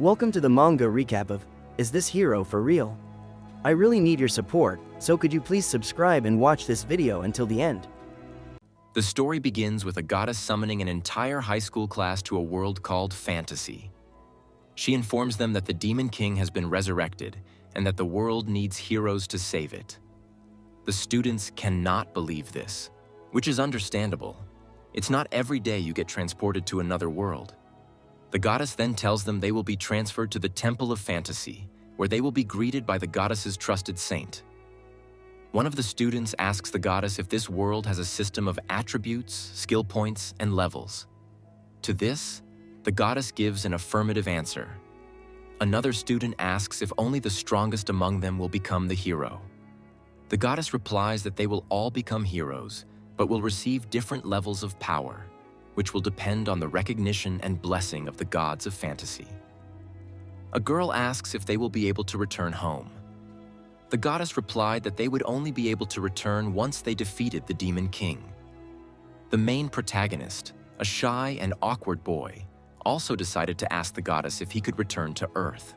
Welcome to the manga recap of Is This Hero for Real? I really need your support, so could you please subscribe and watch this video until the end? The story begins with a goddess summoning an entire high school class to a world called fantasy. She informs them that the Demon King has been resurrected and that the world needs heroes to save it. The students cannot believe this, which is understandable. It's not every day you get transported to another world. The goddess then tells them they will be transferred to the Temple of Fantasy, where they will be greeted by the goddess's trusted saint. One of the students asks the goddess if this world has a system of attributes, skill points, and levels. To this, the goddess gives an affirmative answer. Another student asks if only the strongest among them will become the hero. The goddess replies that they will all become heroes, but will receive different levels of power, which will depend on the recognition and blessing of the gods of fantasy. A girl asks if they will be able to return home. The goddess replied that they would only be able to return once they defeated the Demon King. The main protagonist, a shy and awkward boy, also decided to ask the goddess if he could return to Earth.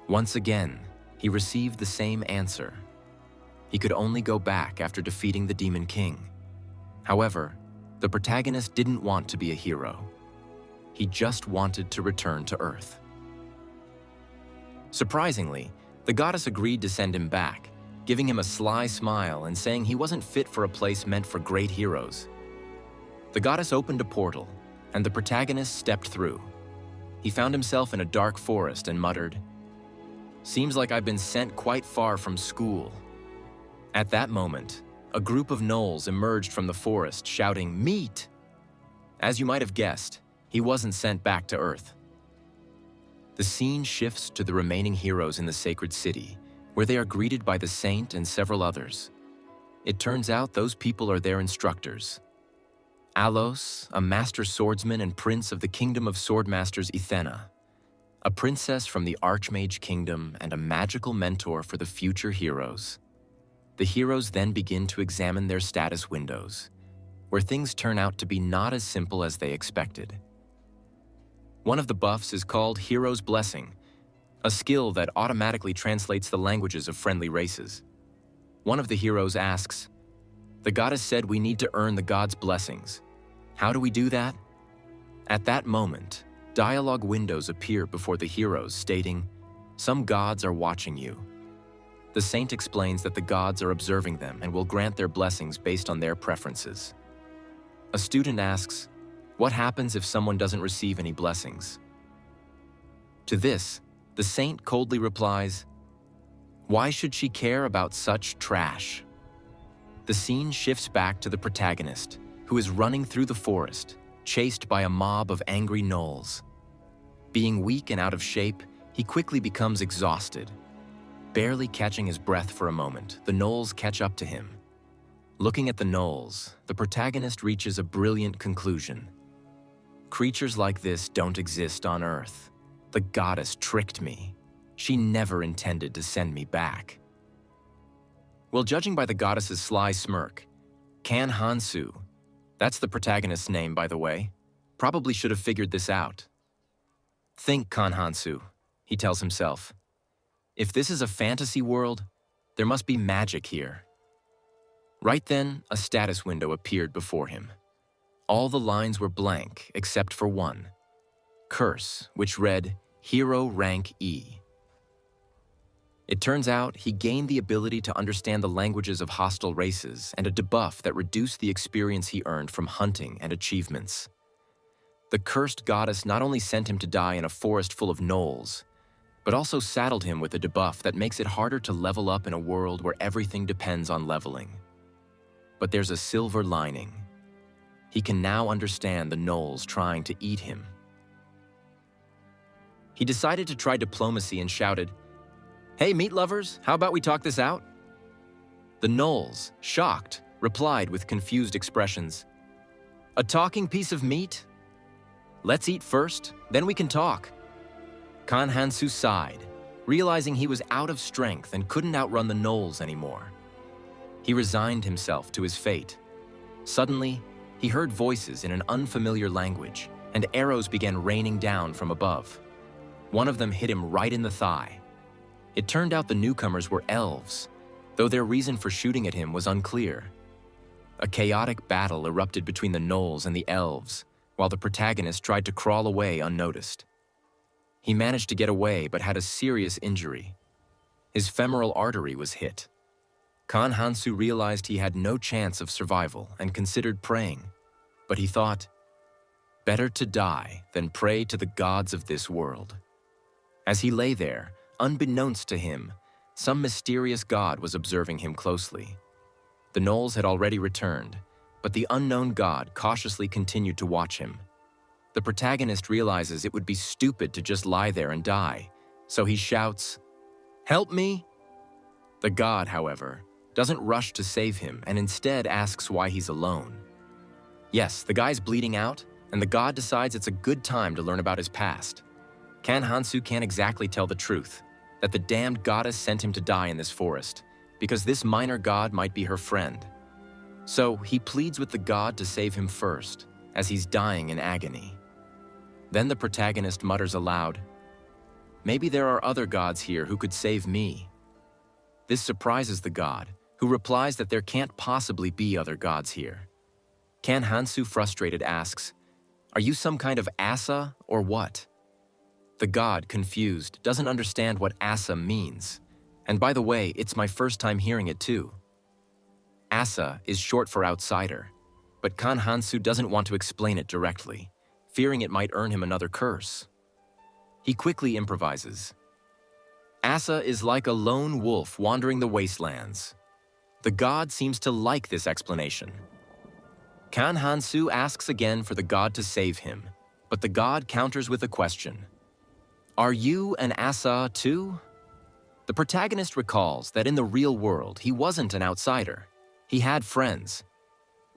Once again, he received the same answer. He could only go back after defeating the Demon King. However, the protagonist didn't want to be a hero. He just wanted to return to Earth. Surprisingly, the goddess agreed to send him back, giving him a sly smile and saying he wasn't fit for a place meant for great heroes. The goddess opened a portal, and the protagonist stepped through. He found himself in a dark forest and muttered, "Seems like I've been sent quite far from school." At that moment, a group of Nullles emerged from the forest shouting, "Meet!" As you might have guessed, he wasn't sent back to Earth. The scene shifts to the remaining heroes in the sacred city, where they are greeted by the saint and several others. It turns out those people are their instructors. Alos, a master swordsman and prince of the kingdom of swordmasters Ithena, a princess from the Archmage Kingdom, and a magical mentor for the future heroes. The heroes then begin to examine their status windows, where things turn out to be not as simple as they expected. One of the buffs is called Hero's Blessing, a skill that automatically translates the languages of friendly races. One of the heroes asks, "The goddess said we need to earn the god's blessings. How do we do that?" At that moment, dialogue windows appear before the heroes stating, "Some gods are watching you." The saint explains that the gods are observing them and will grant their blessings based on their preferences. A student asks, "What happens if someone doesn't receive any blessings?" To this, the saint coldly replies, "Why should she care about such trash?" The scene shifts back to the protagonist, who is running through the forest, chased by a mob of angry Nullles. Being weak and out of shape, he quickly becomes exhausted. Barely catching his breath for a moment, the Nullles catch up to him. Looking at the Nullles, the protagonist reaches a brilliant conclusion. Creatures like this don't exist on Earth. The goddess tricked me. She never intended to send me back. Well, judging by the goddess's sly smirk, Kan Hansu, that's the protagonist's name, by the way, probably should have figured this out. "Think, Kan Hansu," he tells himself. "If this is a fantasy world, there must be magic here." Right then, a status window appeared before him. All the lines were blank except for one, Curse, which read, "Hero Rank E." It turns out he gained the ability to understand the languages of hostile races and a debuff that reduced the experience he earned from hunting and achievements. The cursed goddess not only sent him to die in a forest full of Nullles, but also saddled him with a debuff that makes it harder to level up in a world where everything depends on leveling. But there's a silver lining. He can now understand the Nullles trying to eat him. He decided to try diplomacy and shouted, "Hey, meat lovers, how about we talk this out?" The Nullles, shocked, replied with confused expressions, "A talking piece of meat? Let's eat first, then we can talk." Kan Hansu sighed, realizing he was out of strength and couldn't outrun the Nullles anymore. He resigned himself to his fate. Suddenly, he heard voices in an unfamiliar language, and arrows began raining down from above. One of them hit him right in the thigh. It turned out the newcomers were elves, though their reason for shooting at him was unclear. A chaotic battle erupted between the Nullles and the elves, while the protagonist tried to crawl away unnoticed. He managed to get away but had a serious injury. His femoral artery was hit. Kan Hansu realized he had no chance of survival and considered praying, but he thought, better to die than pray to the gods of this world. As he lay there, unbeknownst to him, some mysterious god was observing him closely. The Nullles had already returned, but the unknown god cautiously continued to watch him. The protagonist realizes it would be stupid to just lie there and die, so he shouts, "Help me!" The god, however, doesn't rush to save him and instead asks why he's alone. Yes, the guy's bleeding out, and the god decides it's a good time to learn about his past. Kan Hansu can't exactly tell the truth, that the damned goddess sent him to die in this forest, because this minor god might be her friend. So he pleads with the god to save him first, as he's dying in agony. Then the protagonist mutters aloud, "Maybe there are other gods here who could save me." This surprises the god, who replies that there can't possibly be other gods here. Kan Hansu, frustrated, asks, "Are you some kind of Asa or what?" The god, confused, doesn't understand what Asa means. And by the way, it's my first time hearing it too. Asa is short for outsider, but Kan Hansu doesn't want to explain it directly, fearing it might earn him another curse. He quickly improvises. Asa is like a lone wolf wandering the wastelands. The god seems to like this explanation. Kan Hansu asks again for the god to save him, but the god counters with a question. Are you an Asa too? The protagonist recalls that in the real world he wasn't an outsider. He had friends.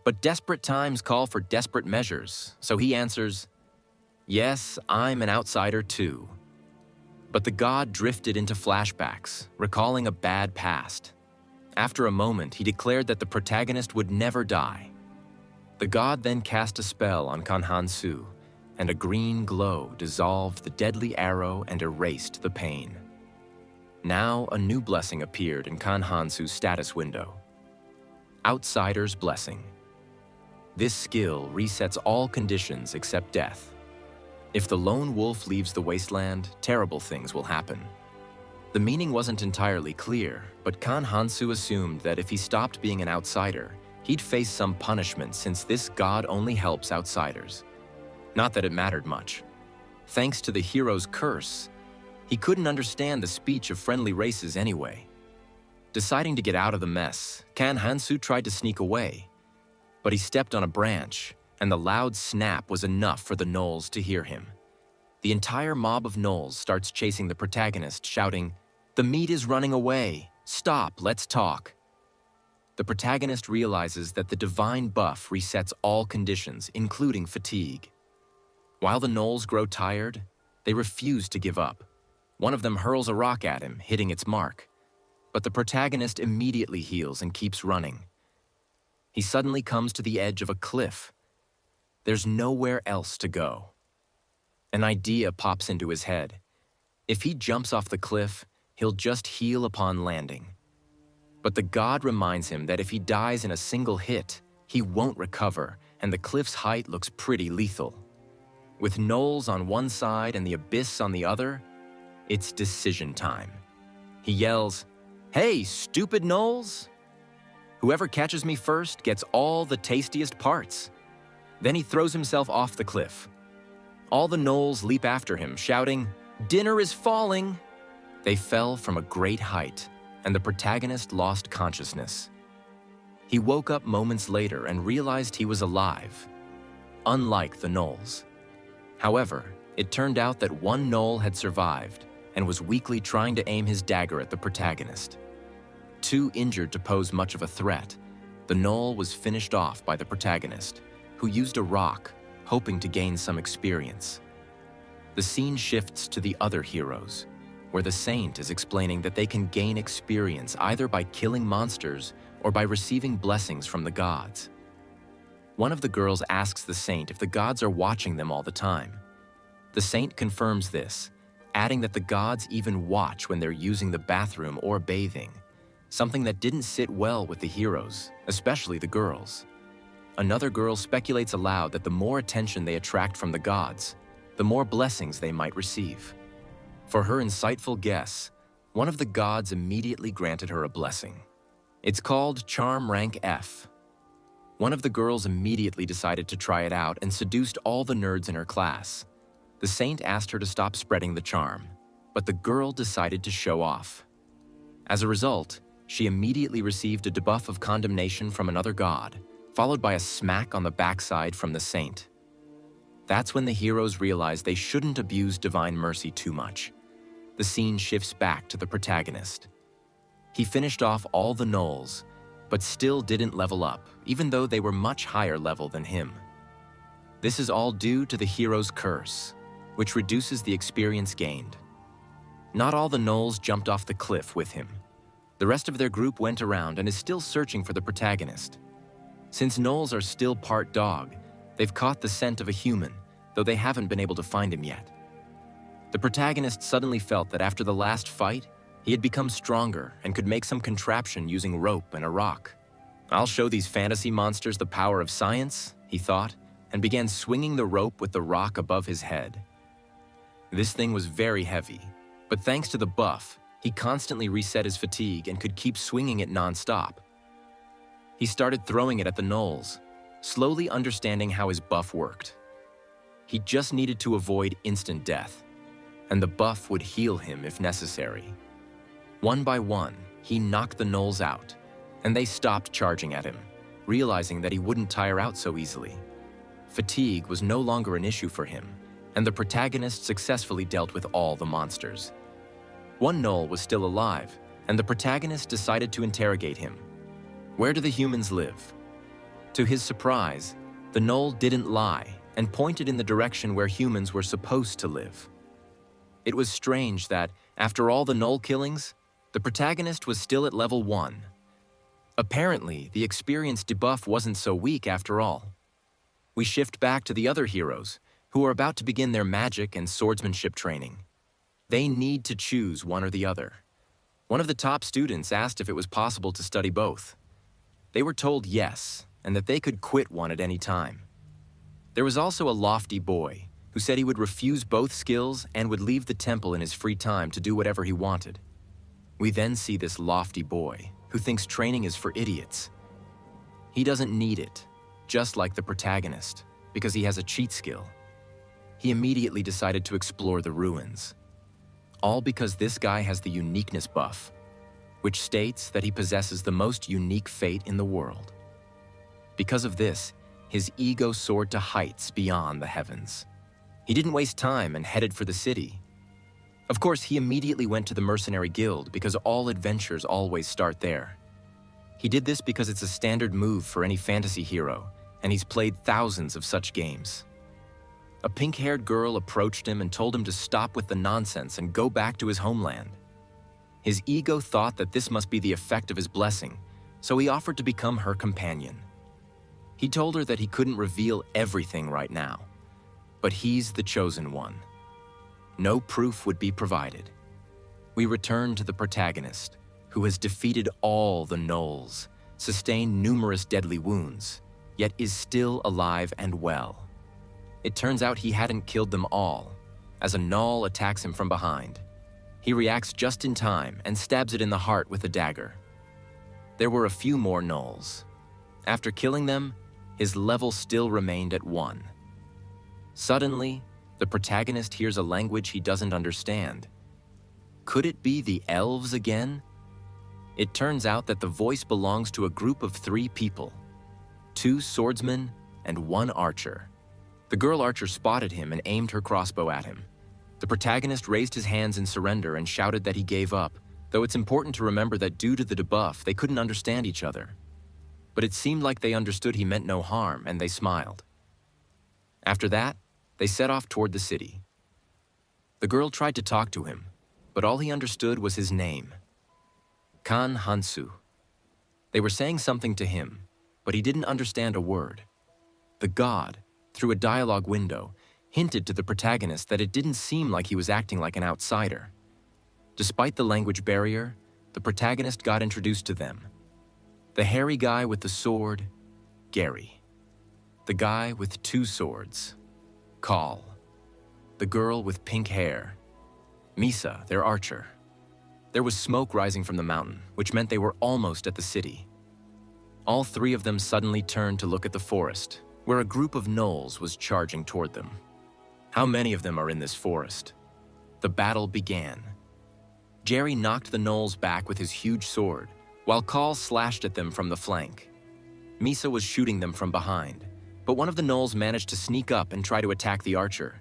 But desperate times call for desperate measures, so he answers, "Yes, I'm an outsider too." But the god drifted into flashbacks, recalling a bad past. After a moment, he declared that the protagonist would never die. The god then cast a spell on Kan Hansu, and a green glow dissolved the deadly arrow and erased the pain. Now a new blessing appeared in Kan Hansu's status window. Outsider's Blessing. This skill resets all conditions except death. If the lone wolf leaves the wasteland, terrible things will happen. The meaning wasn't entirely clear, but Kan Hansu assumed that if he stopped being an outsider, he'd face some punishment since this god only helps outsiders. Not that it mattered much. Thanks to the hero's curse, he couldn't understand the speech of friendly races anyway. Deciding to get out of the mess, Kan Hansu tried to sneak away, but he stepped on a branch, and the loud snap was enough for the Nullles to hear him. The entire mob of Nullles starts chasing the protagonist, shouting, "The meat is running away! Stop, let's talk!" The protagonist realizes that the divine buff resets all conditions, including fatigue. While the Nullles grow tired, they refuse to give up. One of them hurls a rock at him, hitting its mark. But the protagonist immediately heals and keeps running. He suddenly comes to the edge of a cliff. There's nowhere else to go. An idea pops into his head. If he jumps off the cliff, he'll just heal upon landing. But the god reminds him that if he dies in a single hit, he won't recover, and the cliff's height looks pretty lethal. With Nullles on one side and the abyss on the other, it's decision time. He yells, "Hey, stupid Nullles! Whoever catches me first gets all the tastiest parts." Then he throws himself off the cliff. All the Nullles leap after him, shouting, "Dinner is falling!" They fell from a great height, and the protagonist lost consciousness. He woke up moments later and realized he was alive, unlike the Nullles. However, it turned out that one Null had survived and was weakly trying to aim his dagger at the protagonist. Too injured to pose much of a threat, the Null was finished off by the protagonist, who used a rock, hoping to gain some experience. The scene shifts to the other heroes, where the Saint is explaining that they can gain experience either by killing monsters or by receiving blessings from the gods. One of the girls asks the Saint if the gods are watching them all the time. The Saint confirms this, adding that the gods even watch when they're using the bathroom or bathing, something that didn't sit well with the heroes, especially the girls. Another girl speculates aloud that the more attention they attract from the gods, the more blessings they might receive. For her insightful guess, one of the gods immediately granted her a blessing. It's called Charm Rank F. One of the girls immediately decided to try it out and seduced all the nerds in her class. The saint asked her to stop spreading the charm, but the girl decided to show off. As a result, she immediately received a debuff of condemnation from another god, followed by a smack on the backside from the saint. That's when the heroes realize they shouldn't abuse divine mercy too much. The scene shifts back to the protagonist. He finished off all the Nullles, but still didn't level up, even though they were much higher level than him. This is all due to the hero's curse, which reduces the experience gained. Not all the Nullles jumped off the cliff with him. The rest of their group went around and is still searching for the protagonist. Since Nullles are still part dog, they've caught the scent of a human, though they haven't been able to find him yet. The protagonist suddenly felt that after the last fight, he had become stronger and could make some contraption using rope and a rock. I'll show these fantasy monsters the power of science, he thought, and began swinging the rope with the rock above his head. This thing was very heavy, but thanks to the buff, he constantly reset his fatigue and could keep swinging it non-stop. He started throwing it at the Nullles, slowly understanding how his buff worked. He just needed to avoid instant death, and the buff would heal him if necessary. One by one, he knocked the Nullles out, and they stopped charging at him, realizing that he wouldn't tire out so easily. Fatigue was no longer an issue for him, and the protagonist successfully dealt with all the monsters. One Null was still alive, and the protagonist decided to interrogate him. Where do the humans live? To his surprise, the Null didn't lie and pointed in the direction where humans were supposed to live. It was strange that, after all the Null killings, the protagonist was still at level 1. Apparently, the experience debuff wasn't so weak after all. We shift back to the other heroes, who are about to begin their magic and swordsmanship training. They need to choose one or the other. One of the top students asked if it was possible to study both. They were told yes, and that they could quit one at any time. There was also a lofty boy, who said he would refuse both skills and would leave the temple in his free time to do whatever he wanted. We then see this lofty boy, who thinks training is for idiots. He doesn't need it, just like the protagonist, because he has a cheat skill. He immediately decided to explore the ruins. All because this guy has the uniqueness buff, which states that he possesses the most unique fate in the world. Because of this, his ego soared to heights beyond the heavens. He didn't waste time and headed for the city. Of course, he immediately went to the mercenary guild because all adventures always start there. He did this because it's a standard move for any fantasy hero, and he's played thousands of such games. A pink-haired girl approached him and told him to stop with the nonsense and go back to his homeland. His ego thought that this must be the effect of his blessing, so he offered to become her companion. He told her that he couldn't reveal everything right now, but he's the chosen one. No proof would be provided. We return to the protagonist, who has defeated all the Nullles, sustained numerous deadly wounds, yet is still alive and well. It turns out he hadn't killed them all, as a Null attacks him from behind. He reacts just in time and stabs it in the heart with a dagger. There were a few more Nullles. After killing them, his level still remained at 1. Suddenly, the protagonist hears a language he doesn't understand. Could it be the elves again? It turns out that the voice belongs to a group of 3 people, 2 swordsmen and 1 archer. The girl archer spotted him and aimed her crossbow at him. The protagonist raised his hands in surrender and shouted that he gave up, though it's important to remember that due to the debuff, they couldn't understand each other. But it seemed like they understood he meant no harm, and they smiled. After that, they set off toward the city. The girl tried to talk to him, but all he understood was his name, Kan Hansu. They were saying something to him, but he didn't understand a word. The god, through a dialogue window, hinted to the protagonist that it didn't seem like he was acting like an outsider. Despite the language barrier, the protagonist got introduced to them. The hairy guy with the sword, Gary. The guy with 2 swords, Call. The girl with pink hair, Misa, their archer. There was smoke rising from the mountain, which meant they were almost at the city. All 3 of them suddenly turned to look at the forest, where a group of Nullles was charging toward them. How many of them are in this forest? The battle began. Jerry knocked the Nullles back with his huge sword, while Call slashed at them from the flank. Misa was shooting them from behind, but one of the Nullles managed to sneak up and try to attack the archer.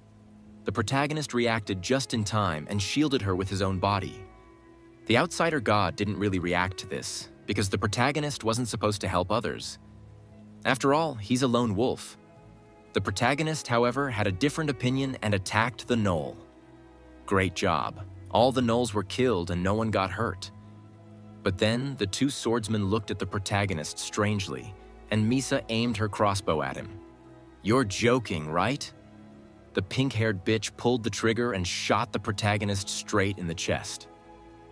The protagonist reacted just in time and shielded her with his own body. The outsider god didn't really react to this, because the protagonist wasn't supposed to help others. After all, he's a lone wolf. The protagonist, however, had a different opinion and attacked the Null. Great job. All the Nulles were killed and no one got hurt. But then the 2 swordsmen looked at the protagonist strangely, and Misa aimed her crossbow at him. "You're joking, right?" The pink-haired bitch pulled the trigger and shot the protagonist straight in the chest.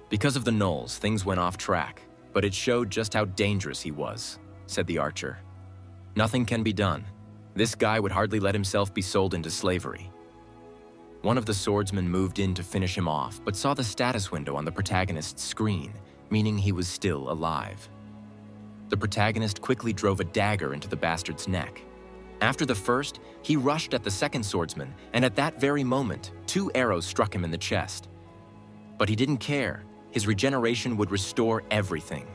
Because of the Nulles, things went off track, but it showed just how dangerous he was, said the archer. Nothing can be done. This guy would hardly let himself be sold into slavery. One of the swordsmen moved in to finish him off, but saw the status window on the protagonist's screen, meaning he was still alive. The protagonist quickly drove a dagger into the bastard's neck. After the first, he rushed at the second swordsman, and at that very moment, 2 arrows struck him in the chest. But he didn't care. His regeneration would restore everything.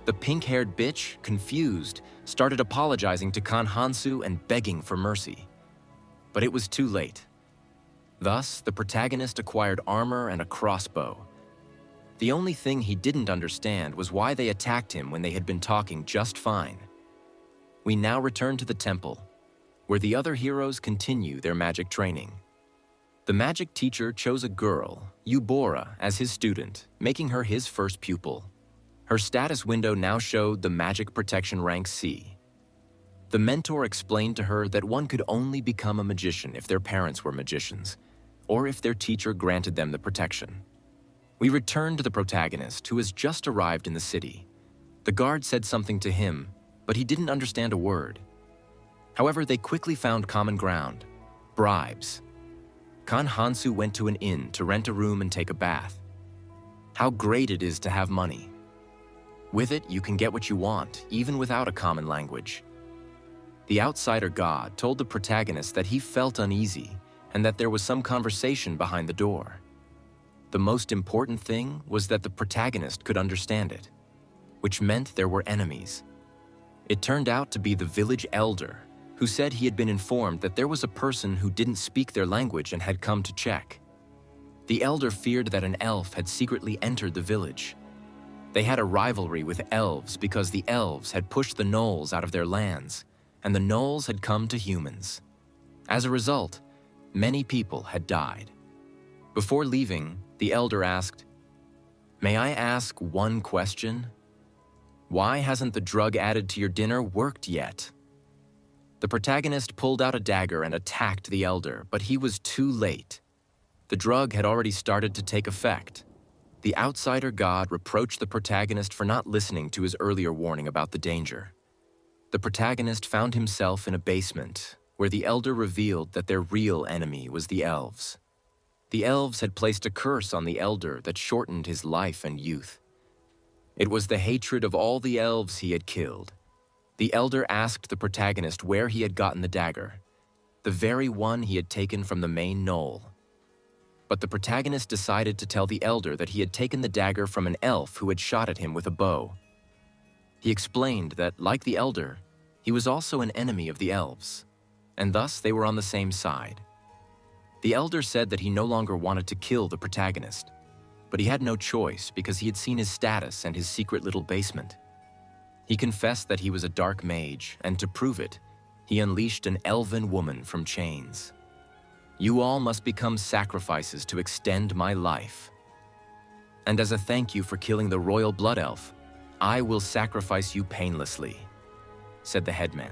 The pink-haired bitch, confused, started apologizing to Kan Hansu and begging for mercy. But it was too late. Thus, the protagonist acquired armor and a crossbow. The only thing he didn't understand was why they attacked him when they had been talking just fine. We now return to the temple, where the other heroes continue their magic training. The magic teacher chose a girl, Eubora, as his student, making her his first pupil. Her status window now showed the magic protection rank C. The mentor explained to her that one could only become a magician if their parents were magicians, or if their teacher granted them the protection. We return to the protagonist, who has just arrived in the city. The guard said something to him, but he didn't understand a word. However, they quickly found common ground: bribes. Kan Hansu went to an inn to rent a room and take a bath. How great it is to have money. With it, you can get what you want, even without a common language. The outsider god told the protagonist that he felt uneasy and that there was some conversation behind the door. The most important thing was that the protagonist could understand it, which meant there were enemies. It turned out to be the village elder, who said he had been informed that there was a person who didn't speak their language and had come to check. The elder feared that an elf had secretly entered the village. They had a rivalry with elves because the elves had pushed the Nulles out of their lands, and the Nulles had come to humans. As a result, many people had died. Before leaving, the elder asked, "May I ask one question? Why hasn't the drug added to your dinner worked yet?" The protagonist pulled out a dagger and attacked the elder, but he was too late. The drug had already started to take effect. The outsider god reproached the protagonist for not listening to his earlier warning about the danger. The protagonist found himself in a basement, where the elder revealed that their real enemy was the elves. The elves had placed a curse on the elder that shortened his life and youth. It was the hatred of all the elves he had killed. The elder asked the protagonist where he had gotten the dagger, the very one he had taken from the main Null. But the protagonist decided to tell the elder that he had taken the dagger from an elf who had shot at him with a bow. He explained that, like the elder, he was also an enemy of the elves, and thus they were on the same side. The elder said that he no longer wanted to kill the protagonist, but he had no choice because he had seen his status and his secret little basement. He confessed that he was a dark mage, and to prove it, he unleashed an elven woman from chains. "You all must become sacrifices to extend my life. And as a thank you for killing the royal blood elf, I will sacrifice you painlessly," said the headman.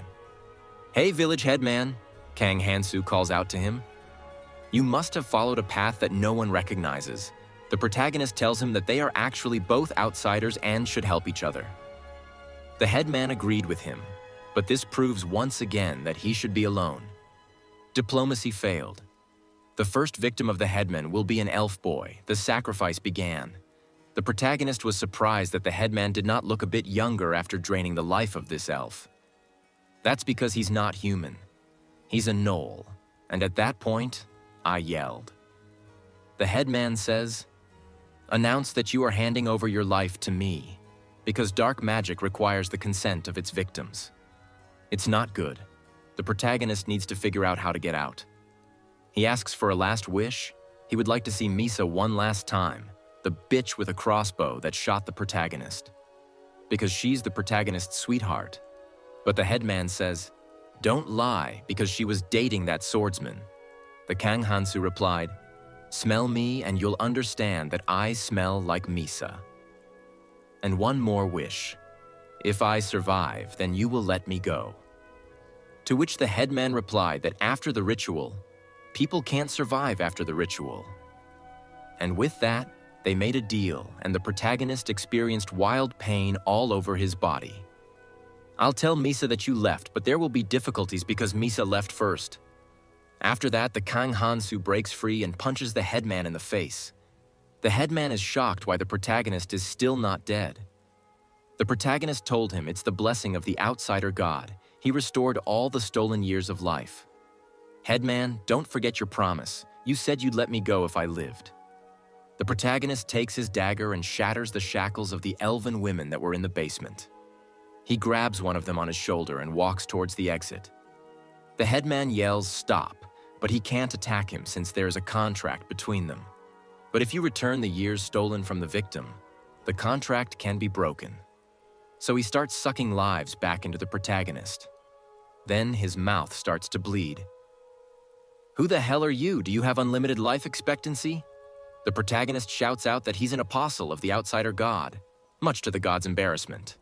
"Hey, village headman," Kang Hansu calls out to him. You must have followed a path that no one recognizes. The protagonist tells him that they are actually both outsiders and should help each other. The headman agreed with him, but this proves once again that he should be alone. Diplomacy failed. The first victim of the headman will be an elf boy. The sacrifice began. The protagonist was surprised that the headman did not look a bit younger after draining the life of this elf. That's because he's not human. He's a gnoll, and at that point, I yelled. The headman says, "Announce that you are handing over your life to me, because dark magic requires the consent of its victims." It's not good. The protagonist needs to figure out how to get out. He asks for a last wish. He would like to see Misa one last time, the bitch with a crossbow that shot the protagonist, because she's the protagonist's sweetheart. But the headman says, "Don't lie, because she was dating that swordsman." The Kang Hansu replied, "Smell me and you'll understand that I smell like Misa. And one more wish. If I survive, then you will let me go." To which the headman replied that after the ritual, people can't survive after the ritual. And with that, they made a deal, and the protagonist experienced wild pain all over his body. "I'll tell Misa that you left, but there will be difficulties because Misa left first." After that, the Kang Hansu breaks free and punches the headman in the face. The headman is shocked why the protagonist is still not dead. The protagonist told him it's the blessing of the outsider god. He restored all the stolen years of life. "Headman, don't forget your promise. You said you'd let me go if I lived." The protagonist takes his dagger and shatters the shackles of the elven women that were in the basement. He grabs one of them on his shoulder and walks towards the exit. The headman yells, "Stop," but he can't attack him since there is a contract between them. But if you return the years stolen from the victim, the contract can be broken. So he starts sucking lives back into the protagonist. Then his mouth starts to bleed. "Who the hell are you? Do you have unlimited life expectancy?" The protagonist shouts out that he's an apostle of the outsider god, much to the god's embarrassment.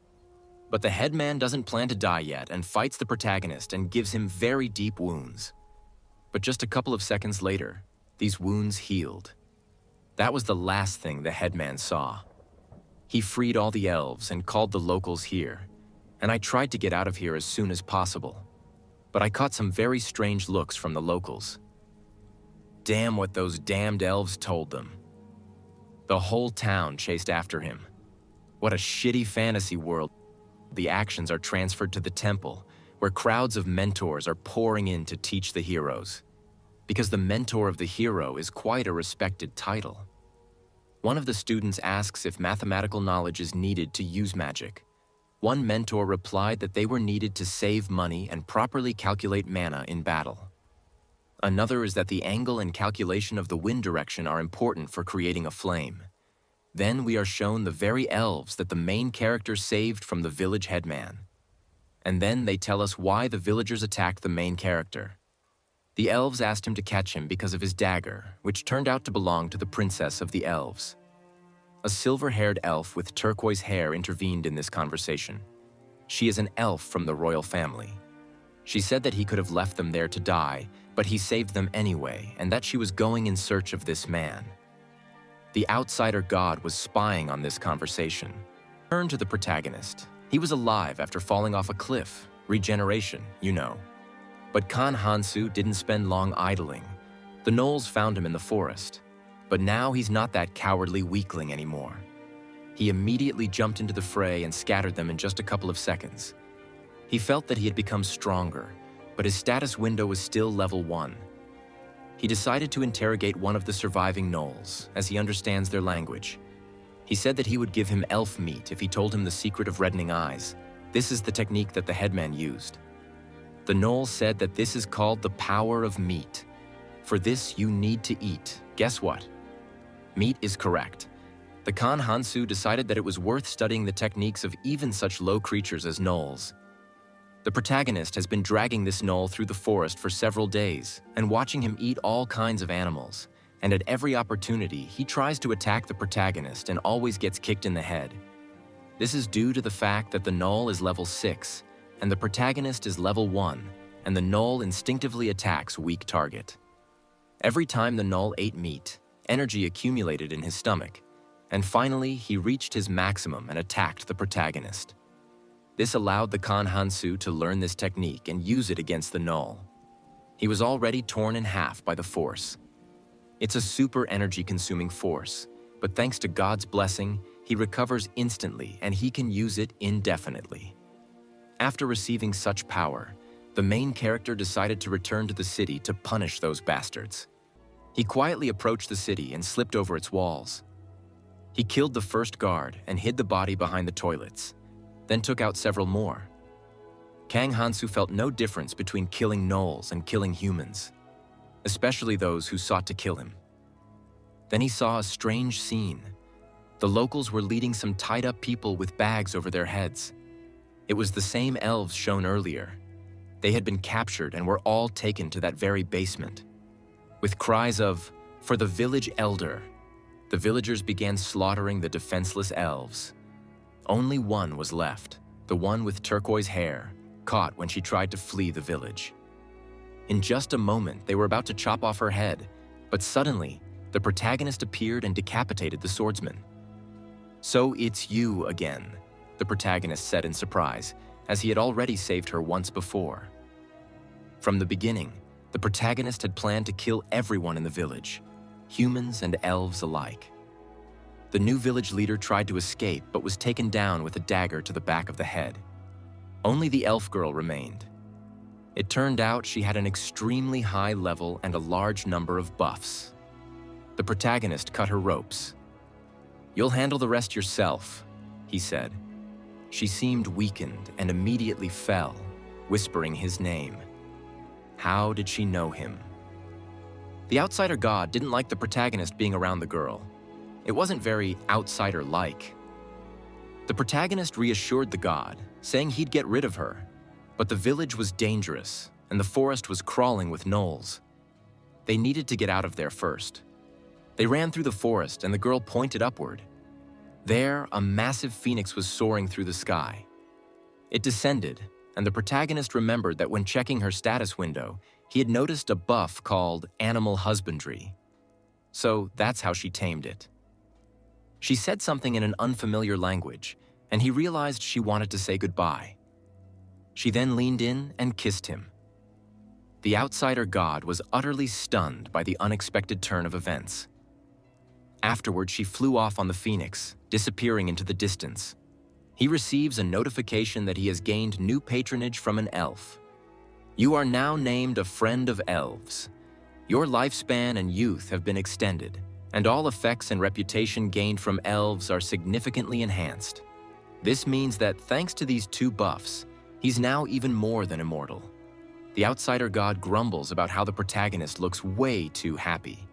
But the headman doesn't plan to die yet and fights the protagonist and gives him very deep wounds. But just a couple of seconds later, these wounds healed. That was the last thing the headman saw. He freed all the elves and called the locals here, and I tried to get out of here as soon as possible. But I caught some very strange looks from the locals. Damn what those damned elves told them. The whole town chased after him. What a shitty fantasy world. The actions are transferred to the temple, where crowds of mentors are pouring in to teach the heroes. Because the mentor of the hero is quite a respected title. One of the students asks if mathematical knowledge is needed to use magic. One mentor replied that they were needed to save money and properly calculate mana in battle. Another is that the angle and calculation of the wind direction are important for creating a flame. Then we are shown the very elves that the main character saved from the village headman. And then they tell us why the villagers attacked the main character. The elves asked him to catch him because of his dagger, which turned out to belong to the princess of the elves. A silver-haired elf with turquoise hair intervened in this conversation. She is an elf from the royal family. She said that he could have left them there to die, but he saved them anyway, and that she was going in search of this man. The outsider god was spying on this conversation. Turn to the protagonist. He was alive after falling off a cliff. Regeneration, you know. But Khan Hansu didn't spend long idling. The Nullles found him in the forest. But now he's not that cowardly weakling anymore. He immediately jumped into the fray and scattered them in just a couple of seconds. He felt that he had become stronger, but his status window was still level 1. He decided to interrogate one of the surviving Nullles, as he understands their language. He said that he would give him elf meat if he told him the secret of reddening eyes. This is the technique that the headman used. The Null said that this is called the power of meat. For this, you need to eat. Guess what? Meat is correct. The Khan Hansu decided that it was worth studying the techniques of even such low creatures as Nulles. The protagonist has been dragging this Null through the forest for several days and watching him eat all kinds of animals, and at every opportunity, he tries to attack the protagonist and always gets kicked in the head. This is due to the fact that the Null is level 6, and the protagonist is level 1, and the Null instinctively attacks weak target. Every time the Null ate meat, energy accumulated in his stomach, and finally he reached his maximum and attacked the protagonist. This allowed the Kan Hansu to learn this technique and use it against the Null. He was already torn in half by the force. It's a super energy-consuming force, but thanks to God's blessing, he recovers instantly and he can use it indefinitely. After receiving such power, the main character decided to return to the city to punish those bastards. He quietly approached the city and slipped over its walls. He killed the first guard and hid the body behind the toilets, then took out several more. Kang Hansu felt no difference between killing Nulles and killing humans, especially those who sought to kill him. Then he saw a strange scene. The locals were leading some tied-up people with bags over their heads. It was the same elves shown earlier. They had been captured and were all taken to that very basement. With cries of, "For the village elder," the villagers began slaughtering the defenseless elves. Only one was left, the one with turquoise hair, caught when she tried to flee the village. In just a moment, they were about to chop off her head, but suddenly, the protagonist appeared and decapitated the swordsman. "So it's you again," the protagonist said in surprise, as he had already saved her once before. From the beginning, the protagonist had planned to kill everyone in the village, humans and elves alike. The new village leader tried to escape but was taken down with a dagger to the back of the head. Only the elf girl remained. It turned out she had an extremely high level and a large number of buffs. The protagonist cut her ropes. "You'll handle the rest yourself," he said. She seemed weakened and immediately fell, whispering his name. How did she know him? The outsider god didn't like the protagonist being around the girl. It wasn't very outsider-like. The protagonist reassured the god, saying he'd get rid of her, but the village was dangerous and the forest was crawling with Nulles. They needed to get out of there first. They ran through the forest and the girl pointed upward. There, a massive phoenix was soaring through the sky. It descended, and the protagonist remembered that when checking her status window, he had noticed a buff called Animal Husbandry. So that's how she tamed it. She said something in an unfamiliar language, and he realized she wanted to say goodbye. She then leaned in and kissed him. The outsider god was utterly stunned by the unexpected turn of events. Afterward, she flew off on the phoenix, disappearing into the distance. He receives a notification that he has gained new patronage from an elf. "You are now named a friend of elves. Your lifespan and youth have been extended, and all effects and reputation gained from elves are significantly enhanced. This means that thanks to these two buffs, he's now even more than immortal." The outsider god grumbles about how the protagonist looks way too happy.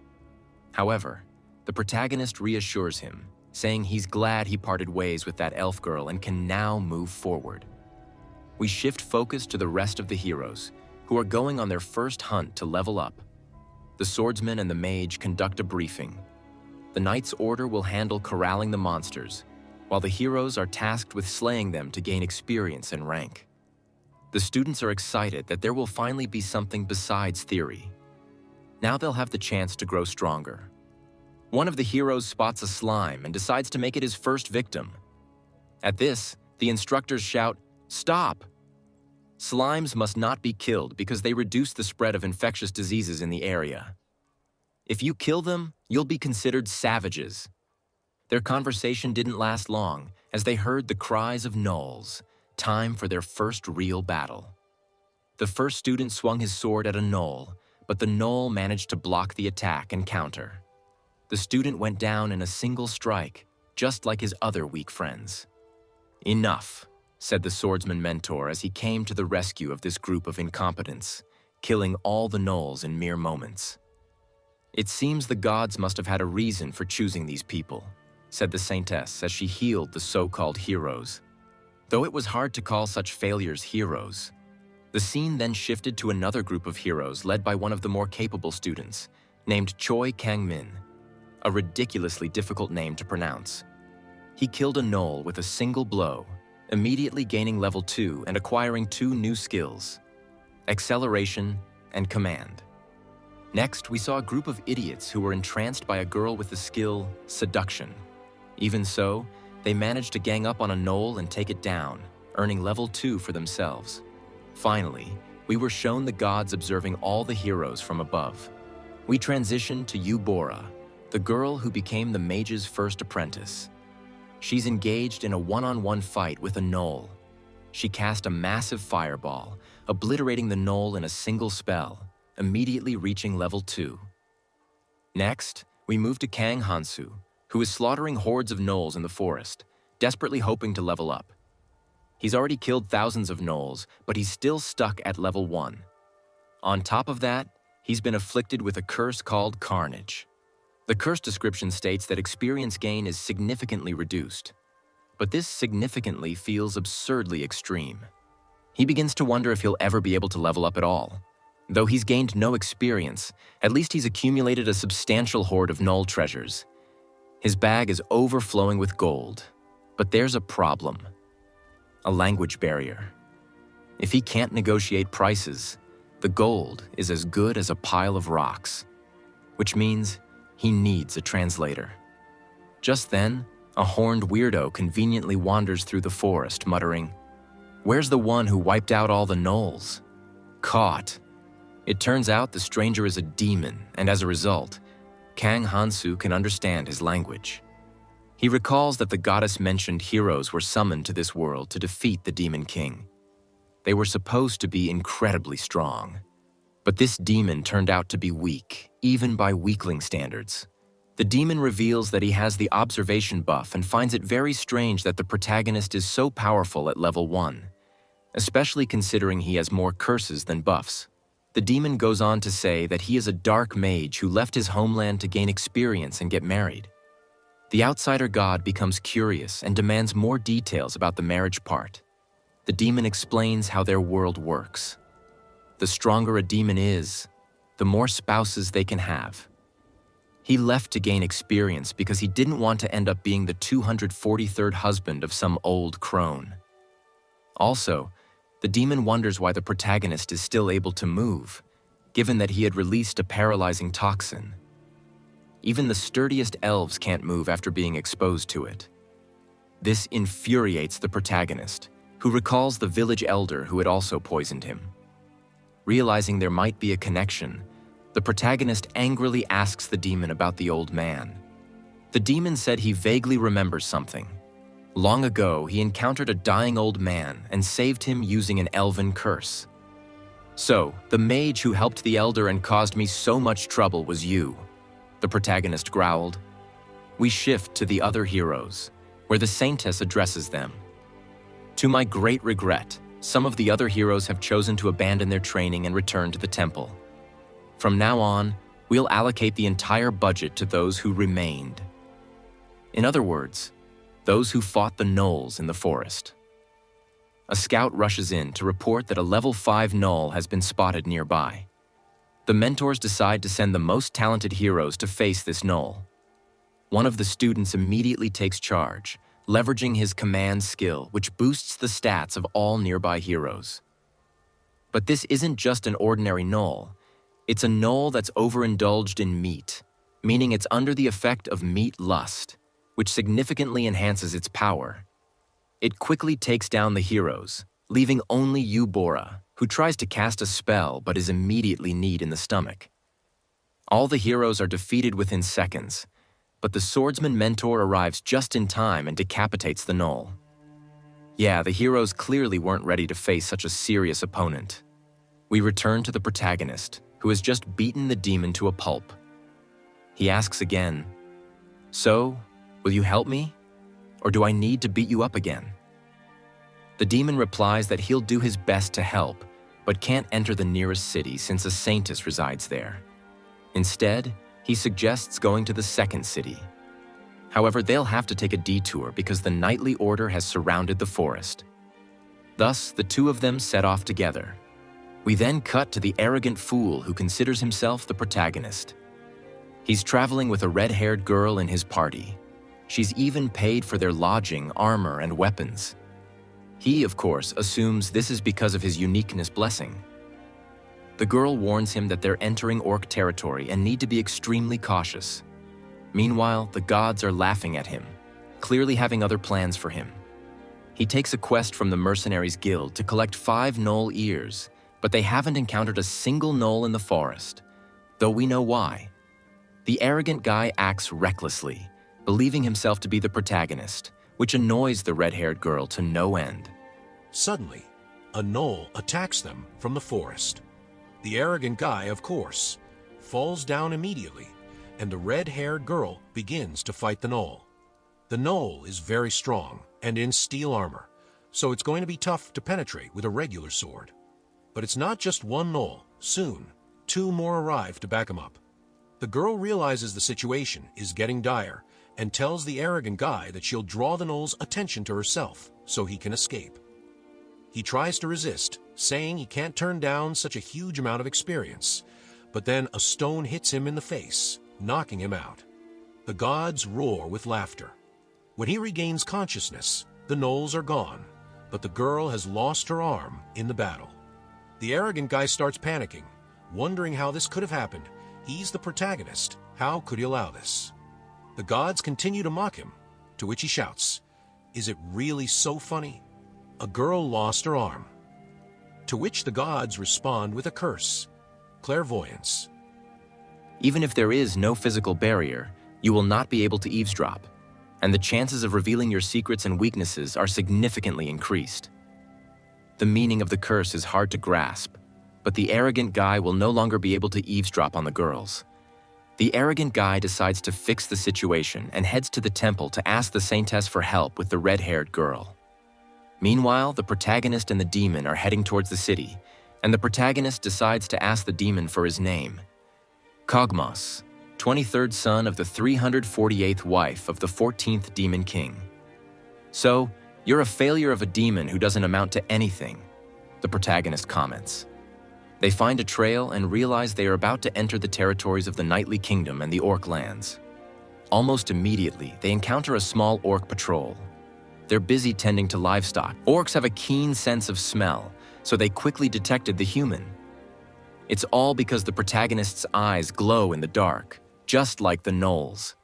However, the protagonist reassures him, saying he's glad he parted ways with that elf girl and can now move forward. We shift focus to the rest of the heroes, who are going on their first hunt to level up. The swordsman and the mage conduct a briefing. The knight's order will handle corralling the monsters, while the heroes are tasked with slaying them to gain experience and rank. The students are excited that there will finally be something besides theory. Now they'll have the chance to grow stronger. One of the heroes spots a slime and decides to make it his first victim. At this, the instructors shout, "Stop!" Slimes must not be killed because they reduce the spread of infectious diseases in the area. If you kill them, you'll be considered savages. Their conversation didn't last long as they heard the cries of Nulles, time for their first real battle. The first student swung his sword at a Null, but the Null managed to block the attack and counter. The student went down in a single strike, just like his other weak friends. "Enough," said the swordsman mentor as he came to the rescue of this group of incompetents, killing all the Nulles in mere moments. "It seems the gods must have had a reason for choosing these people," said the saintess as she healed the so-called heroes. Though it was hard to call such failures heroes. The scene then shifted to another group of heroes led by one of the more capable students, named Choi Kang-min, a ridiculously difficult name to pronounce. He killed a Null with a single blow, immediately gaining level 2 and acquiring 2 new skills, acceleration and command. Next, we saw a group of idiots who were entranced by a girl with the skill seduction. Even so, they managed to gang up on a knoll and take it down, earning level 2 for themselves. Finally, we were shown the gods observing all the heroes from above. We transitioned to Eubora, the girl who became the mage's first apprentice. She's engaged in a one-on-one fight with a knoll. She cast a massive fireball, obliterating the knoll in a single spell, immediately reaching level 2. Next, we moved to Kang Hansu, who is slaughtering hordes of gnolls in the forest, desperately hoping to level up. He's already killed thousands of gnolls, but he's still stuck at level 1. On top of that, he's been afflicted with a curse called Carnage. The curse description states that experience gain is significantly reduced, but this significantly feels absurdly extreme. He begins to wonder if he'll ever be able to level up at all. Though he's gained no experience, at least he's accumulated a substantial hoard of gnoll treasures. His bag is overflowing with gold, but there's a problem. A language barrier. If he can't negotiate prices, the gold is as good as a pile of rocks, which means he needs a translator. Just then, a horned weirdo conveniently wanders through the forest, muttering, "Where's the one who wiped out all the gnolls?" Caught. It turns out the stranger is a demon, and as a result, Kang Hansu can understand his language. He recalls that the goddess-mentioned heroes were summoned to this world to defeat the Demon King. They were supposed to be incredibly strong. But this demon turned out to be weak, even by weakling standards. The demon reveals that he has the observation buff and finds it very strange that the protagonist is so powerful at level 1, especially considering he has more curses than buffs. The demon goes on to say that he is a dark mage who left his homeland to gain experience and get married. The outsider god becomes curious and demands more details about the marriage part. The demon explains how their world works. The stronger a demon is, the more spouses they can have. He left to gain experience because he didn't want to end up being the 243rd husband of some old crone. Also, the demon wonders why the protagonist is still able to move, given that he had released a paralyzing toxin. Even the sturdiest elves can't move after being exposed to it. This infuriates the protagonist, who recalls the village elder who had also poisoned him. Realizing there might be a connection, the protagonist angrily asks the demon about the old man. The demon said he vaguely remembers something. Long ago, he encountered a dying old man and saved him using an elven curse. "So, the mage who helped the elder and caused me so much trouble was you," the protagonist growled. We shift to the other heroes, where the saintess addresses them. "To my great regret, some of the other heroes have chosen to abandon their training and return to the temple. From now on, we'll allocate the entire budget to those who remained." In other words, those who fought the gnolls in the forest. A scout rushes in to report that a level 5 gnoll has been spotted nearby. The mentors decide to send the most talented heroes to face this gnoll. One of the students immediately takes charge, leveraging his command skill, which boosts the stats of all nearby heroes. But this isn't just an ordinary gnoll. It's a gnoll that's overindulged in meat, meaning it's under the effect of meat lust, which significantly enhances its power. It quickly takes down the heroes, leaving only Eubora, who tries to cast a spell but is immediately kneed in the stomach. All the heroes are defeated within seconds, but the swordsman mentor arrives just in time and decapitates the gnoll. Yeah, the heroes clearly weren't ready to face such a serious opponent. We return to the protagonist, who has just beaten the demon to a pulp. He asks again, "So, will you help me? Or do I need to beat you up again?" The demon replies that he'll do his best to help, but can't enter the nearest city since a saintess resides there. Instead, he suggests going to the second city. However, they'll have to take a detour because the knightly order has surrounded the forest. Thus, the two of them set off together. We then cut to the arrogant fool who considers himself the protagonist. He's traveling with a red-haired girl in his party. She's even paid for their lodging, armor, and weapons. He, of course, assumes this is because of his uniqueness blessing. The girl warns him that they're entering orc territory and need to be extremely cautious. Meanwhile, the gods are laughing at him, clearly having other plans for him. He takes a quest from the Mercenaries Guild to collect 5 Null ears, but they haven't encountered a single Null in the forest, though we know why. The arrogant guy acts recklessly, believing himself to be the protagonist, which annoys the red-haired girl to no end. Suddenly, a Null attacks them from the forest. The arrogant guy, of course, falls down immediately, and the red-haired girl begins to fight the Null. The Null is very strong and in steel armor, so it's going to be tough to penetrate with a regular sword. But it's not just one Null. Soon, 2 more arrive to back him up. The girl realizes the situation is getting dire and tells the arrogant guy that she'll draw the Null's attention to herself so he can escape. He tries to resist, saying he can't turn down such a huge amount of experience, but then a stone hits him in the face, knocking him out. The gods roar with laughter. When he regains consciousness, the Nulls are gone, but the girl has lost her arm in the battle. The arrogant guy starts panicking, wondering how this could have happened. He's the protagonist. How could he allow this? The gods continue to mock him, to which he shouts, "Is it really so funny? A girl lost her arm." To which the gods respond with a curse, clairvoyance. Even if there is no physical barrier, you will not be able to eavesdrop, and the chances of revealing your secrets and weaknesses are significantly increased. The meaning of the curse is hard to grasp, but the arrogant guy will no longer be able to eavesdrop on the girls. The arrogant guy decides to fix the situation and heads to the temple to ask the saintess for help with the red-haired girl. Meanwhile, the protagonist and the demon are heading towards the city, and the protagonist decides to ask the demon for his name. Kogmos, 23rd son of the 348th wife of the 14th demon king. "So, you're a failure of a demon who doesn't amount to anything," the protagonist comments. They find a trail and realize they are about to enter the territories of the Knightly Kingdom and the Orc lands. Almost immediately, they encounter a small orc patrol. They're busy tending to livestock. Orcs have a keen sense of smell, so they quickly detected the human. It's all because the protagonist's eyes glow in the dark, just like the Nulles.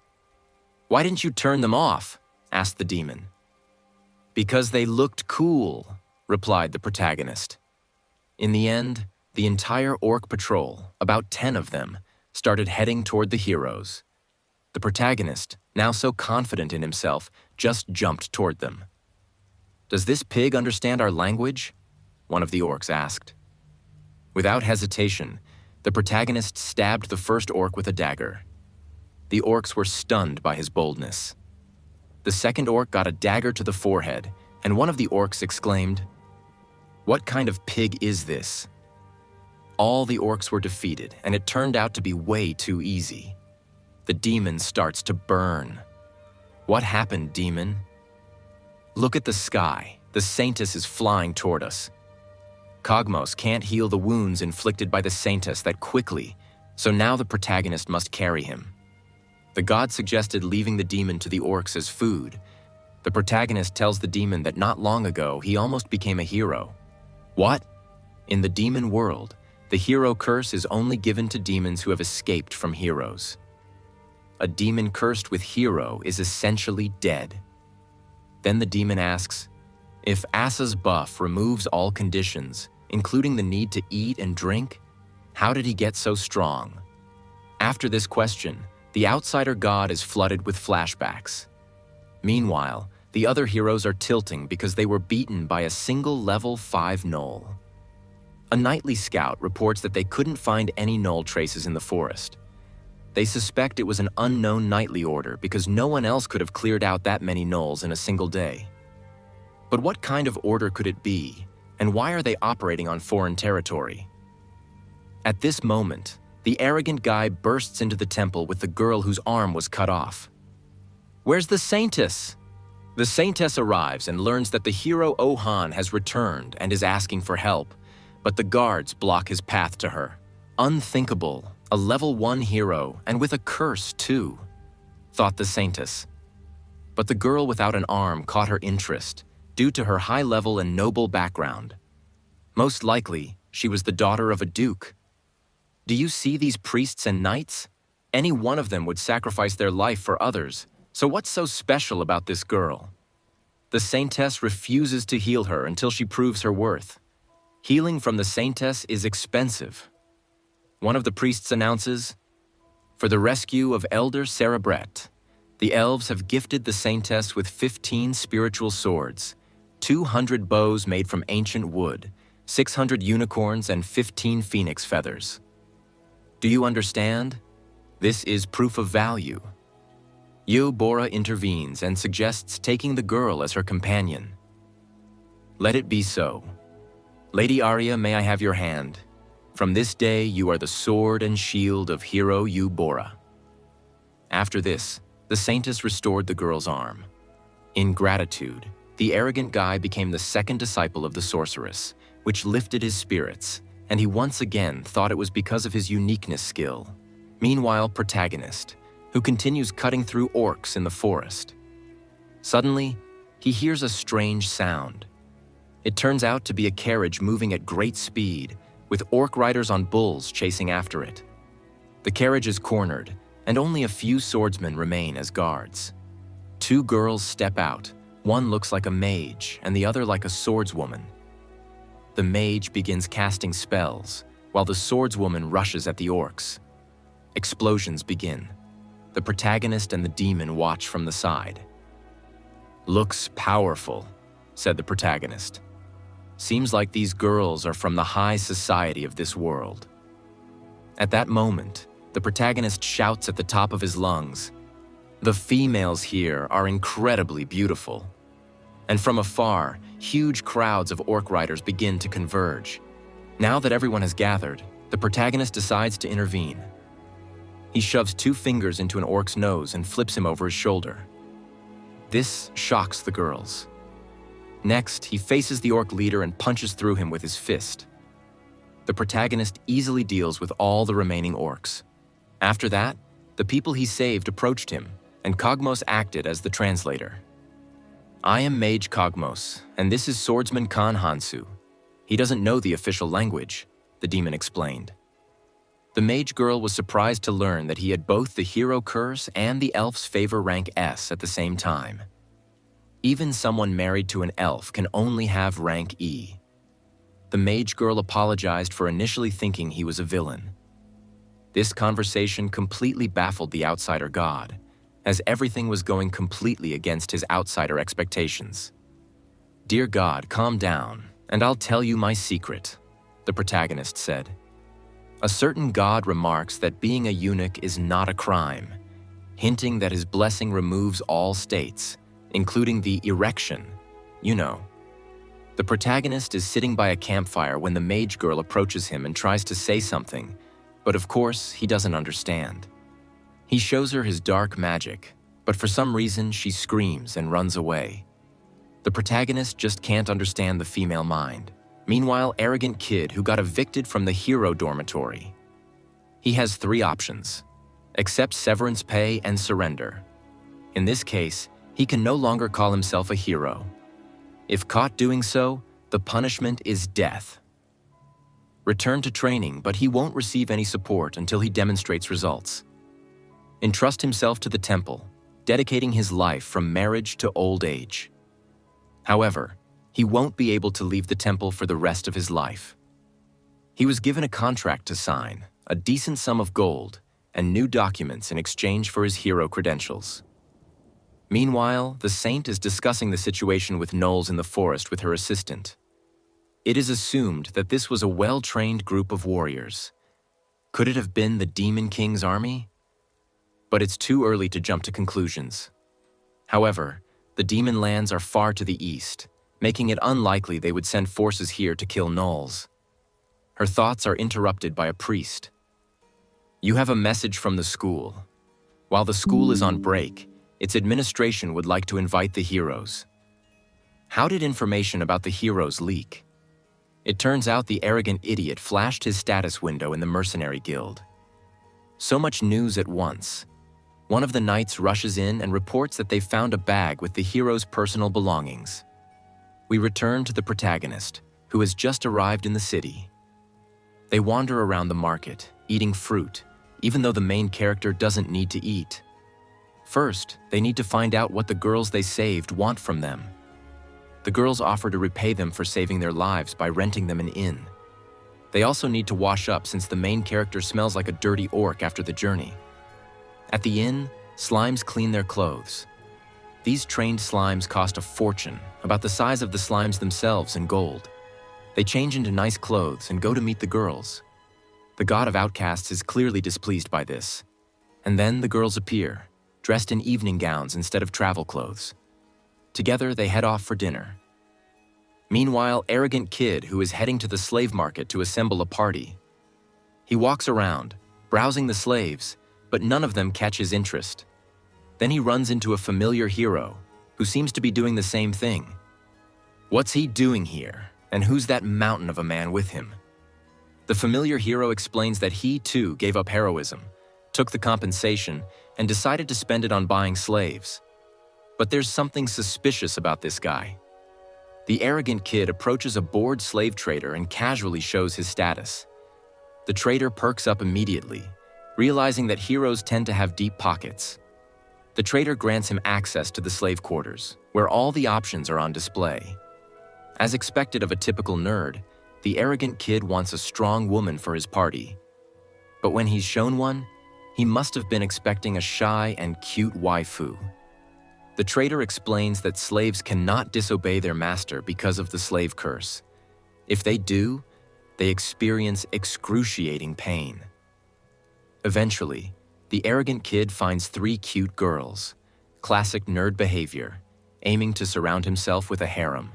"Why didn't you turn them off?" asked the demon. "Because they looked cool," replied the protagonist. In the end, the entire orc patrol, about 10 of them, started heading toward the heroes. The protagonist, now so confident in himself, just jumped toward them. "Does this pig understand our language?" one of the orcs asked. Without hesitation, the protagonist stabbed the first orc with a dagger. The orcs were stunned by his boldness. The second orc got a dagger to the forehead, and one of the orcs exclaimed, "What kind of pig is this?" All the orcs were defeated, and it turned out to be way too easy. The demon starts to burn. "What happened, demon?" "Look at the sky. The saintess is flying toward us. Kogmos can't heal the wounds inflicted by the saintess that quickly, so now the protagonist must carry him." The god suggested leaving the demon to the orcs as food. The protagonist tells the demon that not long ago he almost became a hero. What? In the demon world, the hero curse is only given to demons who have escaped from heroes. A demon cursed with hero is essentially dead. Then the demon asks, if Asa's buff removes all conditions, including the need to eat and drink, how did he get so strong? After this question, the outsider god is flooded with flashbacks. Meanwhile, the other heroes are tilting because they were beaten by a single level 5 Null. A nightly scout reports that they couldn't find any Null traces in the forest. They suspect it was an unknown nightly order because no one else could have cleared out that many Nulls in a single day. But what kind of order could it be, and why are they operating on foreign territory? At this moment, the arrogant guy bursts into the temple with the girl whose arm was cut off. "Where's the saintess?" The saintess arrives and learns that the hero Ohan has returned and is asking for help, but the guards block his path to her. Unthinkable, a level 1 hero, and with a curse too, thought the saintess. But the girl without an arm caught her interest due to her high level and noble background. Most likely, she was the daughter of a duke, Do you see these priests and knights? Any one of them would sacrifice their life for others, so what's so special about this girl? The saintess refuses to heal her until she proves her worth. Healing from the saintess is expensive. One of the priests announces, "For the rescue of Elder Cerebret, the elves have gifted the saintess with 15 spiritual swords, 200 bows made from ancient wood, 600 unicorns, and 15 phoenix feathers." Do you understand? This is proof of value. Bora intervenes and suggests taking the girl as her companion. Let it be so. Lady Arya, may I have your hand? From this day, you are the sword and shield of hero Bora. After this, the saintess restored the girl's arm. In gratitude, the arrogant guy became the second disciple of the sorceress, which lifted his spirits, and he once again thought it was because of his uniqueness skill. Meanwhile, protagonist, who continues cutting through orcs in the forest. Suddenly, he hears a strange sound. It turns out to be a carriage moving at great speed, with orc riders on bulls chasing after it. The carriage is cornered, and only a few swordsmen remain as guards. Two girls step out. One looks like a mage, and the other like a swordswoman. The mage begins casting spells, while the swordswoman rushes at the orcs. Explosions begin. The protagonist and the demon watch from the side. "Looks powerful," said the protagonist. "Seems like these girls are from the high society of this world." At that moment, the protagonist shouts at the top of his lungs, "The females here are incredibly beautiful." And from afar, huge crowds of orc riders begin to converge. Now that everyone has gathered, the protagonist decides to intervene. He shoves 2 fingers into an orc's nose and flips him over his shoulder. This shocks the girls. Next, he faces the orc leader and punches through him with his fist. The protagonist easily deals with all the remaining orcs. After that, the people he saved approached him, and Kogmos acted as the translator. "I am Mage Kogmos, and this is Swordsman Khan Hansu. He doesn't know the official language," the demon explained. The mage girl was surprised to learn that he had both the hero curse and the elf's favor rank S at the same time. Even someone married to an elf can only have rank E. The mage girl apologized for initially thinking he was a villain. This conversation completely baffled the outsider god, as everything was going completely against his outsider expectations. "Dear God, calm down, and I'll tell you my secret," the protagonist said. A certain god remarks that being a eunuch is not a crime, hinting that his blessing removes all states, including the erection, you know. The protagonist is sitting by a campfire when the mage girl approaches him and tries to say something, but of course, he doesn't understand. He shows her his dark magic, but for some reason, she screams and runs away. The protagonist just can't understand the female mind. Meanwhile, arrogant kid who got evicted from the hero dormitory. He has 3 options: accept severance pay and surrender. In this case, he can no longer call himself a hero. If caught doing so, the punishment is death. Return to training, but he won't receive any support until he demonstrates results. Entrust himself to the temple, dedicating his life from marriage to old age. However, he won't be able to leave the temple for the rest of his life. He was given a contract to sign, a decent sum of gold, and new documents in exchange for his hero credentials. Meanwhile, the saint is discussing the situation with Nullles in the forest with her assistant. It is assumed that this was a well-trained group of warriors. Could it have been the Demon King's army? But it's too early to jump to conclusions. However, the demon lands are far to the east, making it unlikely they would send forces here to kill Nullles. Her thoughts are interrupted by a priest. "You have a message from the school. While the school is on break, its administration would like to invite the heroes." How did information about the heroes leak? It turns out the arrogant idiot flashed his status window in the mercenary guild. So much news at once. One of the knights rushes in and reports that they found a bag with the hero's personal belongings. We return to the protagonist, who has just arrived in the city. They wander around the market, eating fruit, even though the main character doesn't need to eat. First, they need to find out what the girls they saved want from them. The girls offer to repay them for saving their lives by renting them an inn. They also need to wash up since the main character smells like a dirty orc after the journey. At the inn, slimes clean their clothes. These trained slimes cost a fortune, about the size of the slimes themselves in gold. They change into nice clothes and go to meet the girls. The god of outcasts is clearly displeased by this. And then the girls appear, dressed in evening gowns instead of travel clothes. Together, they head off for dinner. Meanwhile, arrogant kid who is heading to the slave market to assemble a party. He walks around, browsing the slaves, but none of them catch his interest. Then he runs into a familiar hero, who seems to be doing the same thing. What's he doing here, and who's that mountain of a man with him? The familiar hero explains that he too gave up heroism, took the compensation, and decided to spend it on buying slaves. But there's something suspicious about this guy. The arrogant kid approaches a bored slave trader and casually shows his status. The trader perks up immediately, realizing that heroes tend to have deep pockets. The trader grants him access to the slave quarters, where all the options are on display. As expected of a typical nerd, the arrogant kid wants a strong woman for his party. But when he's shown one, he must have been expecting a shy and cute waifu. The trader explains that slaves cannot disobey their master because of the slave curse. If they do, they experience excruciating pain. Eventually, the arrogant kid finds 3 cute girls, classic nerd behavior, aiming to surround himself with a harem.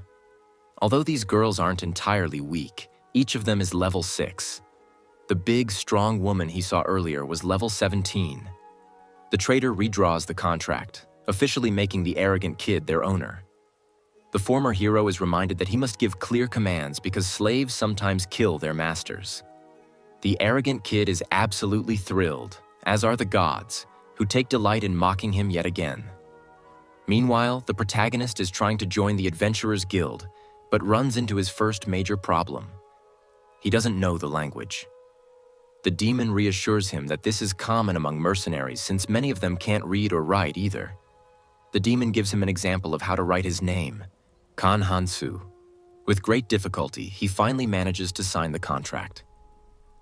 Although these girls aren't entirely weak, each of them is level 6. The big, strong woman he saw earlier was level 17. The trader redraws the contract, officially making the arrogant kid their owner. The former hero is reminded that he must give clear commands because slaves sometimes kill their masters. The arrogant kid is absolutely thrilled, as are the gods, who take delight in mocking him yet again. Meanwhile, the protagonist is trying to join the Adventurers Guild, but runs into his first major problem. He doesn't know the language. The demon reassures him that this is common among mercenaries since many of them can't read or write either. The demon gives him an example of how to write his name, Kan Hansu. With great difficulty, he finally manages to sign the contract.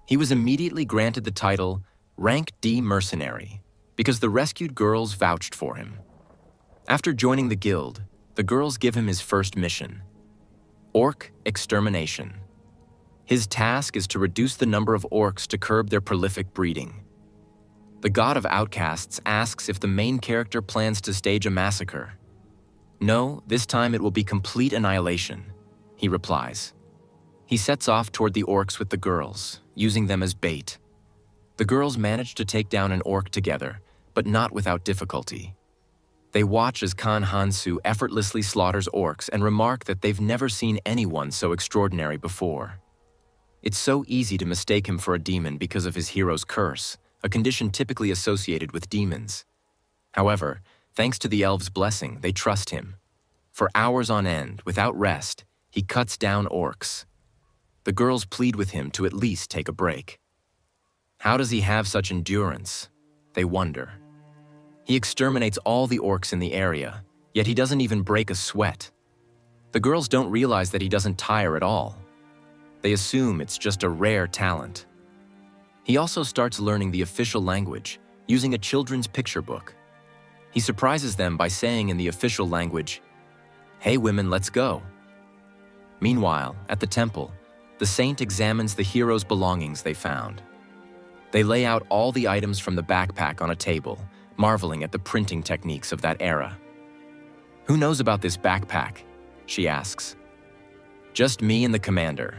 He was immediately granted the title Rank D Mercenary because the rescued girls vouched for him. After joining the guild, the girls give him his first mission, Orc Extermination. His task is to reduce the number of orcs to curb their prolific breeding. The god of outcasts asks if the main character plans to stage a massacre. No, this time it will be complete annihilation, he replies. He sets off toward the orcs with the girls, using them as bait. The girls manage to take down an orc together, but not without difficulty. They watch as Kan Hansu effortlessly slaughters orcs and remark that they've never seen anyone so extraordinary before. It's so easy to mistake him for a demon because of his hero's curse, a condition typically associated with demons. However, thanks to the elves' blessing, they trust him. For hours on end, without rest, he cuts down orcs. The girls plead with him to at least take a break. How does he have such endurance? They wonder. He exterminates all the orcs in the area, yet he doesn't even break a sweat. The girls don't realize that he doesn't tire at all. They assume it's just a rare talent. He also starts learning the official language, using a children's picture book. He surprises them by saying in the official language, "Hey women, let's go." Meanwhile, at the temple, the saint examines the hero's belongings they found. They lay out all the items from the backpack on a table, marveling at the printing techniques of that era. "Who knows about this backpack?" she asks. "Just me and the commander,"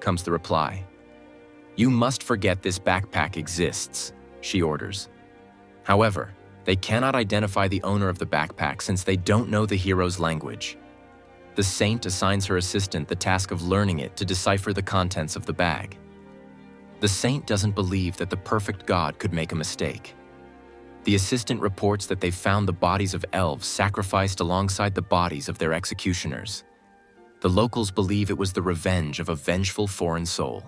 comes the reply. "You must forget this backpack exists," she orders. However, they cannot identify the owner of the backpack since they don't know the hero's language. The saint assigns her assistant the task of learning it to decipher the contents of the bag. The saint doesn't believe that the perfect god could make a mistake. The assistant reports that they found the bodies of elves sacrificed alongside the bodies of their executioners. The locals believe it was the revenge of a vengeful foreign soul.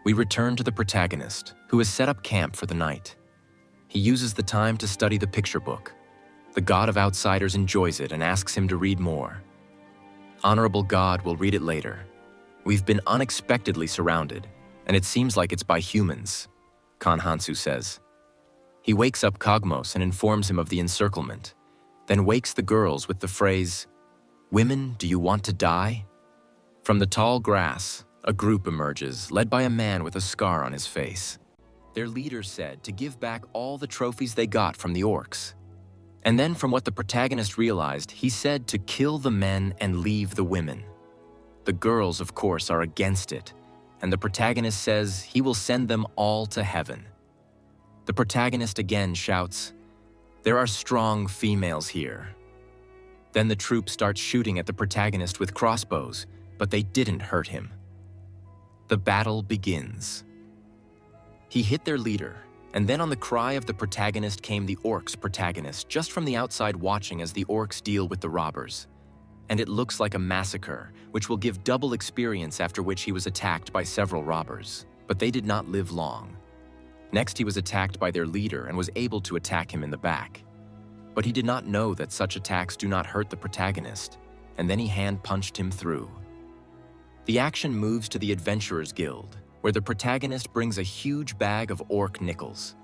We return to the protagonist, who has set up camp for the night. He uses the time to study the picture book. The God of Outsiders enjoys it and asks him to read more. Honorable God will read it later. We've been unexpectedly surrounded, and it seems like it's by humans, Kan Hansu says. He wakes up Cogmos and informs him of the encirclement, then wakes the girls with the phrase, "Women, do you want to die?" From the tall grass, a group emerges, led by a man with a scar on his face. Their leader said to give back all the trophies they got from the orcs. And then from what the protagonist realized, he said to kill the men and leave the women. The girls, of course, are against it, and the protagonist says he will send them all to heaven. The protagonist again shouts, "There are strong females here." Then the troop starts shooting at the protagonist with crossbows, but they didn't hurt him. The battle begins. He hit their leader, and then on the cry of the protagonist came the orcs' protagonist, just from the outside watching as the orcs deal with the robbers. And it looks like a massacre, which will give double experience, after which he was attacked by several robbers. But they did not live long. Next, he was attacked by their leader and was able to attack him in the back. But he did not know that such attacks do not hurt the protagonist, and then he hand-punched him through. The action moves to the Adventurers Guild, where the protagonist brings a huge bag of orc nickels.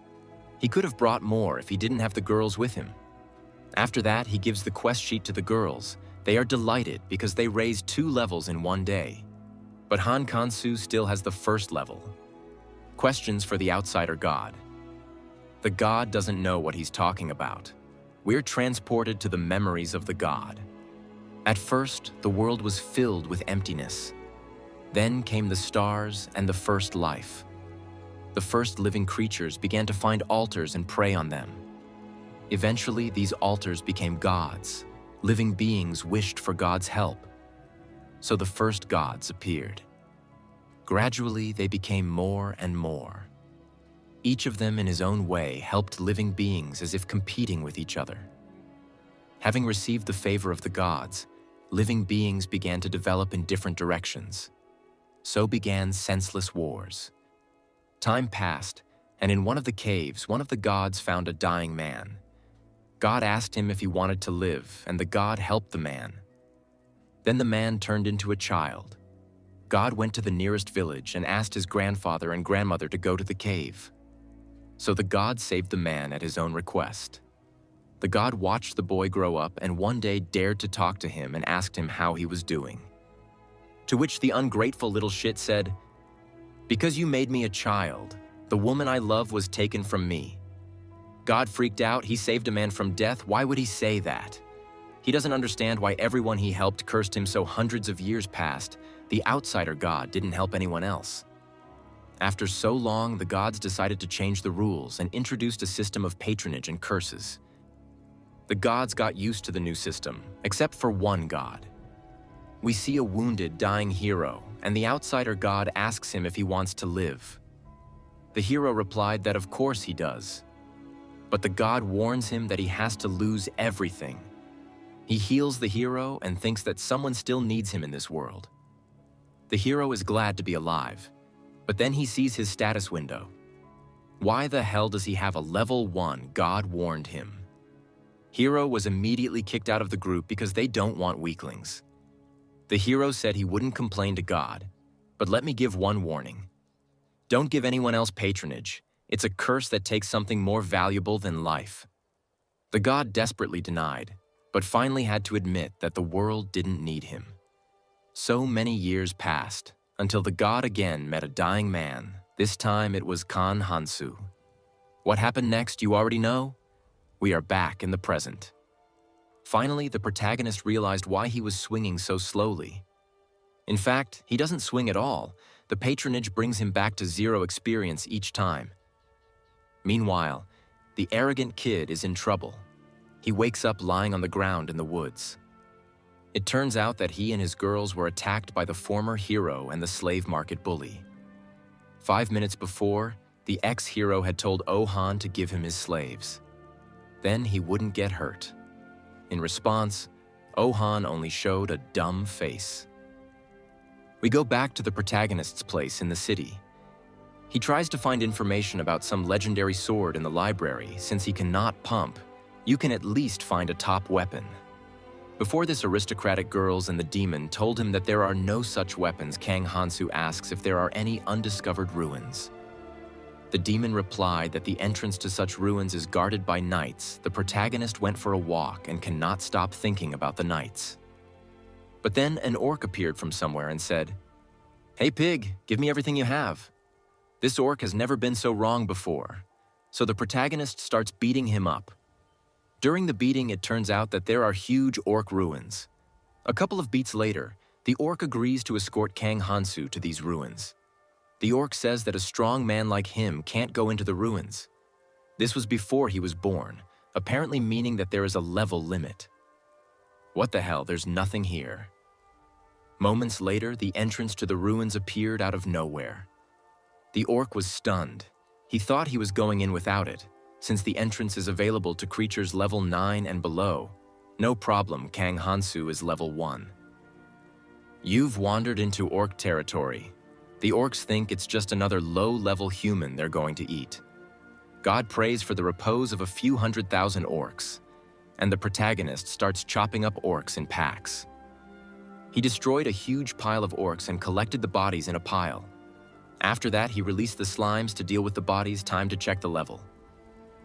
He could have brought more if he didn't have the girls with him. After that, he gives the quest sheet to the girls. They are delighted because they raised 2 levels in one day. But Han Kansu still has the first level. Questions for the outsider god. The god doesn't know what he's talking about. We're transported to the memories of the god. At first, the world was filled with emptiness. Then came the stars and the first life. The first living creatures began to find altars and pray on them. Eventually, these altars became gods. Living beings wished for God's help. So the first gods appeared. Gradually, they became more and more. Each of them in his own way helped living beings as if competing with each other. Having received the favor of the gods, living beings began to develop in different directions. So began senseless wars. Time passed, and in one of the caves, one of the gods found a dying man. God asked him if he wanted to live, and the god helped the man. Then the man turned into a child. God went to the nearest village and asked his grandfather and grandmother to go to the cave. So the god saved the man at his own request. The god watched the boy grow up and one day dared to talk to him and asked him how he was doing. To which the ungrateful little shit said, "Because you made me a child, the woman I love was taken from me." God freaked out. He saved a man from death. Why would he say that? He doesn't understand why everyone he helped cursed him, so hundreds of years passed. The outsider god didn't help anyone else. After so long, the gods decided to change the rules and introduced a system of patronage and curses. The gods got used to the new system, except for one god. We see a wounded, dying hero, and the outsider god asks him if he wants to live. The hero replied that of course he does. But the god warns him that he has to lose everything. He heals the hero and thinks that someone still needs him in this world. The hero is glad to be alive, but then he sees his status window. Why the hell does he have a level 1? God warned him. Hero was immediately kicked out of the group because they don't want weaklings. The hero said he wouldn't complain to God, but let me give one warning. Don't give anyone else patronage. It's a curse that takes something more valuable than life. The god desperately denied, but finally had to admit that the world didn't need him. So many years passed, until the god again met a dying man. This time it was Kan Hansu. What happened next, you already know? We are back in the present. Finally, the protagonist realized why he was swinging so slowly. In fact, he doesn't swing at all. The patronage brings him back to 0 experience each time. Meanwhile, the arrogant kid is in trouble. He wakes up lying on the ground in the woods. It turns out that he and his girls were attacked by the former hero and the slave market bully. 5 minutes before, the ex-hero had told Ohan to give him his slaves. Then he wouldn't get hurt. In response, Ohan only showed a dumb face. We go back to the protagonist's place in the city. He tries to find information about some legendary sword in the library. Since he cannot pump, you can at least find a top weapon. Before this, aristocratic girls and the demon told him that there are no such weapons. Kang Hansu asks if there are any undiscovered ruins. The demon replied that the entrance to such ruins is guarded by knights. The protagonist went for a walk and cannot stop thinking about the knights. But then an orc appeared from somewhere and said, "Hey pig, give me everything you have." This orc has never been so wrong before. So the protagonist starts beating him up. During the beating, it turns out that there are huge orc ruins. A couple of beats later, the orc agrees to escort Kang Hansu to these ruins. The orc says that a strong man like him can't go into the ruins. This was before he was born, apparently meaning that there is a level limit. What the hell, there's nothing here. Moments later, the entrance to the ruins appeared out of nowhere. The orc was stunned. He thought he was going in without it, since the entrance is available to creatures level 9 and below. No problem, Kang Hansu is level 1. You've wandered into orc territory. The orcs think it's just another low-level human they're going to eat. God prays for the repose of a few 100,000 orcs, and the protagonist starts chopping up orcs in packs. He destroyed a huge pile of orcs and collected the bodies in a pile. After that, he released the slimes to deal with the bodies. Time to check the level.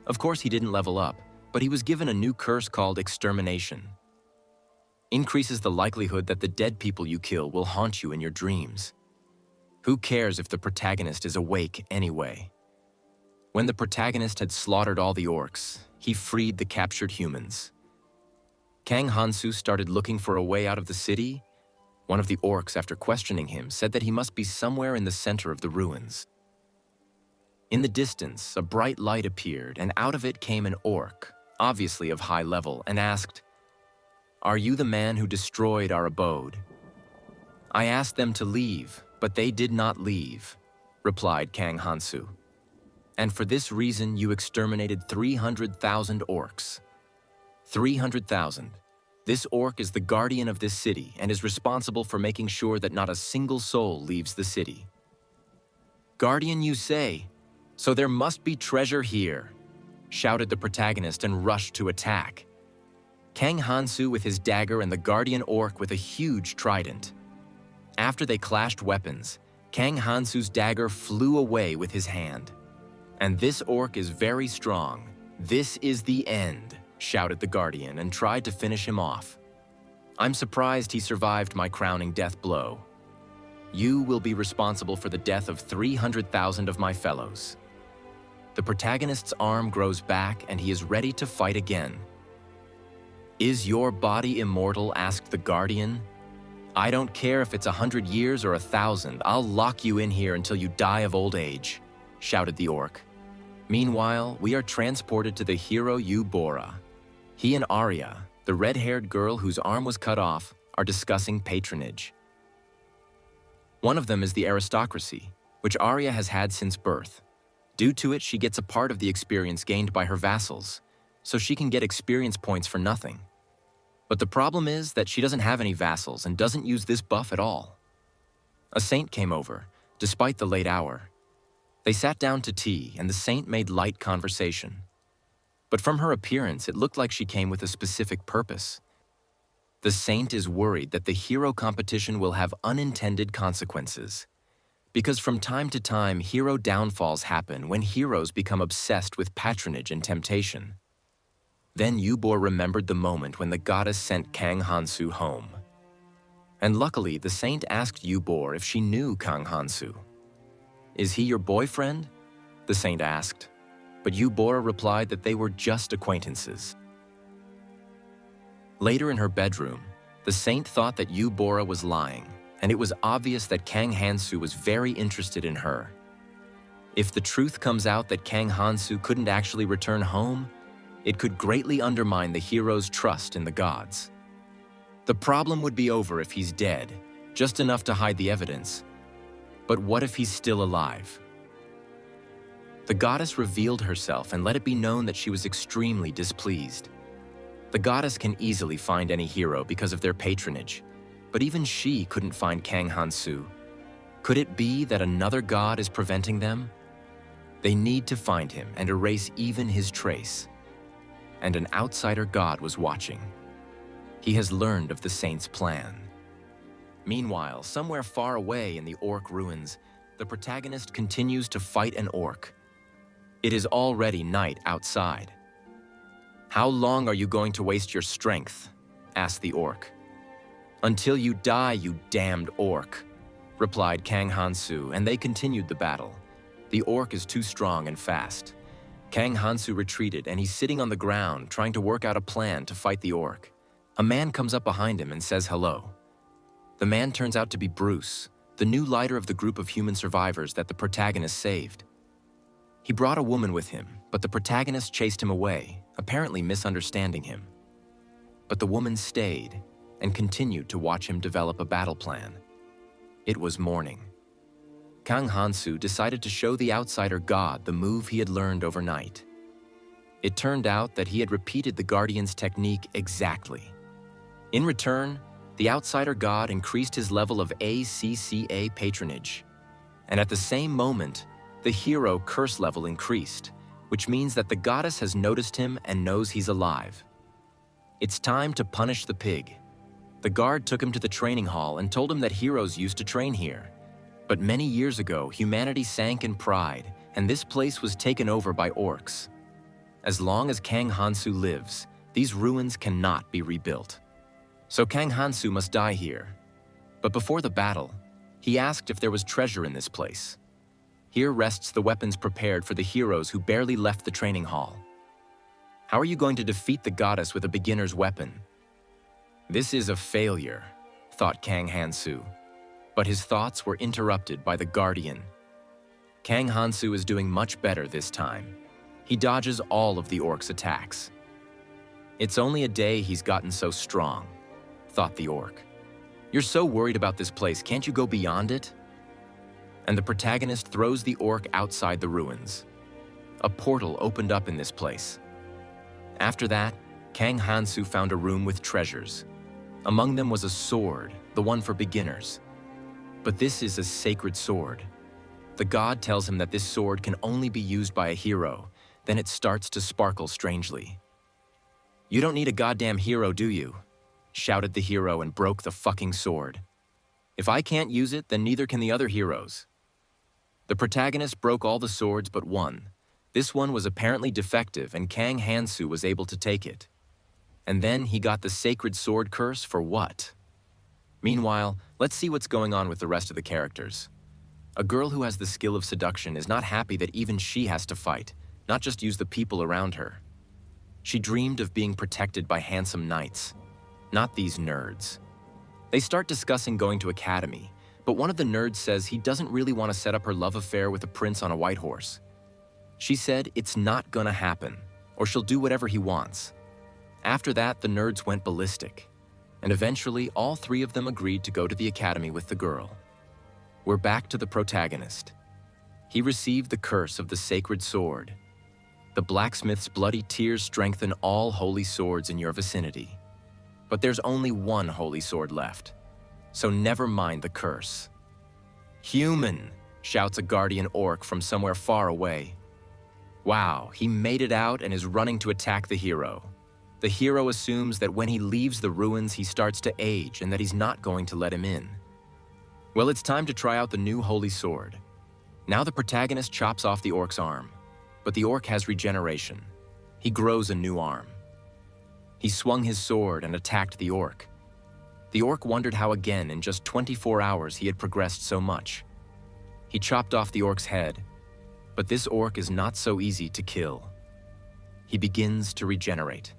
Of course, he didn't level up, but he was given a new curse called extermination. Increases the likelihood that the dead people you kill will haunt you in your dreams. Who cares if the protagonist is awake anyway? When the protagonist had slaughtered all the orcs, he freed the captured humans. Kang Hansu started looking for a way out of the city. One of the orcs, after questioning him, said that he must be somewhere in the center of the ruins. In the distance, a bright light appeared, and out of it came an orc, obviously of high level, and asked, "Are you the man who destroyed our abode?" "I asked them to leave, but they did not leave," replied Kang Hansu. "And for this reason you exterminated 300,000 orcs." 300,000. This orc is the guardian of this city and is responsible for making sure that not a single soul leaves the city. "Guardian, you say? So there must be treasure here," shouted the protagonist and rushed to attack. Kang Hansu with his dagger and the guardian orc with a huge trident. After they clashed weapons, Kang Hansu's dagger flew away with his hand. "And this orc is very strong. This is the end," shouted the guardian and tried to finish him off. "I'm surprised he survived my crowning death blow. You will be responsible for the death of 300,000 of my fellows." The protagonist's arm grows back and he is ready to fight again. "Is your body immortal?" asked the guardian. "I don't care if it's 100 years or 1,000, I'll lock you in here until you die of old age," shouted the orc. Meanwhile, we are transported to the hero Yubora. He and Arya, the red-haired girl whose arm was cut off, are discussing patronage. One of them is the aristocracy, which Arya has had since birth. Due to it, she gets a part of the experience gained by her vassals, so she can get experience points for nothing. But the problem is that she doesn't have any vassals and doesn't use this buff at all. A saint came over, despite the late hour. They sat down to tea, and the saint made light conversation. But from her appearance, it looked like she came with a specific purpose. The saint is worried that the hero competition will have unintended consequences. Because from time to time, hero downfalls happen when heroes become obsessed with patronage and temptation. Then Yubor remembered the moment when the goddess sent Kang Hansu home. And luckily, the saint asked Yubor if she knew Kang Hansu. "Is he your boyfriend?" the saint asked, but Yubora replied that they were just acquaintances. Later in her bedroom, the saint thought that Yubora was lying, and it was obvious that Kang Hansu was very interested in her. If the truth comes out that Kang Hansu couldn't actually return home, it could greatly undermine the hero's trust in the gods. The problem would be over if he's dead, just enough to hide the evidence. But what if he's still alive? The goddess revealed herself and let it be known that she was extremely displeased. The goddess can easily find any hero because of their patronage, but even she couldn't find Kang Hansu. Could it be that another god is preventing them? They need to find him and erase even his trace. And an outsider god was watching. He has learned of the saint's plan. Meanwhile, somewhere far away in the orc ruins, the protagonist continues to fight an orc. It is already night outside. "How long are you going to waste your strength?" asked the orc. "Until you die, you damned orc," replied Kang Hansu, and they continued the battle. The orc is too strong and fast. Kang Hansu retreated, and he's sitting on the ground trying to work out a plan to fight the orc. A man comes up behind him and says hello. The man turns out to be Bruce, the new leader of the group of human survivors that the protagonist saved. He brought a woman with him, but the protagonist chased him away, apparently misunderstanding him. But the woman stayed and continued to watch him develop a battle plan. It was morning. Kang Hansu decided to show the outsider god the move he had learned overnight. It turned out that he had repeated the Guardian's technique exactly. In return, the outsider god increased his level of ACCA patronage. And at the same moment, the hero curse level increased, which means that the goddess has noticed him and knows he's alive. It's time to punish the pig. The guard took him to the training hall and told him that heroes used to train here. But many years ago, humanity sank in pride, and this place was taken over by orcs. As long as Kang Hansu lives, these ruins cannot be rebuilt. So Kang Hansu must die here. But before the battle, he asked if there was treasure in this place. Here rests the weapons prepared for the heroes who barely left the training hall. How are you going to defeat the goddess with a beginner's weapon? This is a failure, thought Kang Hansu. But his thoughts were interrupted by the Guardian. Kang Hansu is doing much better this time. He dodges all of the orc's attacks. It's only a day he's gotten so strong, thought the orc. You're so worried about this place, can't you go beyond it? And the protagonist throws the orc outside the ruins. A portal opened up in this place. After that, Kang Hansu found a room with treasures. Among them was a sword, the one for beginners. But this is a sacred sword. The god tells him that this sword can only be used by a hero, then it starts to sparkle strangely. "You don't need a goddamn hero, do you?" shouted the hero and broke the fucking sword. "If I can't use it, then neither can the other heroes." The protagonist broke all the swords but one. This one was apparently defective, and Kang Hansu was able to take it. And then he got the sacred sword curse for what? Meanwhile, let's see what's going on with the rest of the characters. A girl who has the skill of seduction is not happy that even she has to fight, not just use the people around her. She dreamed of being protected by handsome knights, not these nerds. They start discussing going to academy, but one of the nerds says he doesn't really want to set up her love affair with a prince on a white horse. She said it's not gonna happen, or she'll do whatever he wants. After that, the nerds went ballistic, and eventually all three of them agreed to go to the academy with the girl. We're back to the protagonist. He received the curse of the sacred sword. The blacksmith's bloody tears strengthen all holy swords in your vicinity. But there's only one holy sword left, so never mind the curse. "Human!" shouts a guardian orc from somewhere far away. Wow, he made it out and is running to attack the hero. The hero assumes that when he leaves the ruins, he starts to age and that he's not going to let him in. Well, it's time to try out the new holy sword. Now the protagonist chops off the orc's arm, but the orc has regeneration. He grows a new arm. He swung his sword and attacked the orc. The orc wondered how again in just 24 hours he had progressed so much. He chopped off the orc's head, but this orc is not so easy to kill. He begins to regenerate.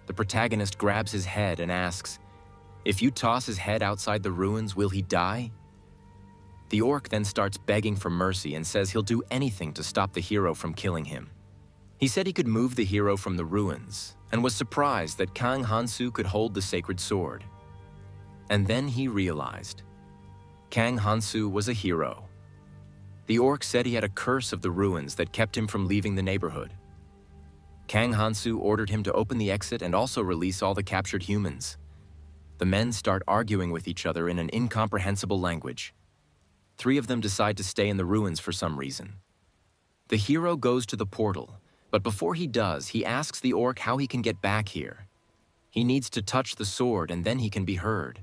The protagonist grabs his head and asks, "If you toss his head outside the ruins, will he die?" The orc then starts begging for mercy and says he'll do anything to stop the hero from killing him. He said he could move the hero from the ruins and was surprised that Kang Hansu could hold the sacred sword. And then he realized. Kang Hansu was a hero. The orc said he had a curse of the ruins that kept him from leaving the neighborhood. Kang Hansu ordered him to open the exit and also release all the captured humans. The men start arguing with each other in an incomprehensible language. three of them decide to stay in the ruins for some reason. The hero goes to the portal, but before he does, he asks the orc how he can get back here. He needs to touch the sword and then he can be heard.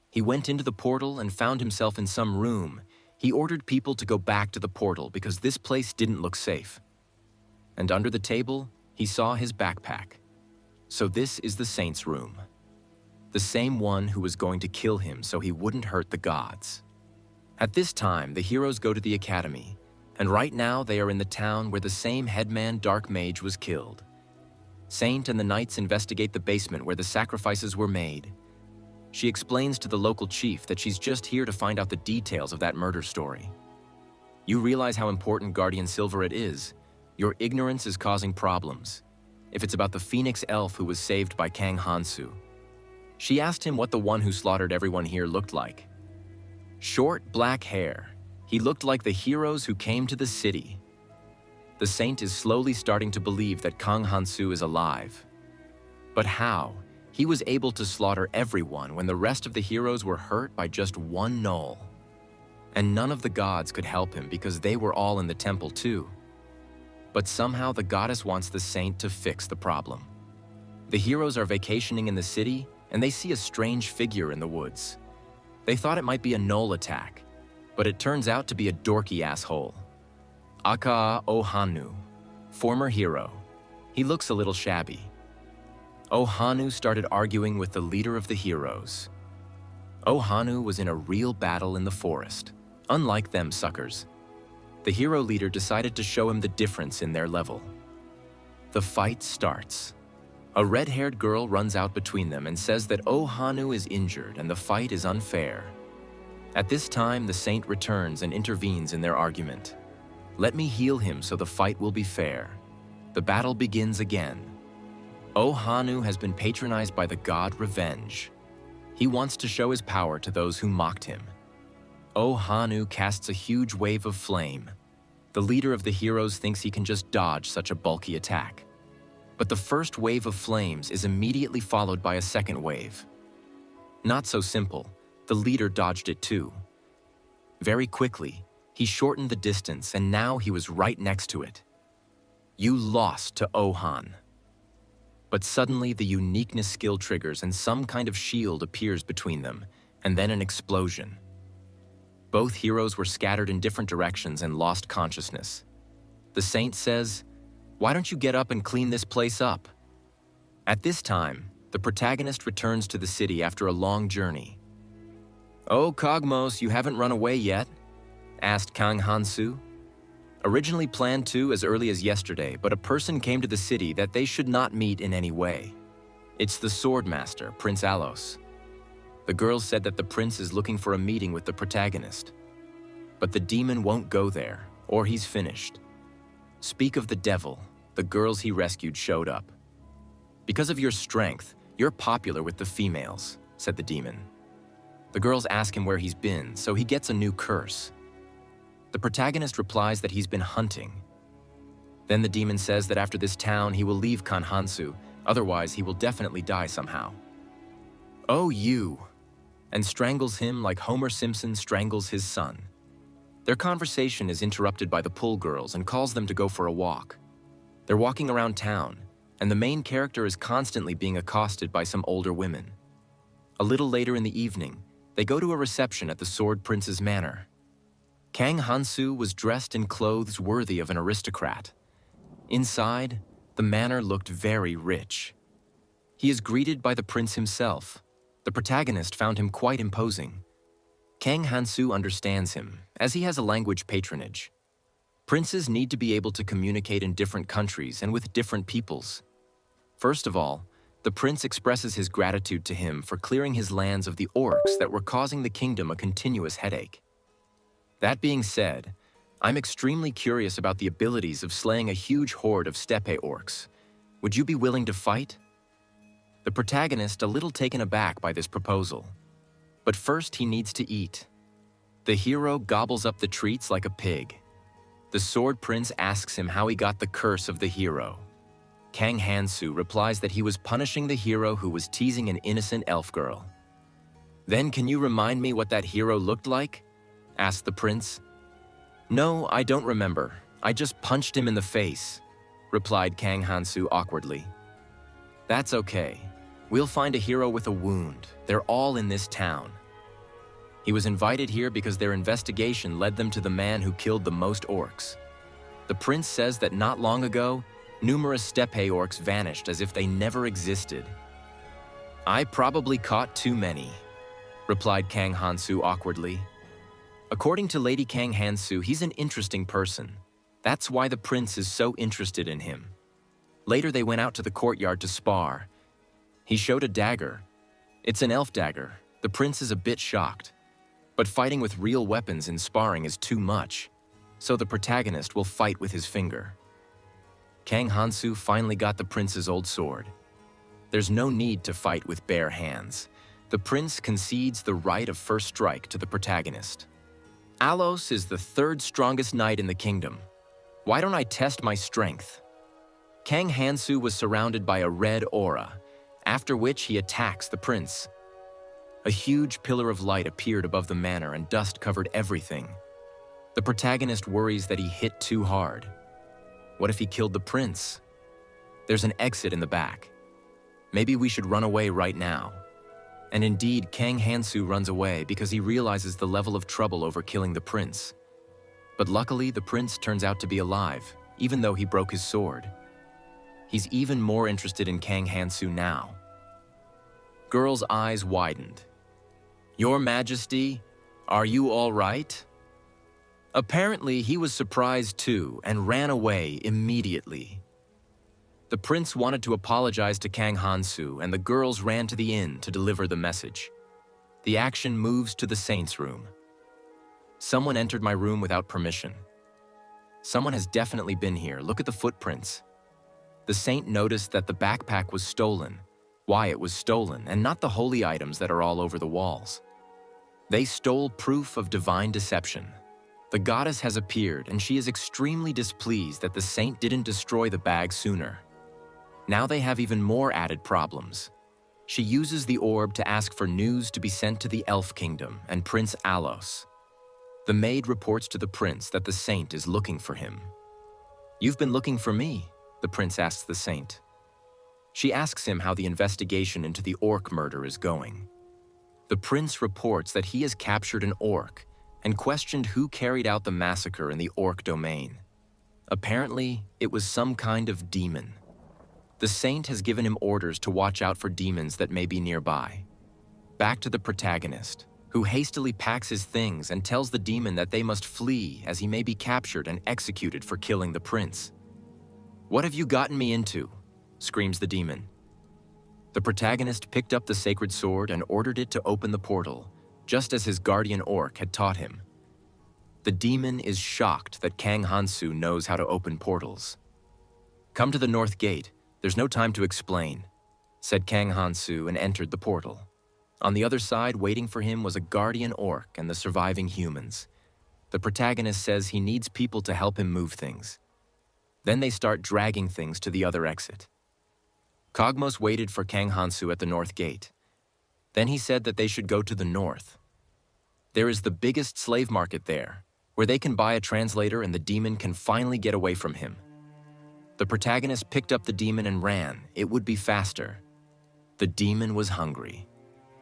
He went into the portal and found himself in some room. He ordered people to go back to the portal because this place didn't look safe. And under the table, he saw his backpack. So this is the saint's room. The same one who was going to kill him so he wouldn't hurt the gods. At this time, the heroes go to the academy, and right now they are in the town where the same headman Dark Mage was killed. Saint and the knights investigate the basement where the sacrifices were made. She explains to the local chief that she's just here to find out the details of that murder story. You realize how important Guardian Silverate is. Your ignorance is causing problems. If it's about the Phoenix Elf who was saved by Kang Hansu. She asked him what the one who slaughtered everyone here looked like. Short, black hair. He looked like the heroes who came to the city. The saint is slowly starting to believe that Kang Hansu is alive. But how? He was able to slaughter everyone when the rest of the heroes were hurt by just one Null. And none of the gods could help him because they were all in the temple too. But somehow the goddess wants the saint to fix the problem. The heroes are vacationing in the city and they see a strange figure in the woods. They thought it might be a Null attack, but it turns out to be a dorky asshole. Aka Ohanu, former hero. He looks a little shabby. Ohanu started arguing with the leader of the heroes. Ohanu was in a real battle in the forest, unlike them suckers. The hero leader decided to show him the difference in their level. The fight starts. A red-haired girl runs out between them and says that Ohanu is injured and the fight is unfair. At this time, the saint returns and intervenes in their argument. Let me heal him so the fight will be fair. The battle begins again. Ohanu has been patronized by the god Revenge. He wants to show his power to those who mocked him. Ohanu casts a huge wave of flame. The leader of the heroes thinks he can just dodge such a bulky attack. But the first wave of flames is immediately followed by a second wave. Not so simple. The leader dodged it too. Very quickly, he shortened the distance and now he was right next to it. You lost to Ohan. But suddenly the uniqueness skill triggers and some kind of shield appears between them, and then an explosion. Both heroes were scattered in different directions and lost consciousness. The saint says, "Why don't you get up and clean this place up?" At this time, the protagonist returns to the city after a long journey. "Oh, Cogmos, you haven't run away yet?" asked Kang Hansu. Originally planned to as early as yesterday, but a person came to the city that they should not meet in any way. It's the Swordmaster, Prince Alos. The girl said that the prince is looking for a meeting with the protagonist. But the demon won't go there, or he's finished. Speak of the devil, the girls he rescued showed up. "Because of your strength, you're popular with the females," said the demon. The girls ask him where he's been, so he gets a new curse. The protagonist replies that he's been hunting. Then the demon says that after this town he will leave Kanhansu, otherwise he will definitely die somehow. "Oh, you!" and strangles him like Homer Simpson strangles his son. Their conversation is interrupted by the Pull Girls and calls them to go for a walk. They're walking around town, and the main character is constantly being accosted by some older women. A little later in the evening, they go to a reception at the Sword Prince's manor. Kang Hansu was dressed in clothes worthy of an aristocrat. Inside, the manor looked very rich. He is greeted by the prince himself. The protagonist found him quite imposing. Kang Hansu understands him, as he has a language patronage. Princes need to be able to communicate in different countries and with different peoples. First of all, the prince expresses his gratitude to him for clearing his lands of the orcs that were causing the kingdom a continuous headache. That being said, I'm extremely curious about the abilities of slaying a huge horde of steppe orcs. Would you be willing to fight? The protagonist a little taken aback by this proposal. But first he needs to eat. The hero gobbles up the treats like a pig. The Sword Prince asks him how he got the curse of the hero. Kang Hansu replies that he was punishing the hero who was teasing an innocent elf girl. "Then can you remind me what that hero looked like?" asked the prince. No, I don't remember. I just punched him in the face, replied Kang Hansu awkwardly. That's okay. We'll find a hero with a wound. They're all in this town. He was invited here because their investigation led them to the man who killed the most orcs. The prince says that not long ago, numerous steppe orcs vanished as if they never existed. I probably caught too many, replied Kang Hansu awkwardly. According to Lady Kang Hansu, he's an interesting person. That's why the prince is so interested in him. Later they went out to the courtyard to spar. He showed a dagger. It's an elf dagger. The prince is a bit shocked. But fighting with real weapons in sparring is too much, so the protagonist will fight with his finger. Kang Hansu finally got the prince's old sword. There's no need to fight with bare hands. The prince concedes the right of first strike to the protagonist. Alos is the third strongest knight in the kingdom. Why don't I test my strength? Kang Hansu was surrounded by a red aura, after which he attacks the prince. A huge pillar of light appeared above the manor and dust covered everything. The protagonist worries that he hit too hard. What if he killed the prince? There's an exit in the back. Maybe we should run away right now. And indeed, Kang Hansu runs away because he realizes the level of trouble over killing the prince. But luckily, the prince turns out to be alive, even though he broke his sword. He's even more interested in Kang Hansu now. Girl's eyes widened. Your Majesty, are you all right? Apparently, he was surprised too and ran away immediately. The prince wanted to apologize to Kang Hansu, and the girls ran to the inn to deliver the message. The action moves to the saint's room. Someone entered my room without permission. Someone has definitely been here. Look at the footprints. The saint noticed that the backpack was stolen, why it was stolen, and not the holy items that are all over the walls. They stole proof of divine deception. The goddess has appeared, and she is extremely displeased that the saint didn't destroy the bag sooner. Now they have even more added problems. She uses the orb to ask for news to be sent to the Elf Kingdom and Prince Alos. The maid reports to the prince that the saint is looking for him. You've been looking for me, the prince asks the saint. She asks him how the investigation into the orc murder is going. The prince reports that he has captured an orc and questioned who carried out the massacre in the orc domain. Apparently, it was some kind of demon. The saint has given him orders to watch out for demons that may be nearby. Back to the protagonist, who hastily packs his things and tells the demon that they must flee as he may be captured and executed for killing the prince. What have you gotten me into? Screams the demon. The protagonist picked up the sacred sword and ordered it to open the portal, just as his guardian orc had taught him. The demon is shocked that Kang Hansu knows how to open portals. Come to the north gate. There's no time to explain, said Kang Hansu and entered the portal. On the other side, waiting for him was a guardian orc and the surviving humans. The protagonist says he needs people to help him move things. Then they start dragging things to the other exit. Kogmos waited for Kang Hansu at the north gate. Then he said that they should go to the north. There is the biggest slave market there, where they can buy a translator and the demon can finally get away from him. The protagonist picked up the demon and ran. It would be faster. The demon was hungry.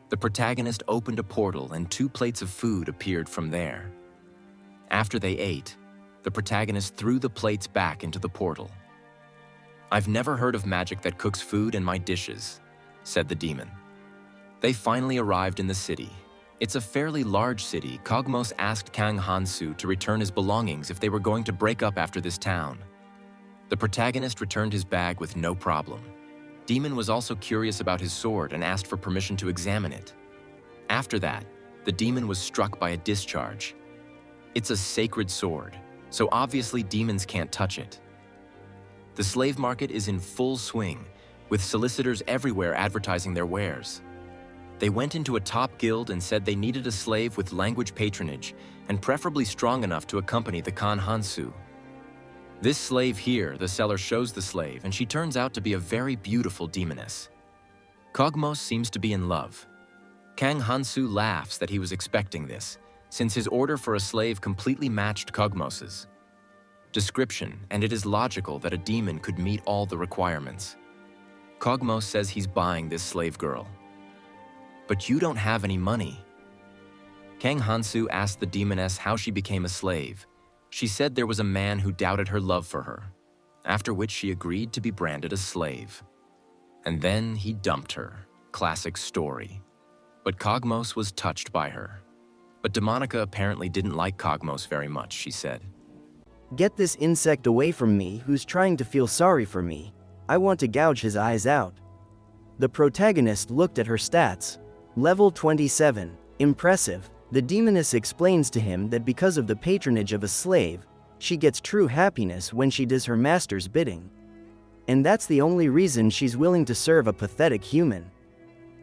The protagonist opened a portal and 2 plates of food appeared from there. After they ate, the protagonist threw the plates back into the portal. I've never heard of magic that cooks food in my dishes, said the demon. They finally arrived in the city. It's a fairly large city. Kogmos asked Kang Hansu to return his belongings if they were going to break up after this town. The protagonist returned his bag with no problem. Demon was also curious about his sword and asked for permission to examine it. After that, the demon was struck by a discharge. It's a sacred sword, so obviously demons can't touch it. The slave market is in full swing, with solicitors everywhere advertising their wares. They went into a top guild and said they needed a slave with language patronage and preferably strong enough to accompany the Khan Hansu. This slave here, the seller shows the slave, and she turns out to be a very beautiful demoness. Kogmos seems to be in love. Kang Hansu laughs that he was expecting this, since his order for a slave completely matched Kogmos's description, and it is logical that a demon could meet all the requirements. Kogmos says he's buying this slave girl. But you don't have any money. Kang Hansu asked the demoness how she became a slave. She said there was a man who doubted her love for her, after which she agreed to be branded a slave. And then he dumped her. Classic story. But Kogmos was touched by her. But Demonica apparently didn't like Kogmos very much, she said. Get this insect away from me who's trying to feel sorry for me. I want to gouge his eyes out. The protagonist looked at her stats. Level 27. Impressive. The demoness explains to him that because of the patronage of a slave, she gets true happiness when she does her master's bidding. And that's the only reason she's willing to serve a pathetic human.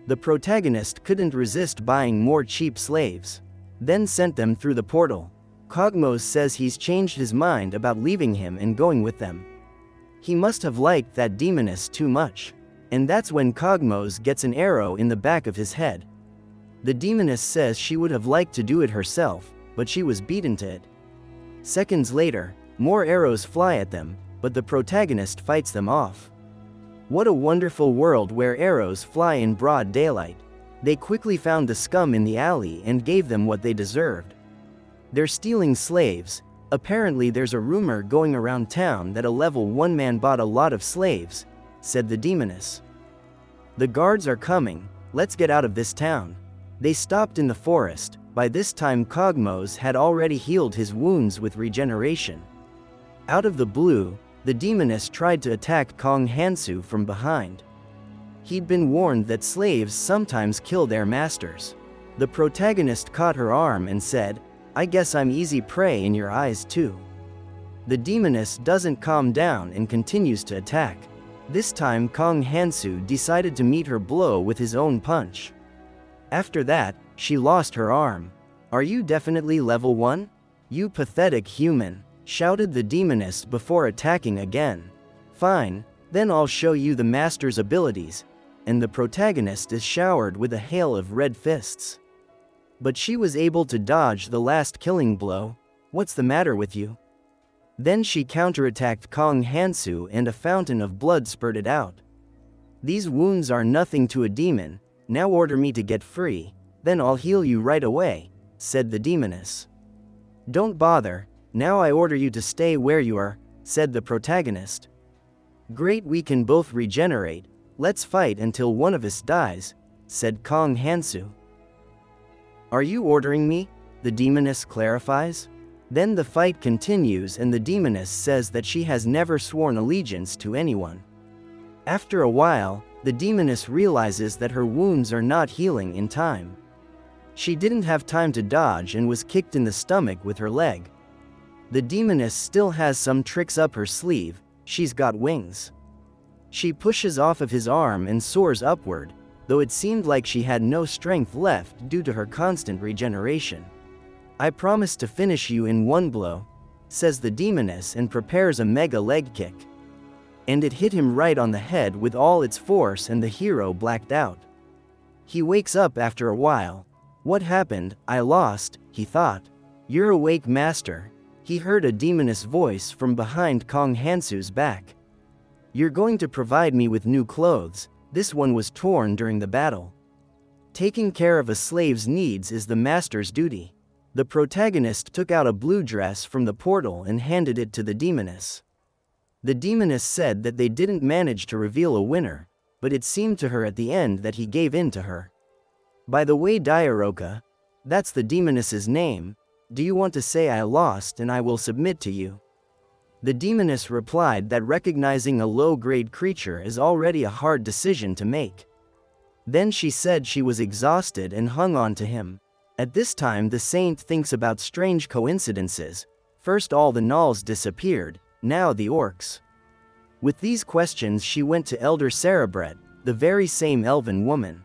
The protagonist couldn't resist buying more cheap slaves, then sent them through the portal. Kogmos says he's changed his mind about leaving him and going with them. He must have liked that demoness too much. And that's when Kogmos gets an arrow in the back of his head. The demoness says she would have liked to do it herself, but she was beaten to it. Seconds later, more arrows fly at them, but the protagonist fights them off. What a wonderful world where arrows fly in broad daylight. They quickly found the scum in the alley and gave them what they deserved. They're stealing slaves. Apparently there's a rumor going around town that a level 1 man bought a lot of slaves, said the demoness. The guards are coming, let's get out of this town. They stopped in the forest. By this time Kogmos had already healed his wounds with regeneration. Out of the blue, the demoness tried to attack Kang Hansu from behind. He'd been warned that slaves sometimes kill their masters. The protagonist caught her arm and said, "I guess I'm easy prey in your eyes too." The demoness doesn't calm down and continues to attack. This time Kang Hansu decided to meet her blow with his own punch. After that, she lost her arm. "Are you definitely level 1? You pathetic human," shouted the demoness before attacking again. "Fine, then I'll show you the master's abilities," and the protagonist is showered with a hail of red fists. But she was able to dodge the last killing blow. "What's the matter with you?" Then she counterattacked Kang Hansu and a fountain of blood spurted out. "These wounds are nothing to a demon. Now order me to get free, then I'll heal you right away," said the demoness. "Don't bother, now I order you to stay where you are," said the protagonist. "Great, we can both regenerate. Let's fight until one of us dies," said Kang Hansu. "Are you ordering me?" the demoness clarifies. Then the fight continues and the demoness says that she has never sworn allegiance to anyone. After a while, the demoness realizes that her wounds are not healing in time. She didn't have time to dodge and was kicked in the stomach with her leg. The demoness still has some tricks up her sleeve. She's got wings. She pushes off of his arm and soars upward, though it seemed like she had no strength left due to her constant regeneration. "I promise to finish you in one blow," says the demoness and prepares a mega leg kick. And it hit him right on the head with all its force and the hero blacked out. He wakes up after a while. "What happened? I lost," he thought. "You're awake, master," he heard a demoness voice from behind Kang Hansu's back. "You're going to provide me with new clothes. This one was torn during the battle. Taking care of a slave's needs is the master's duty." The protagonist took out a blue dress from the portal and handed it to the demoness. The demoness said that they didn't manage to reveal a winner, but it seemed to her at the end that he gave in to her. "By the way, Diaroka, that's the demoness's name, do you want to say I lost and I will submit to you?" The demoness replied that recognizing a low-grade creature is already a hard decision to make. Then she said she was exhausted and hung on to him. At this time the saint thinks about strange coincidences. First all the Nullles disappeared, now the orcs. With these questions she went to Elder Cerebret, the very same elven woman.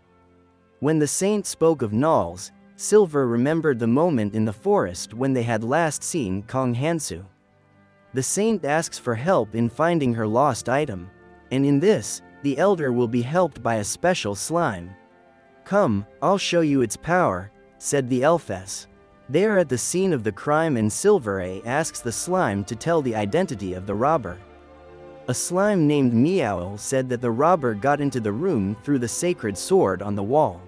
When the saint spoke of Nullles, Silver remembered the moment in the forest when they had last seen Kang Hansu. The saint asks for help in finding her lost item, and in this, the elder will be helped by a special slime. "Come, I'll show you its power," said the elfess. They are at the scene of the crime and Silver asks the slime to tell the identity of the robber. A slime named Meowl said that the robber got into the room through the sacred sword on the wall.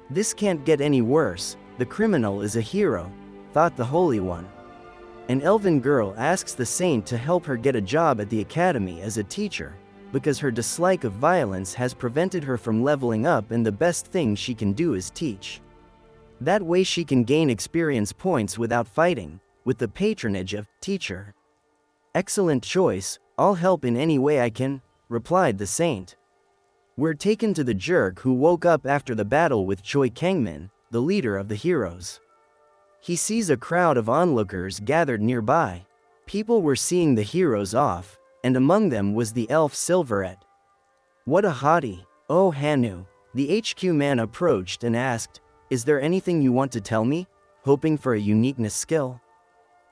This can't get any worse, the criminal is a hero, thought the Holy One. An elven girl asks the saint to help her get a job at the academy as a teacher, because her dislike of violence has prevented her from leveling up and the best thing she can do is teach. That way she can gain experience points without fighting, with the patronage of teacher. Excellent choice, I'll help in any way I can, replied the saint. We're taken to the jerk who woke up after the battle with Choi Kangmin, the leader of the heroes. He sees a crowd of onlookers gathered nearby. People were seeing the heroes off, and among them was the elf Silverette. What a hottie, oh Hanu, the HQ man approached and asked, is there anything you want to tell me, hoping for a uniqueness skill?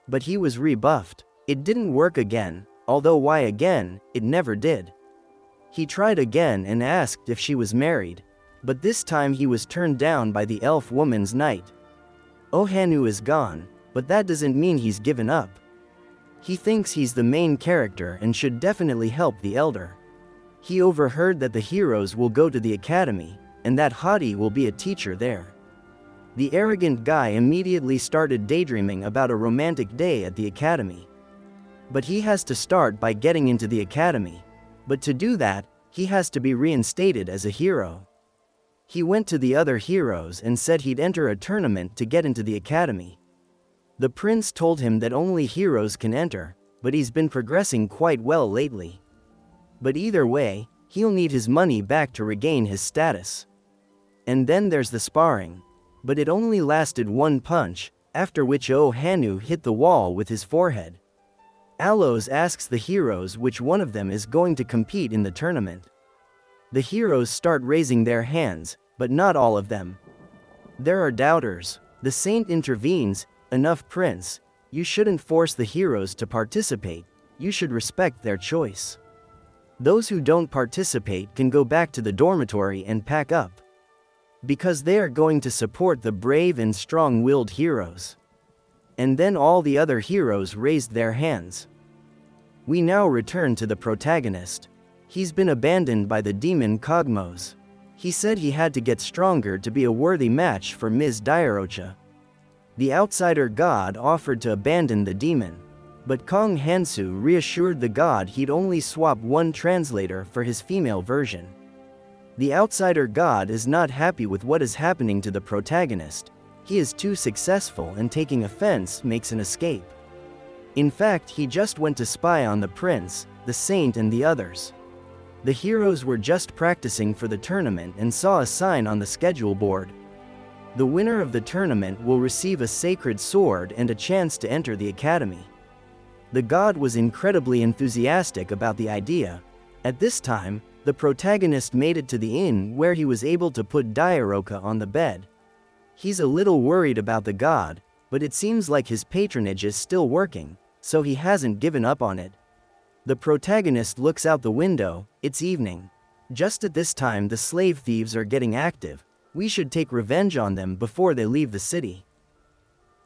But he was rebuffed. It didn't work again, although why again, it never did. He tried again and asked if she was married, but this time he was turned down by the elf woman's knight. Ohanu is gone, but that doesn't mean he's given up. He thinks he's the main character and should definitely help the elder. He overheard that the heroes will go to the academy, and that hottie will be a teacher there. The arrogant guy immediately started daydreaming about a romantic day at the academy. But he has to start by getting into the academy. But to do that, he has to be reinstated as a hero. He went to the other heroes and said he'd enter a tournament to get into the academy. The prince told him that only heroes can enter, but he's been progressing quite well lately. But either way, he'll need his money back to regain his status. And then there's the sparring. But it only lasted one punch, after which Ohanu hit the wall with his forehead. Aloes asks the heroes which one of them is going to compete in the tournament. The heroes start raising their hands, but not all of them. There are doubters. The saint intervenes, enough prince, you shouldn't force the heroes to participate, you should respect their choice. Those who don't participate can go back to the dormitory and pack up. Because they are going to support the brave and strong-willed heroes. And then all the other heroes raised their hands. We now return to the protagonist. He's been abandoned by the demon Cogmos. He said he had to get stronger to be a worthy match for Ms. Diarocha. The outsider god offered to abandon the demon. But Kong Hansu reassured the god he'd only swap one translator for his female version. The outsider god is not happy with what is happening to the protagonist. He is too successful and taking offense makes an escape. In fact, he just went to spy on the prince, the saint and the others. The heroes were just practicing for the tournament and saw a sign on the schedule board. The winner of the tournament will receive a sacred sword and a chance to enter the academy. The god was incredibly enthusiastic about the idea. At this time, the protagonist made it to the inn where he was able to put Diarocha on the bed. He's a little worried about the god, but it seems like his patronage is still working, so he hasn't given up on it. The protagonist looks out the window, it's evening. Just at this time the slave thieves are getting active. We should take revenge on them before they leave the city.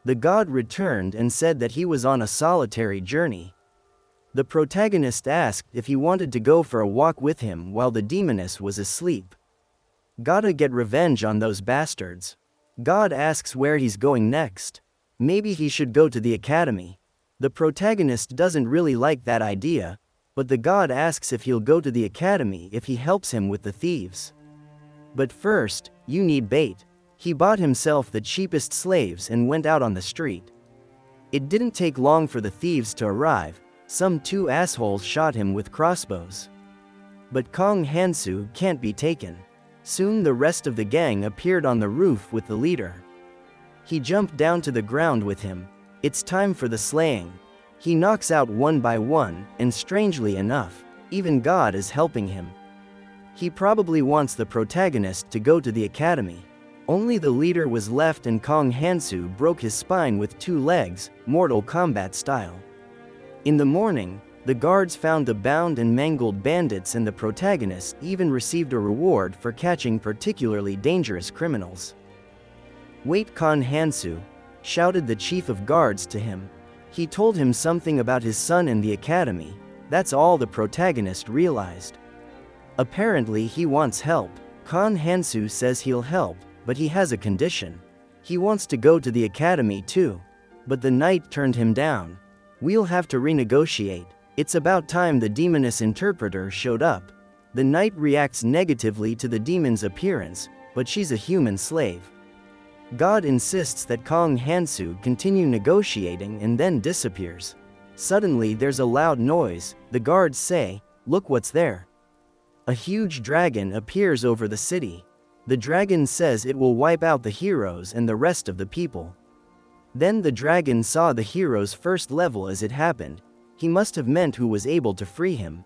The god returned and said that he was on a solitary journey. The protagonist asked if he wanted to go for a walk with him while the demoness was asleep. Gotta get revenge on those bastards. God asks where he's going next. Maybe he should go to the academy. The protagonist doesn't really like that idea, but the god asks if he'll go to the academy if he helps him with the thieves. But first, you need bait. He bought himself the cheapest slaves and went out on the street. It didn't take long for the thieves to arrive. Some two assholes shot him with crossbows. But Kong Hansu can't be taken. Soon the rest of the gang appeared on the roof with the leader. He jumped down to the ground with him. It's time for the slaying. He knocks out one by one, and strangely enough, even God is helping him. He probably wants the protagonist to go to the academy. Only the leader was left and Kong Hansu broke his spine with 2 legs, Mortal Kombat style. In the morning, the guards found the bound and mangled bandits and the protagonist even received a reward for catching particularly dangerous criminals. Wait, Kong Hansu, shouted the chief of guards to him. He told him something about his son and the academy. That's all the protagonist realized. Apparently he wants help. Khan Hansu says he'll help, but he has a condition. He wants to go to the academy too. But the knight turned him down. We'll have to renegotiate. It's about time the demoness interpreter showed up. The knight reacts negatively to the demon's appearance, but she's a human slave. God insists that Kong Hansu continue negotiating and then disappears. Suddenly there's a loud noise. The guards say, "Look what's there." A huge dragon appears over the city. The dragon says it will wipe out the heroes and the rest of the people. Then the dragon saw the hero's first level as it happened. He must have meant who was able to free him.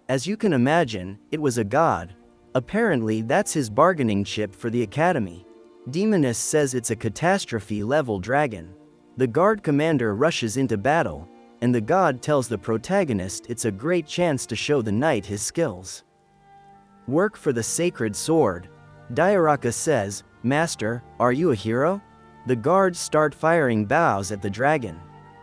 As you can imagine, it was a god. Apparently that's his bargaining chip for the academy. Demoness says it's a catastrophe-level dragon. The guard commander rushes into battle, and the god tells the protagonist it's a great chance to show the knight his skills. Work for the sacred sword. Diaraka says, "Master, are you a hero?" The guards start firing bows at the dragon.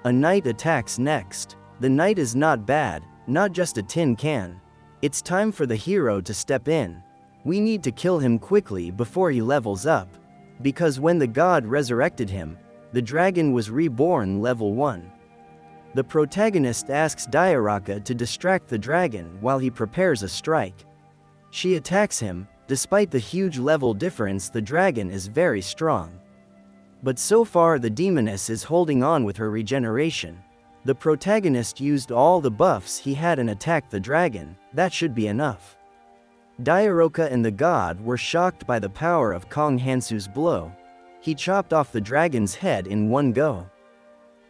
A knight attacks next. The knight is not bad, not just a tin can. It's time for the hero to step in. We need to kill him quickly before he levels up. Because when the god resurrected him, the dragon was reborn level 1. The protagonist asks Diaraka to distract the dragon while he prepares a strike. She attacks him. Despite the huge level difference, the dragon is very strong. But so far the demoness is holding on with her regeneration. The protagonist used all the buffs he had and attacked the dragon. That should be enough. Diaraka and the god were shocked by the power of Kong Hansu's blow. He chopped off the dragon's head in one go.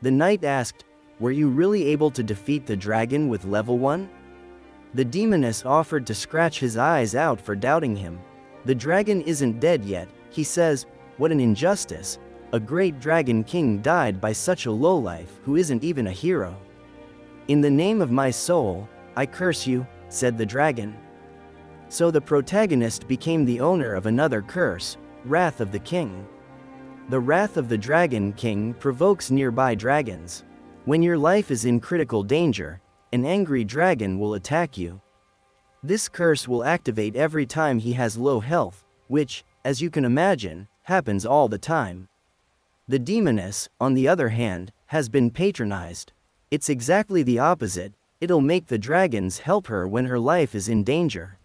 The knight asked, "Were you really able to defeat the dragon with level 1? The demoness offered to scratch his eyes out for doubting him. The dragon isn't dead yet, he says. What an injustice. A great dragon king died by such a lowlife who isn't even a hero. In the name of my soul, I curse you, said the dragon. So the protagonist became the owner of another curse, Wrath of the King. The wrath of the Dragon King provokes nearby dragons. When your life is in critical danger, an angry dragon will attack you. This curse will activate every time he has low health, which, as you can imagine, happens all the time. The demoness, on the other hand, has been patronized. It's exactly the opposite. It'll make the dragons help her when her life is in danger.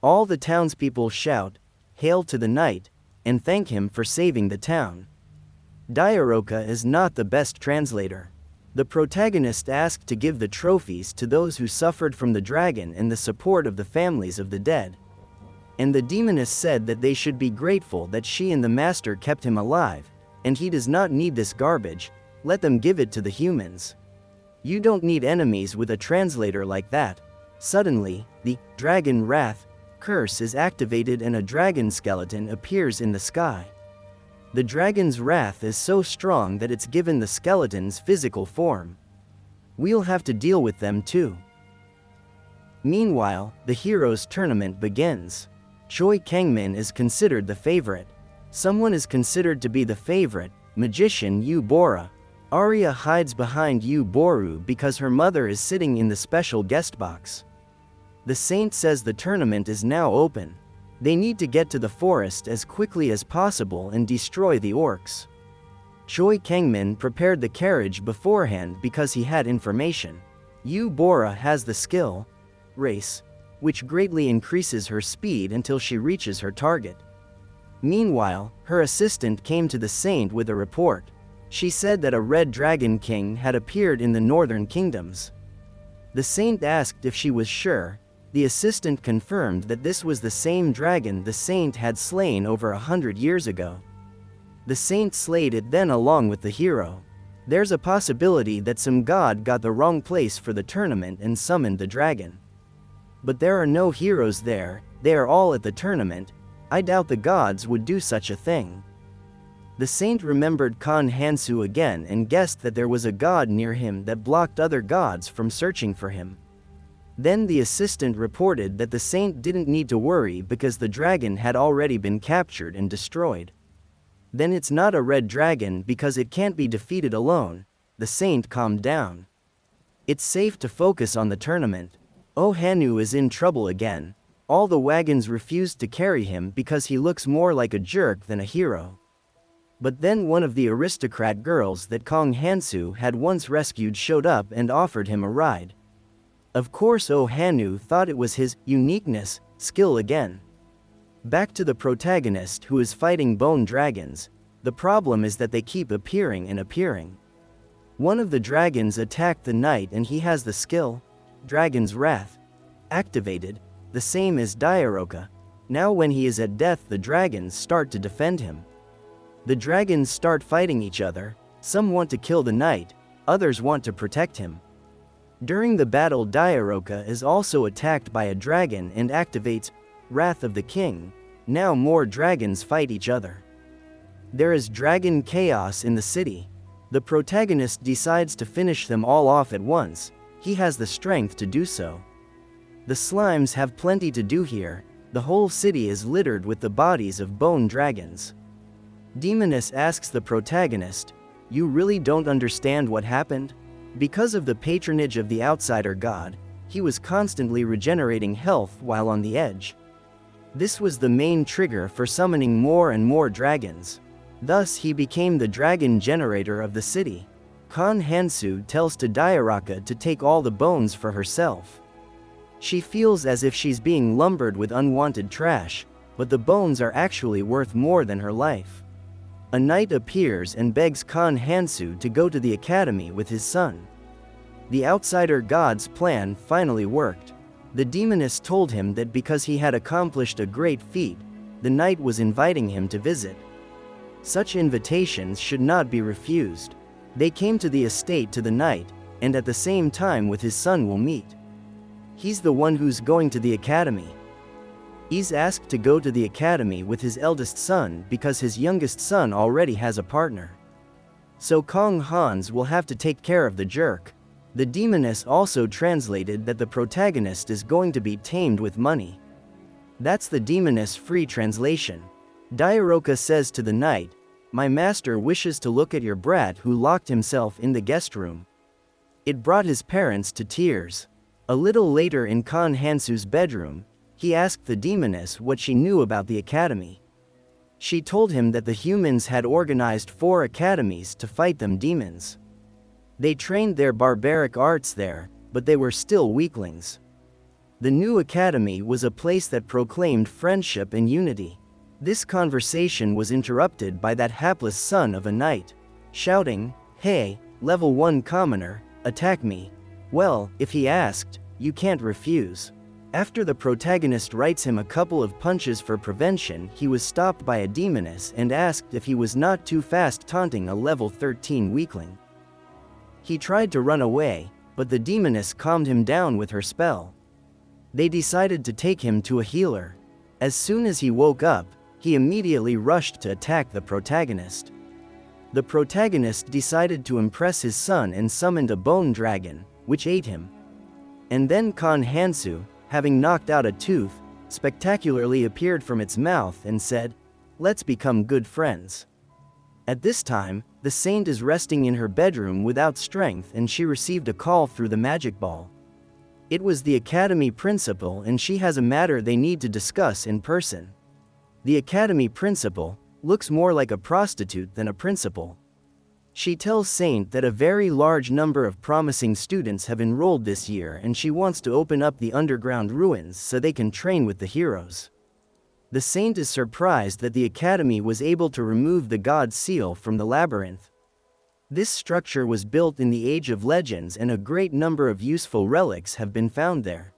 All the townspeople shout, "Hail to the knight," and thank him for saving the town. Diaraka is not the best translator. The protagonist asked to give the trophies to those who suffered from the dragon and the support of the families of the dead. And the demoness said that they should be grateful that she and the master kept him alive, and he does not need this garbage. Let them give it to the humans. You don't need enemies with a translator like that. Suddenly, the dragon wrath curse is activated and a dragon skeleton appears in the sky. The dragon's wrath is so strong that it's given the skeleton's physical form. We'll have to deal with them too. Meanwhile, the heroes tournament begins. Choi Kangmin is considered the favorite. Someone is considered to be the favorite, magician Yu Bora. Arya hides behind Yu Boru because her mother is sitting in the special guest box. The saint says the tournament is now open. They need to get to the forest as quickly as possible and destroy the orcs. Choi Kangmin prepared the carriage beforehand because he had information. Yu Bora has the skill, race, which greatly increases her speed until she reaches her target. Meanwhile, her assistant came to the saint with a report. She said that a red dragon king had appeared in the northern kingdoms. The saint asked if she was sure. The assistant confirmed that this was the same dragon the saint had slain over 100 years ago. The saint slayed it then along with the hero. There's a possibility that some god got the wrong place for the tournament and summoned the dragon. But there are no heroes there, they are all at the tournament. I doubt the gods would do such a thing. The saint remembered Khan Hansu again and guessed that there was a god near him that blocked other gods from searching for him. Then the assistant reported that the saint didn't need to worry because the dragon had already been captured and destroyed. Then it's not a red dragon because it can't be defeated alone. The saint calmed down. It's safe to focus on the tournament. Oh Hanu is in trouble again. All the wagons refused to carry him because he looks more like a jerk than a hero. But then one of the aristocrat girls that Kong Hansu had once rescued showed up and offered him a ride. Of course Oh Hanu thought it was his uniqueness, skill again. Back to the protagonist who is fighting bone dragons. The problem is that they keep appearing and appearing. One of the dragons attacked the knight and he has the skill, Dragon's Wrath, activated, the same as Diaroka. Now when he is at death the dragons start to defend him. The dragons start fighting each other, some want to kill the knight, others want to protect him. During the battle Diaroka is also attacked by a dragon and activates Wrath of the King. Now more dragons fight each other. There is dragon chaos in the city. The protagonist decides to finish them all off at once. He has the strength to do so. The slimes have plenty to do here. The whole city is littered with the bodies of bone dragons. Demoness asks the protagonist, "You really don't understand what happened?" Because of the patronage of the outsider god, he was constantly regenerating health while on the edge. This was the main trigger for summoning more and more dragons. Thus he became the dragon generator of the city. Khan Hansu tells to Diaraka to take all the bones for herself. She feels as if she's being lumbered with unwanted trash, but the bones are actually worth more than her life. A knight appears and begs Khan Hansu to go to the academy with his son. The outsider god's plan finally worked. The demoness told him that because he had accomplished a great feat, the knight was inviting him to visit. Such invitations should not be refused. They came to the estate to the knight, and at the same time with his son will meet. He's the one who's going to the academy. He's asked to go to the academy with his eldest son because his youngest son already has a partner. So Kong Hans will have to take care of the jerk. The demoness also translated that the protagonist is going to be tamed with money. That's the demoness free translation. Diaroka says to the knight, "My master wishes to look at your brat who locked himself in the guest room." It brought his parents to tears. A little later in Khan Hansu's bedroom, he asked the demoness what she knew about the academy. She told him that the humans had organized 4 academies to fight them demons. They trained their barbaric arts there, but they were still weaklings. The new academy was a place that proclaimed friendship and unity. This conversation was interrupted by that hapless son of a knight, shouting, "Hey, level 1 commoner, attack me." Well, if he asked, you can't refuse. After the protagonist writes him a couple of punches for prevention, he was stopped by a demoness and asked if he was not too fast taunting a level 13 weakling. He tried to run away, but the demoness calmed him down with her spell. They decided to take him to a healer. As soon as he woke up, he immediately rushed to attack the protagonist. The protagonist decided to impress his son and summoned a bone dragon, which ate him. And then Khan Hansu, having knocked out a tooth, spectacularly appeared from its mouth and said, "Let's become good friends." At this time, the saint is resting in her bedroom without strength and she received a call through the magic ball. It was the academy principal and she has a matter they need to discuss in person. The academy principal looks more like a prostitute than a principal. She tells Saint that a very large number of promising students have enrolled this year and she wants to open up the underground ruins so they can train with the heroes. The Saint is surprised that the academy was able to remove the god seal from the labyrinth. This structure was built in the Age of Legends and a great number of useful relics have been found there.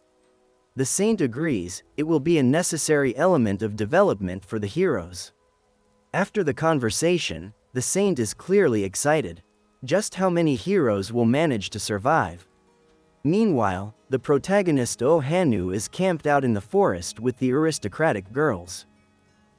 The Saint agrees, it will be a necessary element of development for the heroes. After the conversation, the Saint is clearly excited. Just how many heroes will manage to survive? Meanwhile, the protagonist Oh Hanu is camped out in the forest with the aristocratic girls.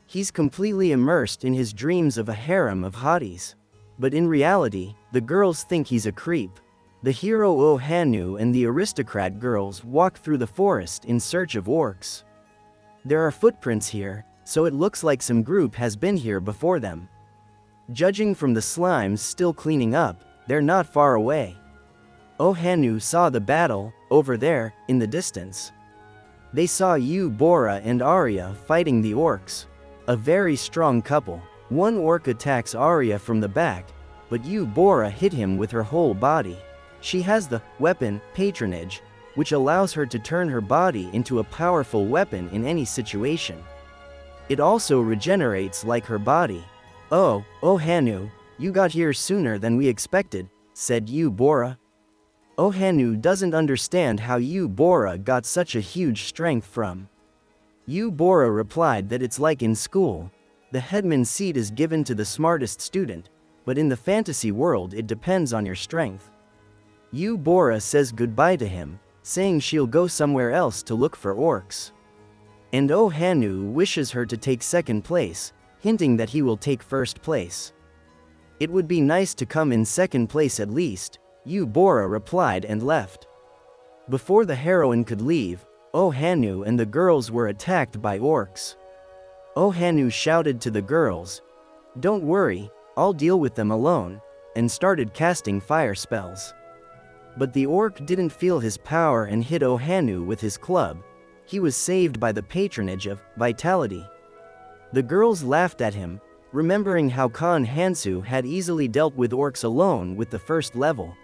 He's completely immersed in his dreams of a harem of hotties. But in reality, the girls think he's a creep. The hero Oh Hanu and the aristocrat girls walk through the forest in search of orcs. There are footprints here, so it looks like some group has been here before them. Judging from the slimes still cleaning up, they're not far away. Ohanu saw the battle, over there, in the distance. They saw Yu Bora and Arya fighting the orcs. A very strong couple. One orc attacks Arya from the back, but Yu Bora hit him with her whole body. She has the weapon, patronage, which allows her to turn her body into a powerful weapon in any situation. It also regenerates like her body. "Oh, Ohanu, you got here sooner than we expected," said Yu Bora. Ohanu doesn't understand how Yu Bora got such a huge strength from. Yu Bora replied that it's like in school. The headman seat is given to the smartest student, but in the fantasy world it depends on your strength. Yu Bora says goodbye to him, saying she'll go somewhere else to look for orcs. And Ohanu wishes her to take second place, hinting that he will take first place. "It would be nice to come in second place at least," Yu Bora replied and left. Before the heroine could leave, Ohanu and the girls were attacked by orcs. Ohanu shouted to the girls, "Don't worry, I'll deal with them alone," and started casting fire spells. But the orc didn't feel his power and hit Ohanu with his club. He was saved by the patronage of vitality. The girls laughed at him, remembering how Khan Hansu had easily dealt with orcs alone with the first level.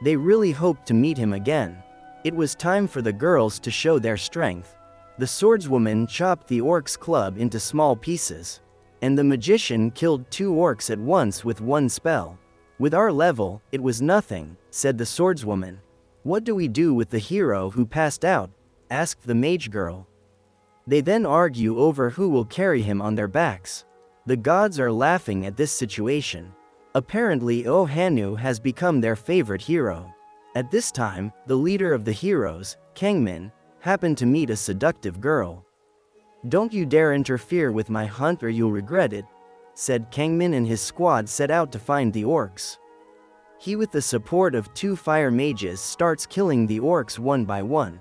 They really hoped to meet him again. It was time for the girls to show their strength. The swordswoman chopped the orc's club into small pieces, and the magician killed 2 orcs at once with one spell. "With our level, it was nothing," said the swordswoman. "What do we do with the hero who passed out?" asked the mage girl. They then argue over who will carry him on their backs. The gods are laughing at this situation. Apparently Ohanu has become their favorite hero. At this time, the leader of the heroes, Kangmin, happened to meet a seductive girl. "Don't you dare interfere with my hunt or you'll regret it," said Kangmin, and his squad set out to find the orcs. He, with the support of 2 fire mages, starts killing the orcs one by one.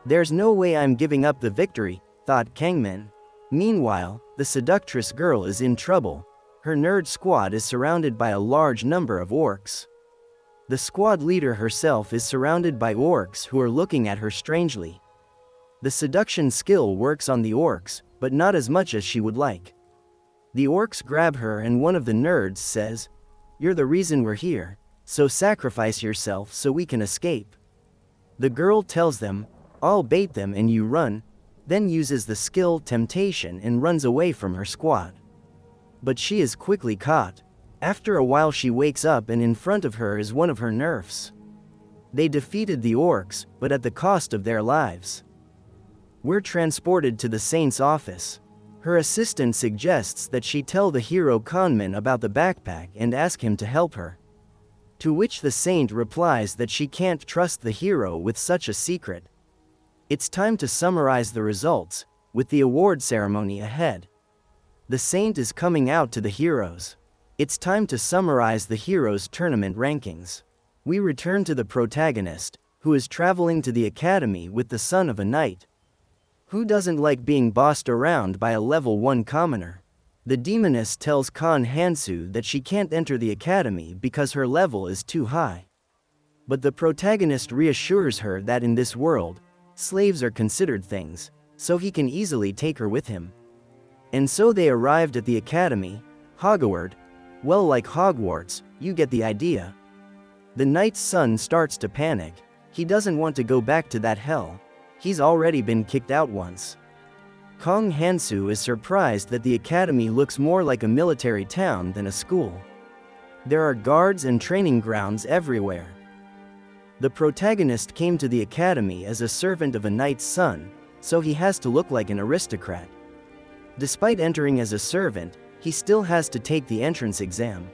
"There's no way I'm giving up the victory," thought Kangmin. Meanwhile, the seductress girl is in trouble. Her nerd squad is surrounded by a large number of orcs. The squad leader herself is surrounded by orcs who are looking at her strangely. The seduction skill works on the orcs, but not as much as she would like. The orcs grab her and one of the nerds says, "You're the reason we're here, so sacrifice yourself so we can escape." The girl tells them, "I'll bait them and you run," then uses the skill temptation and runs away from her squad. But she is quickly caught. After a while she wakes up and in front of her is one of her nerfs. They defeated the orcs, but at the cost of their lives. We're transported to the saint's office. Her assistant suggests that she tell the hero Kanman about the backpack and ask him to help her. To which the saint replies that she can't trust the hero with such a secret. It's time to summarize the results, with the award ceremony ahead. The saint is coming out to the heroes. It's time to summarize the heroes' tournament rankings. We return to the protagonist, who is traveling to the academy with the son of a knight. Who doesn't like being bossed around by a level 1 commoner? The demoness tells Khan Hansu that she can't enter the academy because her level is too high. But the protagonist reassures her that in this world, slaves are considered things, so he can easily take her with him. And so they arrived at the academy, Hogwarts. Well, like Hogwarts, you get the idea. The knight's son starts to panic. He doesn't want to go back to that hell. He's already been kicked out once. Kong Hansu is surprised that the academy looks more like a military town than a school. There are guards and training grounds everywhere. The protagonist came to the academy as a servant of a knight's son, so he has to look like an aristocrat. Despite entering as a servant, he still has to take the entrance exam.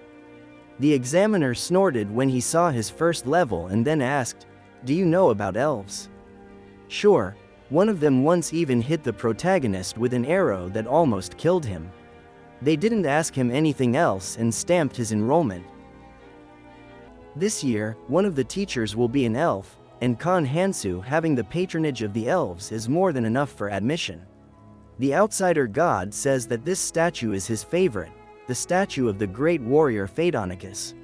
The examiner snorted when he saw his first level and then asked, "Do you know about elves?" Sure, one of them once even hit the protagonist with an arrow that almost killed him. They didn't ask him anything else and stamped his enrollment. This year, one of the teachers will be an elf, and Khan Hansu having the patronage of the elves is more than enough for admission. The outsider god says that this statue is his favorite, the statue of the great warrior Phaedonicus.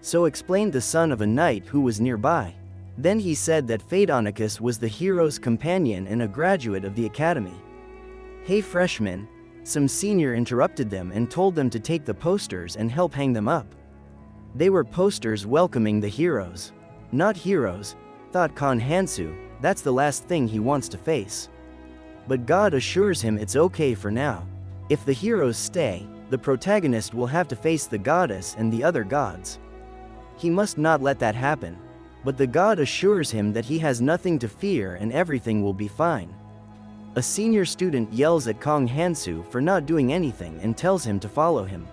So explained the son of a knight who was nearby. Then he said that Phaedonicus was the hero's companion and a graduate of the academy. Hey freshmen, some senior interrupted them and told them to take the posters and help hang them up. They were posters welcoming the heroes. Not heroes, thought Kon Hansu, that's the last thing he wants to face. But God assures him it's okay for now. If the heroes stay, the protagonist will have to face the goddess and the other gods. He must not let that happen. But the god assures him that he has nothing to fear and everything will be fine. A senior student yells at Kong Hansu for not doing anything and tells him to follow him.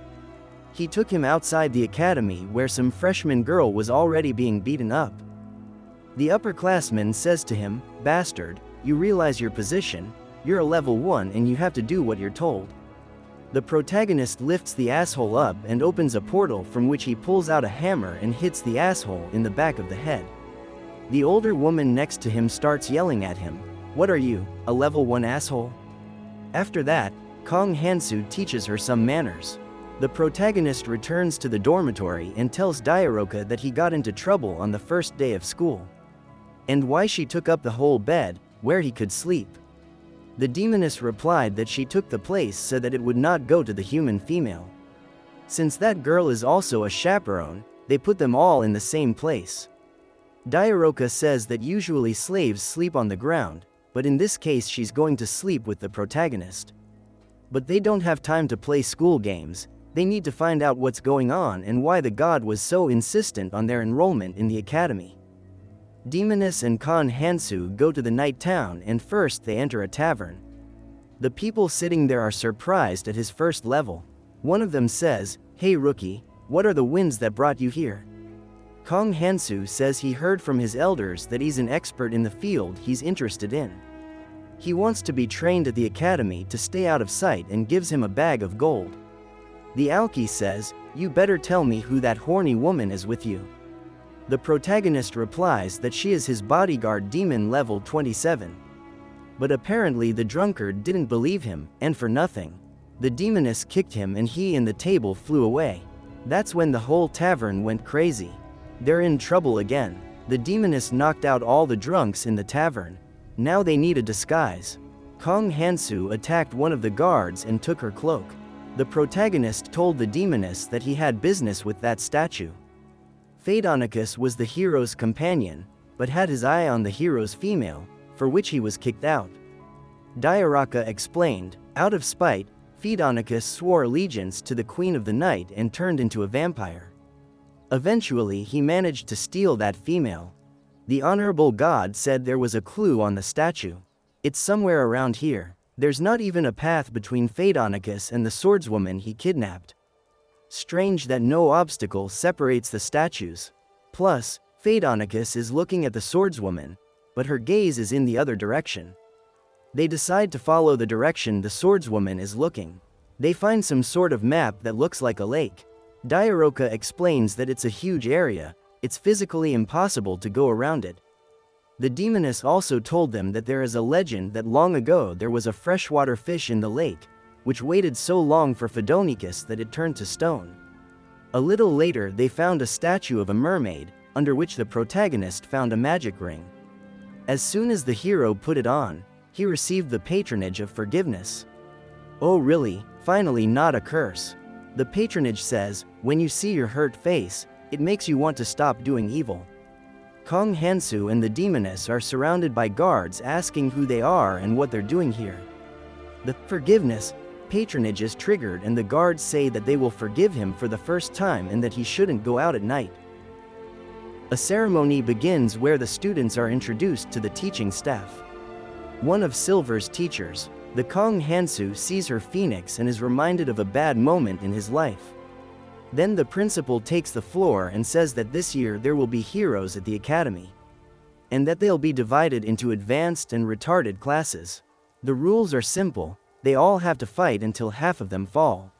He took him outside the academy where some freshman girl was already being beaten up. The upperclassman says to him, "Bastard, you realize your position, you're a level 1 and you have to do what you're told." The protagonist lifts the asshole up and opens a portal from which he pulls out a hammer and hits the asshole in the back of the head. The older woman next to him starts yelling at him, "What are you, a level 1 asshole?" After that, Kong Hansu teaches her some manners. The protagonist returns to the dormitory and tells Diaroka that he got into trouble on the first day of school. And why she took up the whole bed, where he could sleep. The demoness replied that she took the place so that it would not go to the human female. Since that girl is also a chaperone, they put them all in the same place. Diaroka says that usually slaves sleep on the ground, but in this case she's going to sleep with the protagonist. But they don't have time to play school games, they need to find out what's going on and why the god was so insistent on their enrollment in the academy. Demoness and Kon Hansu go to the night town and first they enter a tavern. The people sitting there are surprised at his first level. One of them says, "Hey rookie, what are the winds that brought you here?" Kong Hansu says he heard from his elders that he's an expert in the field he's interested in. He wants to be trained at the academy to stay out of sight and gives him a bag of gold. The alky says, "You better tell me who that horny woman is with you." The protagonist replies that she is his bodyguard demon level 27. But apparently the drunkard didn't believe him, and for nothing. The demoness kicked him and he and the table flew away. That's when the whole tavern went crazy. They're in trouble again. The demoness knocked out all the drunks in the tavern. Now they need a disguise. Kong Hansu attacked one of the guards and took her cloak. The protagonist told the demoness that he had business with that statue. Phaedonicus was the hero's companion, but had his eye on the hero's female, for which he was kicked out. Diaroka explained, out of spite, Phaedonicus swore allegiance to the Queen of the Night and turned into a vampire. Eventually he managed to steal that female. The honorable god said there was a clue on the statue. It's somewhere around here. There's not even a path between Phaedonicus and the swordswoman he kidnapped. Strange that no obstacle separates the statues. Plus, Phaedonicus is looking at the swordswoman, but her gaze is in the other direction. They decide to follow the direction the swordswoman is looking. They find some sort of map that looks like a lake. Diaroka explains that it's a huge area, it's physically impossible to go around it. The demoness also told them that there is a legend that long ago there was a freshwater fish in the lake, which waited so long for Phaedonicus that it turned to stone. A little later they found a statue of a mermaid, under which the protagonist found a magic ring. As soon as the hero put it on, he received the patronage of forgiveness. Oh really, finally not a curse. The patronage says, when you see your hurt face, it makes you want to stop doing evil. Kong Hansu and the demoness are surrounded by guards asking who they are and what they're doing here. The forgiveness patronage is triggered and the guards say that they will forgive him for the first time and that he shouldn't go out at night. A ceremony begins where the students are introduced to the teaching staff. One of Silver's teachers, the Kong Hansu, sees her phoenix and is reminded of a bad moment in his life. Then the principal takes the floor and says that this year there will be heroes at the academy. And that they'll be divided into advanced and retarded classes. The rules are simple, they all have to fight until half of them fall.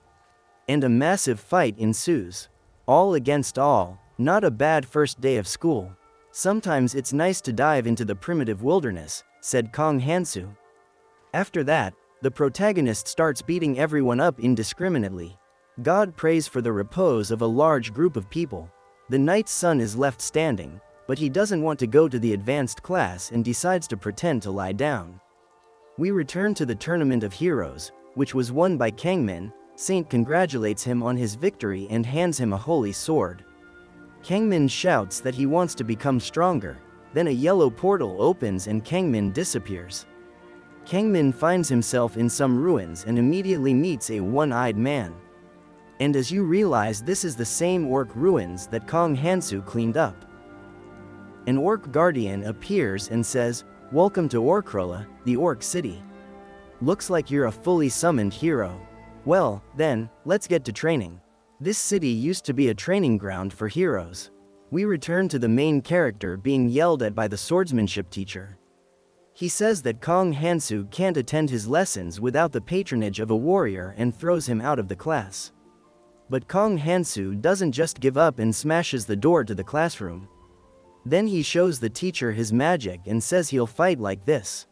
And a massive fight ensues. All against all, not a bad first day of school. Sometimes it's nice to dive into the primitive wilderness, said Kong Hansu. After that, the protagonist starts beating everyone up indiscriminately. God prays for the repose of a large group of people. The knight's son is left standing, but he doesn't want to go to the advanced class and decides to pretend to lie down. We return to the Tournament of Heroes, which was won by Kangmin. Saint congratulates him on his victory and hands him a holy sword. Kangmin shouts that he wants to become stronger, then a yellow portal opens and Kangmin disappears. Kangmin finds himself in some ruins and immediately meets a one-eyed man. And as you realize, this is the same orc ruins that Kong Hansu cleaned up. An orc guardian appears and says, "Welcome to Orkrola, the orc city. Looks like you're a fully summoned hero. Well, then, let's get to training." This city used to be a training ground for heroes. We return to the main character being yelled at by the swordsmanship teacher. He says that Kong Hansu can't attend his lessons without the patronage of a warrior and throws him out of the class. But Kong Hansu doesn't just give up and smashes the door to the classroom. Then he shows the teacher his magic and says he'll fight like this.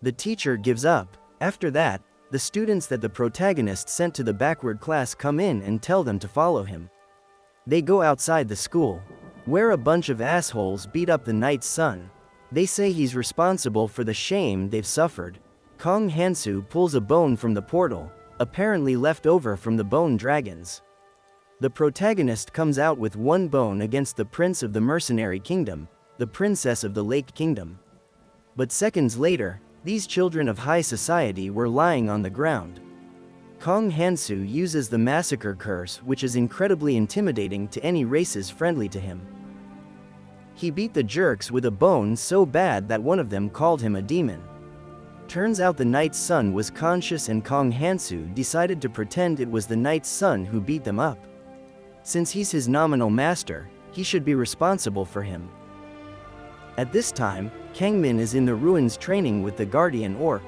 The teacher gives up. After that, the students that the protagonist sent to the backward class come in and tell them to follow him. They go outside the school, where a bunch of assholes beat up the knight's son. They say he's responsible for the shame they've suffered. Kong Hansu pulls a bone from the portal, apparently left over from the bone dragons. The protagonist comes out with one bone against the prince of the mercenary kingdom, the princess of the lake kingdom. But seconds later, these children of high society were lying on the ground. Kong Hansu uses the massacre curse, which is incredibly intimidating to any races friendly to him. He beat the jerks with a bone so bad that one of them called him a demon. Turns out the knight's son was conscious and Kong Hansu decided to pretend it was the knight's son who beat them up. Since he's his nominal master, he should be responsible for him. At this time, Kangmin is in the ruins training with the guardian orc.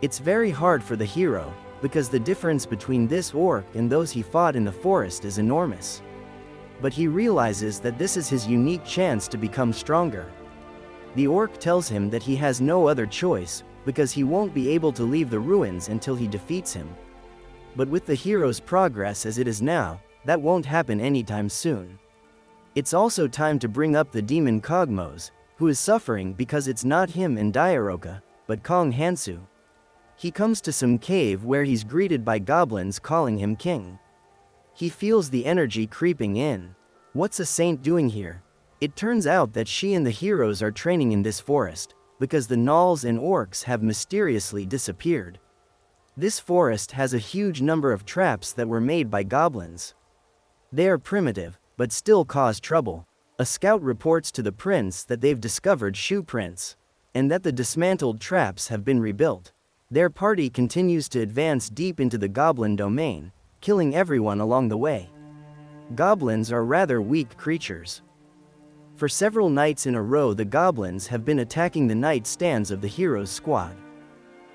It's very hard for the hero, because the difference between this orc and those he fought in the forest is enormous. But he realizes that this is his unique chance to become stronger. The orc tells him that he has no other choice, because he won't be able to leave the ruins until he defeats him. But with the hero's progress as it is now, that won't happen anytime soon. It's also time to bring up the demon Kogmos, who is suffering because it's not him and Diaroka, but Kong Hansu. He comes to some cave where he's greeted by goblins calling him king. He feels the energy creeping in. What's a saint doing here? It turns out that she and the heroes are training in this forest, because the Nullles and orcs have mysteriously disappeared. This forest has a huge number of traps that were made by goblins. They are primitive, but still cause trouble. A scout reports to the prince that they've discovered shoe prints, and that the dismantled traps have been rebuilt. Their party continues to advance deep into the goblin domain, killing everyone along the way. Goblins are rather weak creatures. For several nights in a row, the goblins have been attacking the nightstands of the heroes' squad.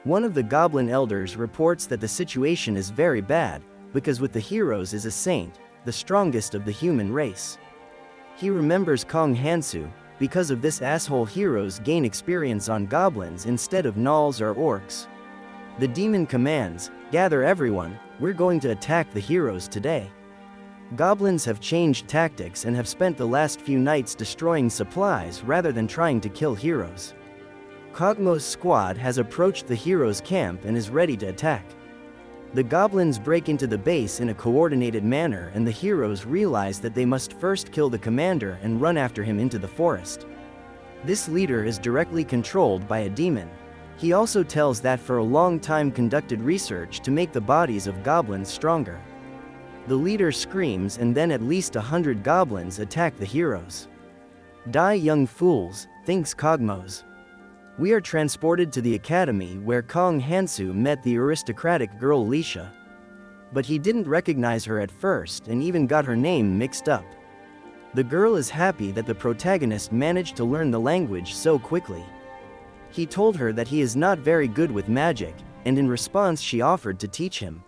One of the goblin elders reports that the situation is very bad, because with the heroes is a saint, the strongest of the human race. He remembers Kong Hansu. Because of this, asshole heroes gain experience on goblins instead of Nullles or orcs. The demon commands, "Gather everyone, we're going to attack the heroes today." Goblins have changed tactics and have spent the last few nights destroying supplies rather than trying to kill heroes. Kogmo's squad has approached the heroes' camp and is ready to attack. The goblins break into the base in a coordinated manner and the heroes realize that they must first kill the commander and run after him into the forest. This leader is directly controlled by a demon. He also tells that for a long time conducted research to make the bodies of goblins stronger. The leader screams and then at least 100 goblins attack the heroes. "Die, young fools," thinks Kogmos. We are transported to the academy where Kong Hansu met the aristocratic girl Lisha. But he didn't recognize her at first and even got her name mixed up. The girl is happy that the protagonist managed to learn the language so quickly. He told her that he is not very good with magic, and in response she offered to teach him.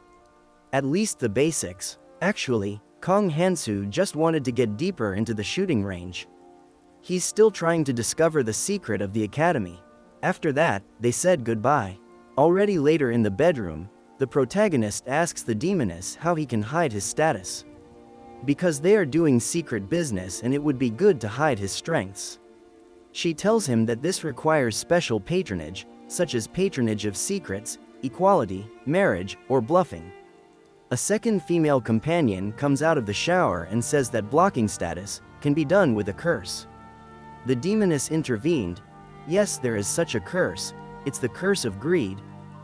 At least the basics. Actually, Kong Hansu just wanted to get deeper into the shooting range. He's still trying to discover the secret of the academy. After that, they said goodbye. Already later in the bedroom, The protagonist asks the demoness how he can hide his status. Because they are doing secret business and it would be good to hide his strengths. She tells him that this requires special patronage, such as patronage of secrets, equality, marriage, or bluffing. A second female companion comes out of the shower and says that blocking status can be done with a curse. The demoness intervened. Yes, there is such a curse. It's the curse of greed.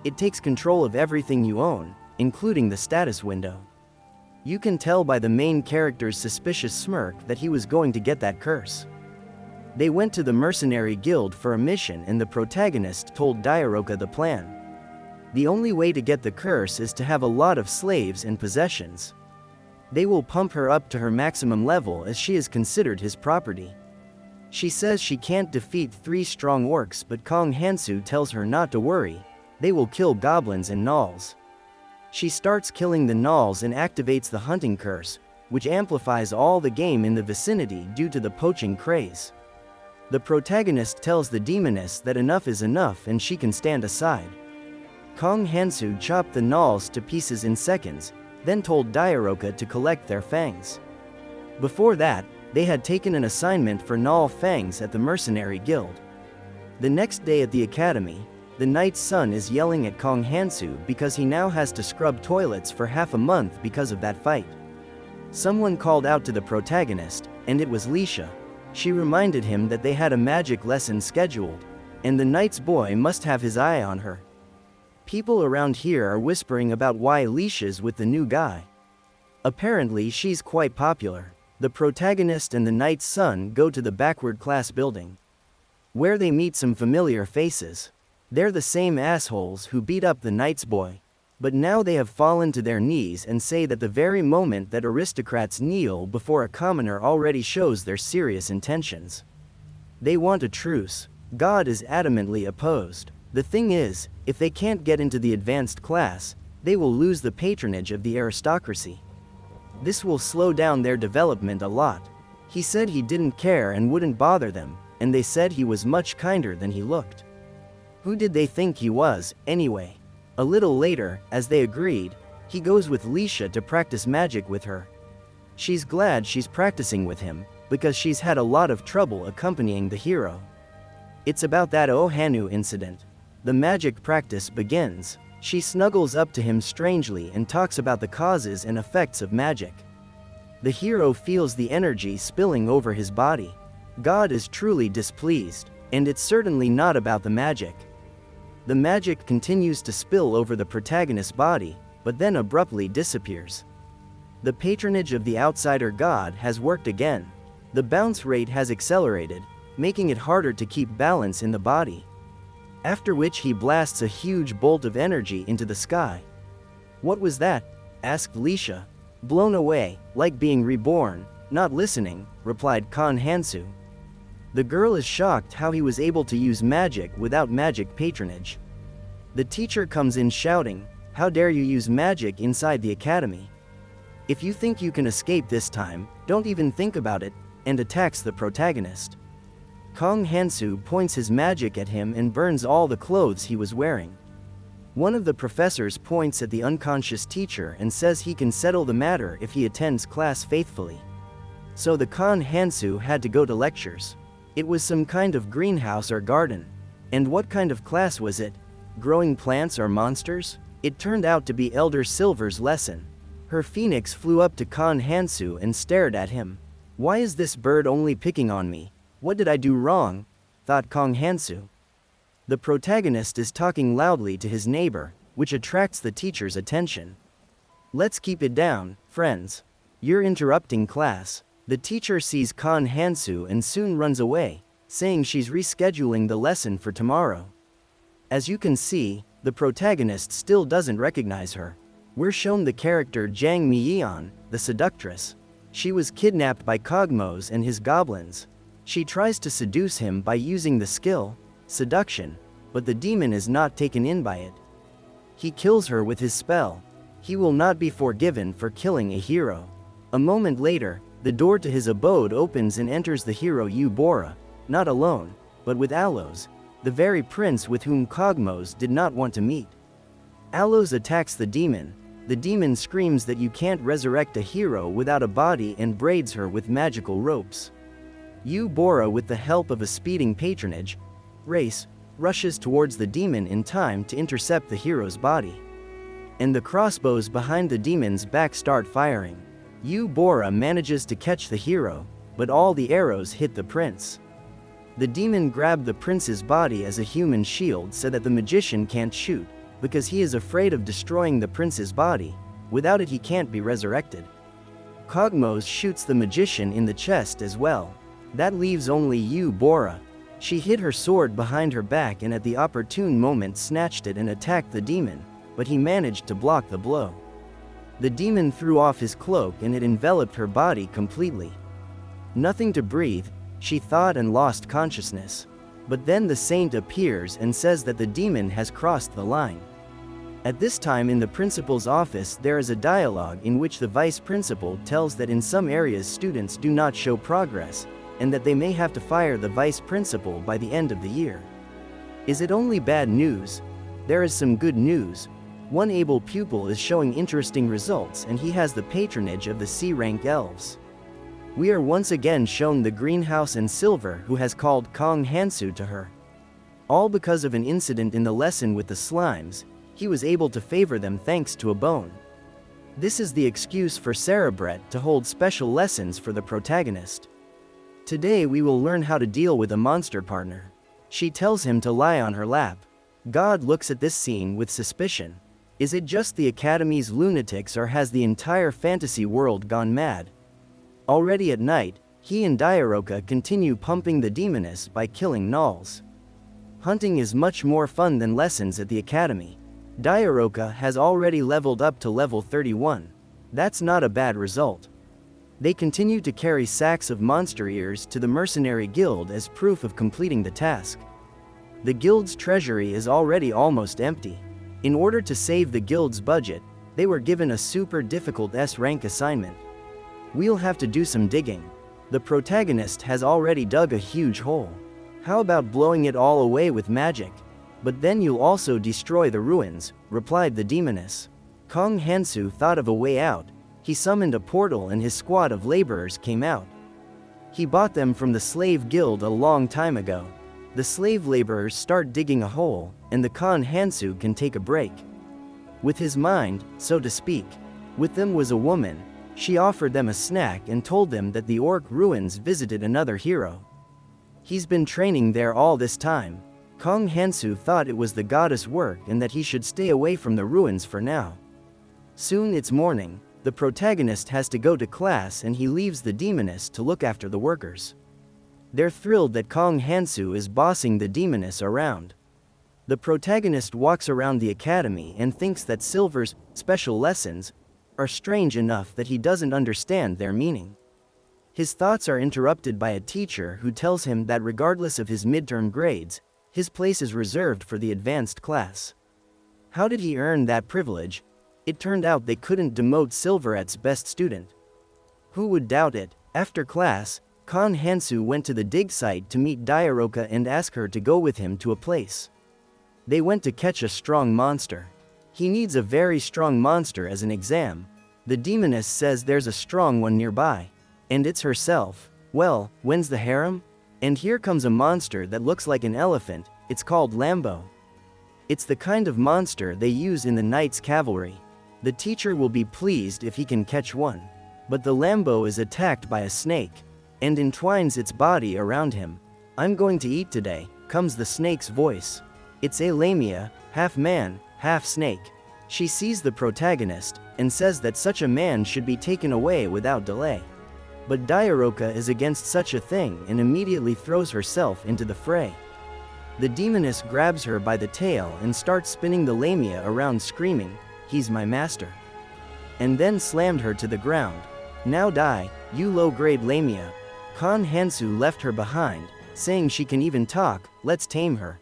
It takes control of everything you own, including the status window. You can tell by the main character's suspicious smirk that he was going to get that curse. They went to the mercenary guild for a mission and the protagonist told Diaroka the plan. The only way to get the curse is to have a lot of slaves and possessions. They will pump her up to her maximum level as she is considered his property. She says she can't defeat 3 strong orcs, but Kong Hansu tells her not to worry. They will kill goblins and Nullles. She starts killing the Nullles and activates the hunting curse, which amplifies all the game in the vicinity due to the poaching craze. The protagonist tells the demoness that enough is enough and she can stand aside. Kong Hansu chopped the Nullles to pieces in seconds, then told Diaroka to collect their fangs. Before that, they had taken an assignment for Null fangs at the mercenary guild. The next day at the academy, the knight's son is yelling at Kong Hansu because he now has to scrub toilets for half a month because of that fight. Someone called out to the protagonist, and it was Lisha. She reminded him that they had a magic lesson scheduled, and the knight's boy must have his eye on her. People around here are whispering about why Lisha's with the new guy. Apparently she's quite popular. The protagonist and the knight's son go to the backward class building, where they meet some familiar faces. They're the same assholes who beat up the knight's boy. But now they have fallen to their knees and say that the very moment that aristocrats kneel before a commoner already shows their serious intentions. They want a truce. God is adamantly opposed. The thing is, if they can't get into the advanced class, they will lose the patronage of the aristocracy. This will slow down their development a lot. He said he didn't care and wouldn't bother them, and they said he was much kinder than he looked. Who did they think he was, anyway? A little later, as they agreed, he goes with Lisha to practice magic with her. She's glad she's practicing with him, because she's had a lot of trouble accompanying the hero. It's about that Ohanu incident. The magic practice begins. She snuggles up to him strangely and talks about the causes and effects of magic. The hero feels the energy spilling over his body. God is truly displeased, and it's certainly not about the magic. The magic continues to spill over the protagonist's body, but then abruptly disappears. The patronage of the outsider god has worked again. The bounce rate has accelerated, making it harder to keep balance in the body. After which he blasts a huge bolt of energy into the sky. "What was that?" asked Lisha. "Blown away, like being reborn, not listening," replied Kong Hansu. The girl is shocked how he was able to use magic without magic patronage. The teacher comes in shouting, "How dare you use magic inside the academy? If you think you can escape this time, don't even think about it," and attacks the protagonist. Kong Hansu points his magic at him and burns all the clothes he was wearing. One of the professors points at the unconscious teacher and says he can settle the matter if he attends class faithfully. So the Kong Hansu had to go to lectures. It was some kind of greenhouse or garden. And what kind of class was it? Growing plants or monsters? It turned out to be Elder Silver's lesson. Her phoenix flew up to Kong Hansu and stared at him. "Why is this bird only picking on me? What did I do wrong?" thought Kong Hansu. The protagonist is talking loudly to his neighbor, which attracts the teacher's attention. "Let's keep it down, friends. You're interrupting class." The teacher sees Kong Hansu and soon runs away, saying she's rescheduling the lesson for tomorrow. As you can see, the protagonist still doesn't recognize her. We're shown the character Jang Miyeon, the seductress. She was kidnapped by Kogmos and his goblins. She tries to seduce him by using the skill, seduction, but the demon is not taken in by it. He kills her with his spell. He will not be forgiven for killing a hero. A moment later, the door to his abode opens and enters the hero Bora, not alone, but with Alos, the very prince with whom Kogmos did not want to meet. Allos attacks the demon. The demon screams that you can't resurrect a hero without a body and braids her with magical ropes. Bora, with the help of a speeding patronage race, rushes towards the demon in time to intercept the hero's body. And the crossbows behind the demon's back start firing. Bora manages to catch the hero, but all the arrows hit the prince. The demon grabbed the prince's body as a human shield so that the magician can't shoot, because he is afraid of destroying the prince's body. Without it he can't be resurrected. Cogmos shoots the magician in the chest as well. That leaves only Bora. She hid her sword behind her back and at the opportune moment snatched it and attacked the demon, but he managed to block the blow. The demon threw off his cloak and it enveloped her body completely. Nothing to breathe, she thought, and lost consciousness. But then the saint appears and says that the demon has crossed the line. At this time in the principal's office there is a dialogue in which the vice principal tells that in some areas students do not show progress, and that they may have to fire the vice principal by the end of the year. Is it only bad news? There is some good news. One able pupil is showing interesting results and he has the patronage of the C-rank elves. We are once again shown the greenhouse and Silver, who has called Kong Hansu to her. All because of an incident in the lesson with the slimes, he was able to favor them thanks to a bone. This is the excuse for Cerebret to hold special lessons for the protagonist. Today we will learn how to deal with a monster partner. She tells him to lie on her lap. God looks at this scene with suspicion. Is it just the Academy's lunatics or has the entire fantasy world gone mad? Already at night, he and Diaroka continue pumping the demoness by killing Nullles. Hunting is much more fun than lessons at the Academy. Diaroka has already leveled up to level 31. That's not a bad result. They continue to carry sacks of monster ears to the mercenary guild as proof of completing the task. The guild's treasury is already almost empty. In order to save the guild's budget, they were given a super difficult S-rank assignment. We'll have to do some digging. The protagonist has already dug a huge hole. How about blowing it all away with magic? But then you'll also destroy the ruins, replied the demoness. Kong Hansu thought of a way out. He summoned a portal and his squad of laborers came out. He bought them from the slave guild a long time ago. The slave laborers start digging a hole, and the Kong Hansu can take a break. With his mind, so to speak. With them was a woman. She offered them a snack and told them that the orc ruins visited another hero. He's been training there all this time. Kong Hansu thought it was the goddess' work and that he should stay away from the ruins for now. Soon it's morning. The protagonist has to go to class and he leaves the demoness to look after the workers. They're thrilled that Kong Hansu is bossing the demoness around. The protagonist walks around the academy and thinks that Silver's special lessons are strange enough that he doesn't understand their meaning. His thoughts are interrupted by a teacher who tells him that regardless of his midterm grades, his place is reserved for the advanced class. How did he earn that privilege? It turned out they couldn't demote Silveret's best student. Who would doubt it? After class, Kong Hansu went to the dig site to meet Diaroka and ask her to go with him to a place. They went to catch a strong monster. He needs a very strong monster as an exam. The demoness says there's a strong one nearby. And it's herself. Well, when's the harem? And here comes a monster that looks like an elephant. It's called Lambo. It's the kind of monster they use in the Knights Cavalry. The teacher will be pleased if he can catch one. But the Lambo is attacked by a snake and entwines its body around him. I'm going to eat today, comes the snake's voice. It's a Lamia, half man, half snake. She sees the protagonist and says that such a man should be taken away without delay. But Diaroka is against such a thing and immediately throws herself into the fray. The demoness grabs her by the tail and starts spinning the Lamia around screaming, "He's my master." And then slammed her to the ground. Now die, you low-grade Lamia. Kong Hansu left her behind, saying she can even talk, let's tame her.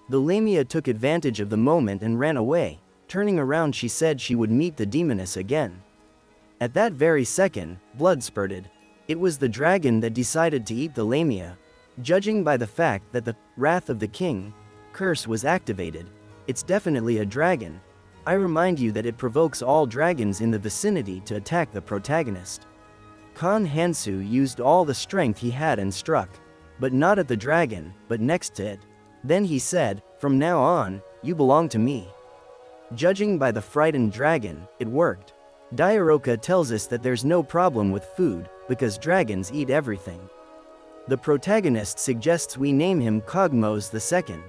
The Lamia took advantage of the moment and ran away. Turning around she said she would meet the demoness again. At that very second, blood spurted. It was the dragon that decided to eat the Lamia. Judging by the fact that the Wrath of the King curse was activated, it's definitely a dragon. I remind you that it provokes all dragons in the vicinity to attack the protagonist. Kong Hansu used all the strength he had and struck. But not at the dragon, but next to it. Then he said, "From now on, you belong to me." Judging by the frightened dragon, it worked. Diaroka tells us that there's no problem with food, because dragons eat everything. The protagonist suggests we name him Cogmos II.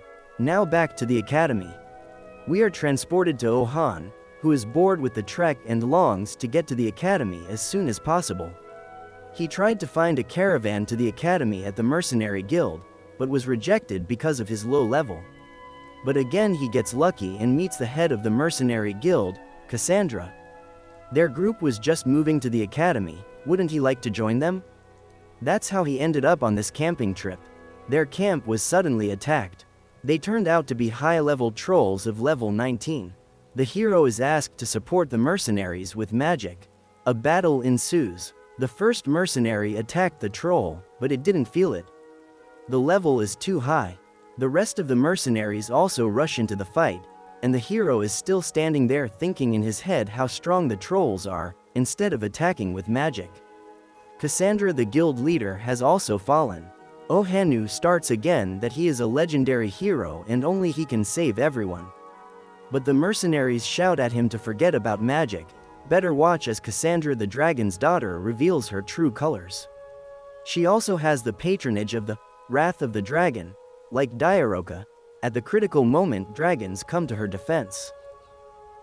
Now back to the academy. We are transported to Ohan, who is bored with the trek and longs to get to the academy as soon as possible. He tried to find a caravan to the academy at the mercenary guild, but was rejected because of his low level. But again he gets lucky and meets the head of the mercenary guild, Cassandra. Their group was just moving to the academy, wouldn't he like to join them? That's how he ended up on this camping trip. Their camp was suddenly attacked. They turned out to be high-level trolls of level 19. The hero is asked to support the mercenaries with magic. A battle ensues. The first mercenary attacked the troll, but it didn't feel it. The level is too high. The rest of the mercenaries also rush into the fight, and the hero is still standing there thinking in his head how strong the trolls are, instead of attacking with magic. Cassandra the guild leader has also fallen. Ohanu starts again that he is a legendary hero and only he can save everyone. But the mercenaries shout at him to forget about magic. Better watch as Cassandra the dragon's daughter reveals her true colors. She also has the patronage of the wrath of the dragon. Like Diaroka, at the critical moment dragons come to her defense.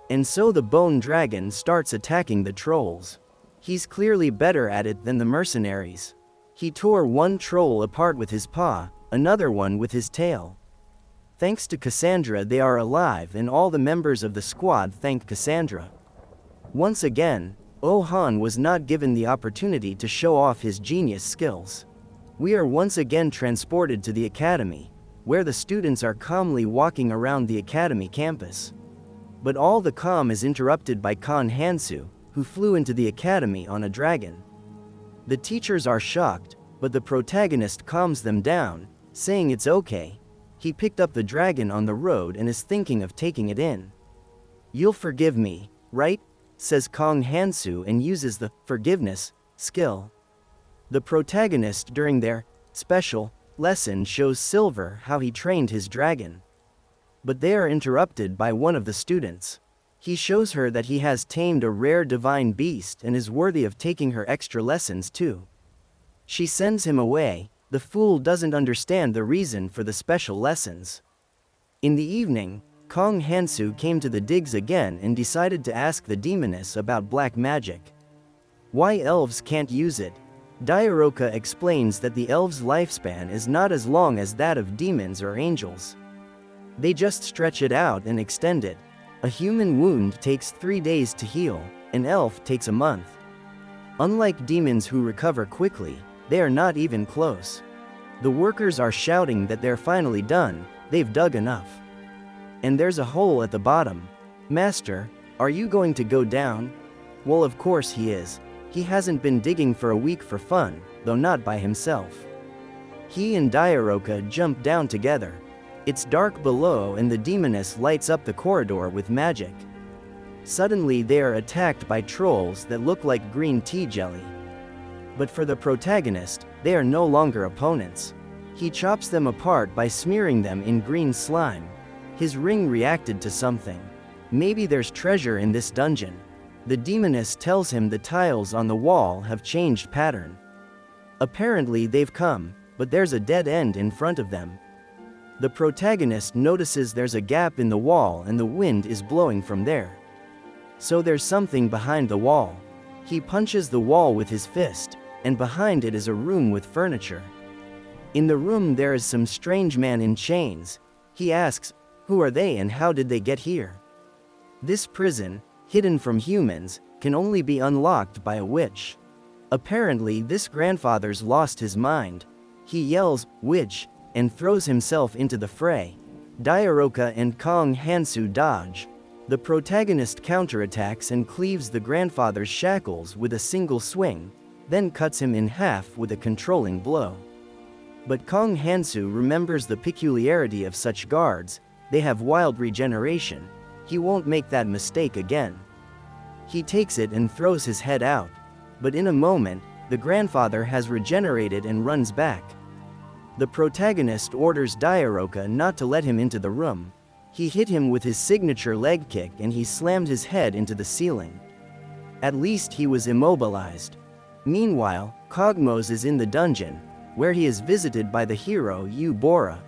And so the bone dragon starts attacking the trolls. He's clearly better at it than the mercenaries. He tore one troll apart with his paw, another one with his tail. Thanks to Cassandra they are alive and all the members of the squad thank Cassandra. Once again, Ohan was not given the opportunity to show off his genius skills. We are once again transported to the academy, where the students are calmly walking around the academy campus. But all the calm is interrupted by Khan Hansu, who flew into the academy on a dragon. The teachers are shocked, but the protagonist calms them down, saying it's okay. He picked up the dragon on the road and is thinking of taking it in. "You'll forgive me, right?" says Kong Hansu and uses the forgiveness skill. The protagonist during their special lesson shows Silver how he trained his dragon. But they are interrupted by one of the students. He shows her that he has tamed a rare divine beast and is worthy of taking her extra lessons too. She sends him away. The fool doesn't understand the reason for the special lessons. In the evening, Kong Hansu came to the digs again and decided to ask the demoness about black magic. Why elves can't use it? Diaroka explains that the elves' lifespan is not as long as that of demons or angels. They just stretch it out and extend it. A human wound takes 3 days to heal, an elf takes a month. Unlike demons who recover quickly, they are not even close. The workers are shouting that they're finally done, they've dug enough. And there's a hole at the bottom. "Master, are you going to go down?" Well, of course he is. He hasn't been digging for a week for fun, though not by himself. He and Diaroka jump down together. It's dark below and the demoness lights up the corridor with magic. Suddenly they are attacked by trolls that look like green tea jelly. But for the protagonist, they are no longer opponents. He chops them apart by smearing them in green slime. His ring reacted to something. Maybe there's treasure in this dungeon. The demoness tells him the tiles on the wall have changed pattern. Apparently they've come, but there's a dead end in front of them. The protagonist notices there's a gap in the wall and the wind is blowing from there. So there's something behind the wall. He punches the wall with his fist, and behind it is a room with furniture. In the room there is some strange man in chains. He asks, who are they and how did they get here? This prison, hidden from humans, can only be unlocked by a witch. Apparently this grandfather's lost his mind. He yells, "Witch," and throws himself into the fray. Diaroka and Kong Hansu dodge. The protagonist counterattacks and cleaves the grandfather's shackles with a single swing, then cuts him in half with a controlling blow. But Kong Hansu remembers the peculiarity of such guards. They have wild regeneration. He won't make that mistake again. He takes it and throws his head out. But in a moment, the grandfather has regenerated and runs back. The protagonist orders Diaroka not to let him into the room. He hit him with his signature leg kick and he slammed his head into the ceiling. At least he was immobilized. Meanwhile, Cogmos is in the dungeon, where he is visited by the hero Yu-Bora.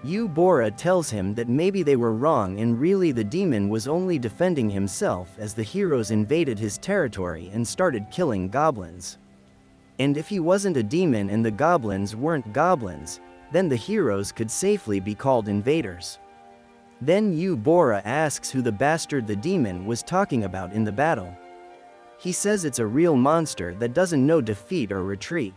Yu-Bora tells him that maybe they were wrong and really the demon was only defending himself as the heroes invaded his territory and started killing goblins. And if he wasn't a demon and the goblins weren't goblins, then the heroes could safely be called invaders. Then Yu-Bora asks who the bastard the demon was talking about in the battle. He says it's a real monster that doesn't know defeat or retreat.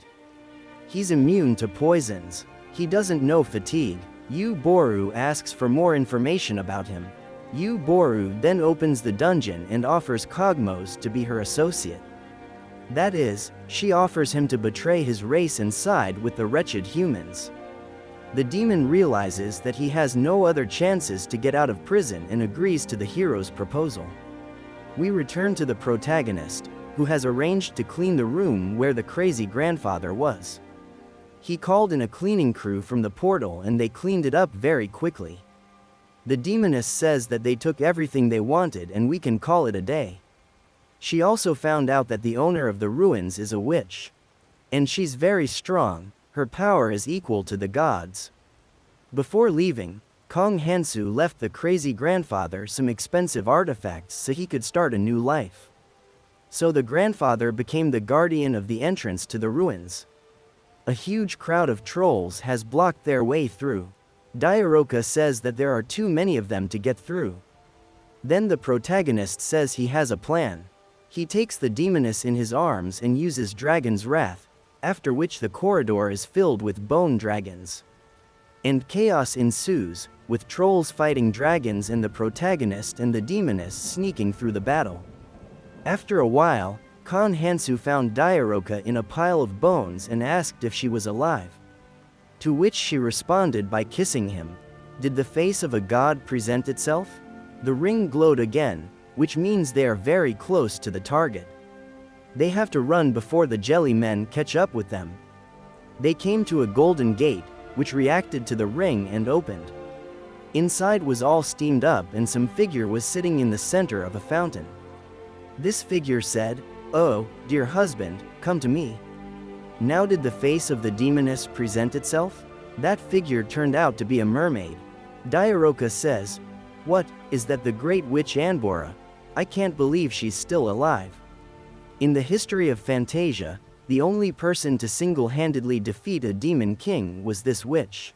He's immune to poisons. He doesn't know fatigue. Yu-Boru asks for more information about him. Yu-Boru then opens the dungeon and offers Cogmos to be her associate. That is, she offers him to betray his race and side with the wretched humans. The demon realizes that he has no other chances to get out of prison and agrees to the hero's proposal. We return to the protagonist, who has arranged to clean the room where the crazy grandfather was. He called in a cleaning crew from the portal and they cleaned it up very quickly. The demoness says that they took everything they wanted and we can call it a day. She also found out that the owner of the ruins is a witch. And she's very strong. Her power is equal to the gods. Before leaving, Kong Hansu left the crazy grandfather some expensive artifacts so he could start a new life. So the grandfather became the guardian of the entrance to the ruins. A huge crowd of trolls has blocked their way through. Diaroka says that there are too many of them to get through. Then the protagonist says he has a plan. He takes the demoness in his arms and uses Dragon's Wrath, after which the corridor is filled with bone dragons. And chaos ensues, with trolls fighting dragons and the protagonist and the demoness sneaking through the battle. After a while, Khan Hansu found Diaroka in a pile of bones and asked if she was alive. To which she responded by kissing him. Did the face of a god present itself? The ring glowed again, which means they are very close to the target. They have to run before the jelly men catch up with them. They came to a golden gate, which reacted to the ring and opened. Inside was all steamed up and some figure was sitting in the center of a fountain. This figure said, "Oh, dear husband, come to me." Now did the face of the demoness present itself? That figure turned out to be a mermaid. Diaroka says, "What, is that the great witch Anbora? I can't believe she's still alive." In the history of Fantasia, the only person to single-handedly defeat a demon king was this witch.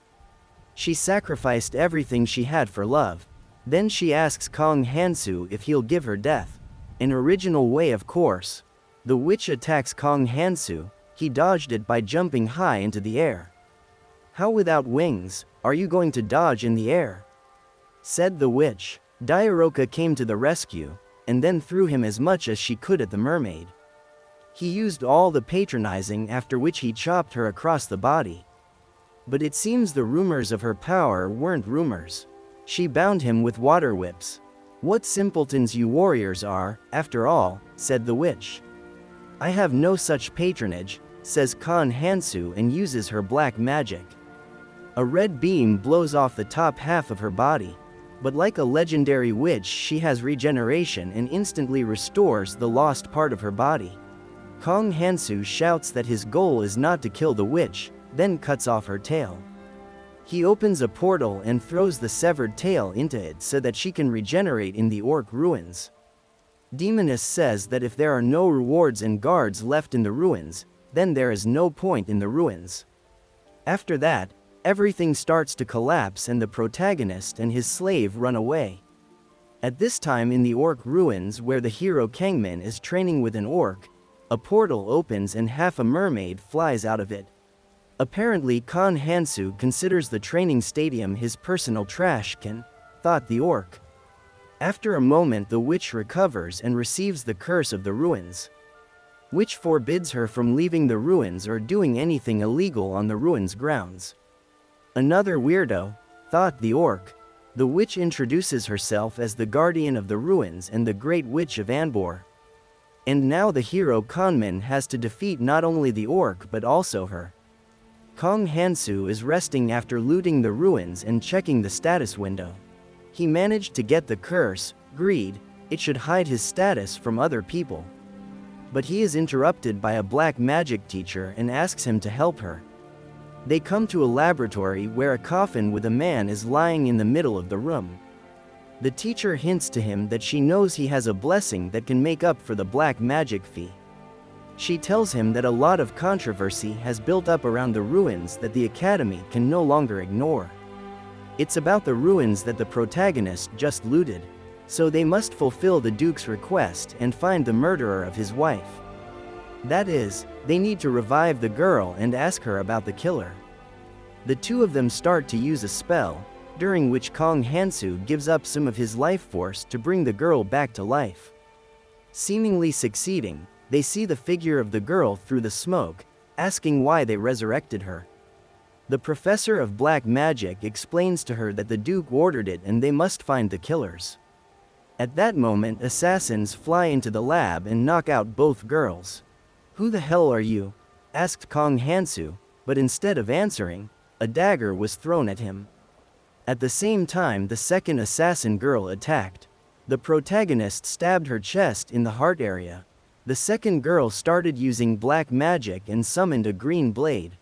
She sacrificed everything she had for love. Then she asks Kong Hansu if he'll give her death. An original way, of course. The witch attacks Kong Hansu. He dodged it by jumping high into the air. "How without wings are you going to dodge in the air?" said the witch. Diaroka came to the rescue, and then threw him as much as she could at the mermaid. He used all the patronizing, after which he chopped her across the body. But it seems the rumors of her power weren't rumors. She bound him with water whips. "What simpletons you warriors are, after all," said the witch. "I have no such patronage," says Khan Hansu and uses her black magic. A red beam blows off the top half of her body. But like a legendary witch, she has regeneration and instantly restores the lost part of her body. Kong Hansu shouts that his goal is not to kill the witch, then cuts off her tail. He opens a portal and throws the severed tail into it so that she can regenerate in the orc ruins. Demoness says that if there are no rewards and guards left in the ruins, then there is no point in the ruins. After that, everything starts to collapse and the protagonist and his slave run away. At this time in the orc ruins where the hero Kangmin is training with an orc, a portal opens and half a mermaid flies out of it. Apparently Khan Hansu considers the training stadium his personal trash can, thought the orc. After a moment the witch recovers and receives the curse of the ruins, which forbids her from leaving the ruins or doing anything illegal on the ruins grounds. Another weirdo, thought the orc. The witch introduces herself as the guardian of the ruins and the Great Witch of Anbor. And now the hero Kanmin has to defeat not only the orc but also her. Kong Hansu is resting after looting the ruins and checking the status window. He managed to get the curse, greed. It should hide his status from other people. But he is interrupted by a black magic teacher and asks him to help her. They come to a laboratory where a coffin with a man is lying in the middle of the room. The teacher hints to him that she knows he has a blessing that can make up for the black magic fee. She tells him that a lot of controversy has built up around the ruins that the Academy can no longer ignore. It's about the ruins that the protagonist just looted, so they must fulfill the Duke's request and find the murderer of his wife. That is, they need to revive the girl and ask her about the killer. The two of them start to use a spell, during which Kong Hansu gives up some of his life force to bring the girl back to life. Seemingly succeeding, they see the figure of the girl through the smoke, asking why they resurrected her. The professor of black magic explains to her that the Duke ordered it and they must find the killers. At that moment, assassins fly into the lab and knock out both girls. "Who the hell are you?" asked Kong Hansu, but instead of answering, a dagger was thrown at him. At the same time, the second assassin girl attacked. The protagonist stabbed her chest in the heart area. The second girl started using black magic and summoned a green blade.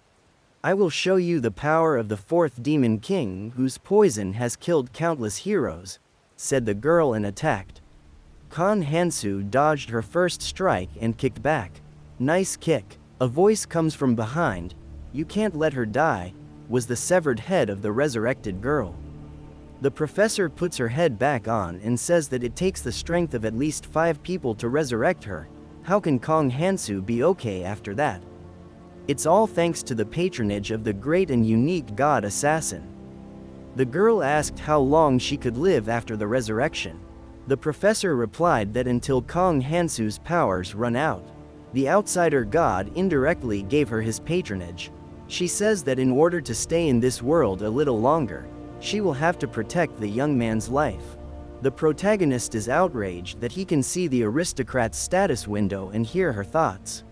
"I will show you the power of the fourth demon king whose poison has killed countless heroes," said the girl and attacked. Kong Hansu dodged her first strike and kicked back. "Nice kick." A voice comes from behind. "You can't let her die," was the severed head of the resurrected girl. The professor puts her head back on and says that it takes the strength of at least 5 people to resurrect her. How can Kong Hansu be okay after that? It's all thanks to the patronage of the great and unique god assassin. The girl asked how long she could live after the resurrection. The professor replied that until Kong Hansu's powers run out. The outsider god indirectly gave her his patronage. She says that in order to stay in this world a little longer, she will have to protect the young man's life. The protagonist is outraged that he can see the aristocrat's status window and hear her thoughts.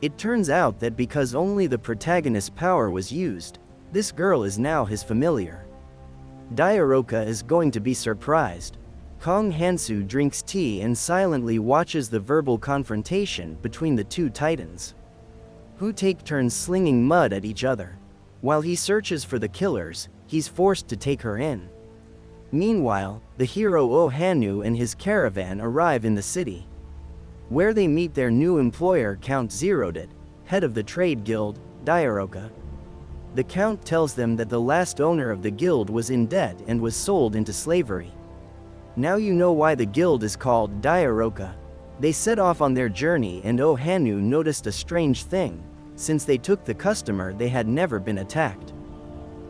It turns out that because only the protagonist's power was used, this girl is now his familiar. Diaroka is going to be surprised. Kong Hansu drinks tea and silently watches the verbal confrontation between the two titans, who take turns slinging mud at each other. While he searches for the killers, he's forced to take her in. Meanwhile, the hero Ohanu and his caravan arrive in the city, where they meet their new employer Count Zerodit, head of the trade guild, Diaroka. The Count tells them that the last owner of the guild was in debt and was sold into slavery. Now you know why the guild is called Diaroka. They set off on their journey and Ohanu noticed a strange thing. Since they took the customer, they had never been attacked.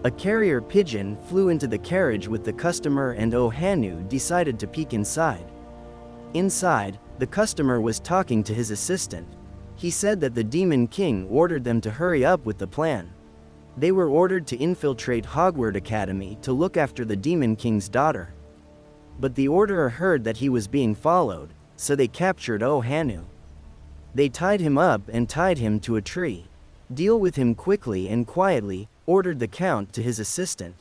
A carrier pigeon flew into the carriage with the customer and Ohanu decided to peek inside. Inside, the customer was talking to his assistant. He said that the Demon King ordered them to hurry up with the plan. They were ordered to infiltrate Hogwarts Academy to look after the Demon King's daughter. But the orderer heard that he was being followed, so they captured Ohanu. They tied him up and tied him to a tree. "Deal with him quickly and quietly," ordered the Count to his assistant.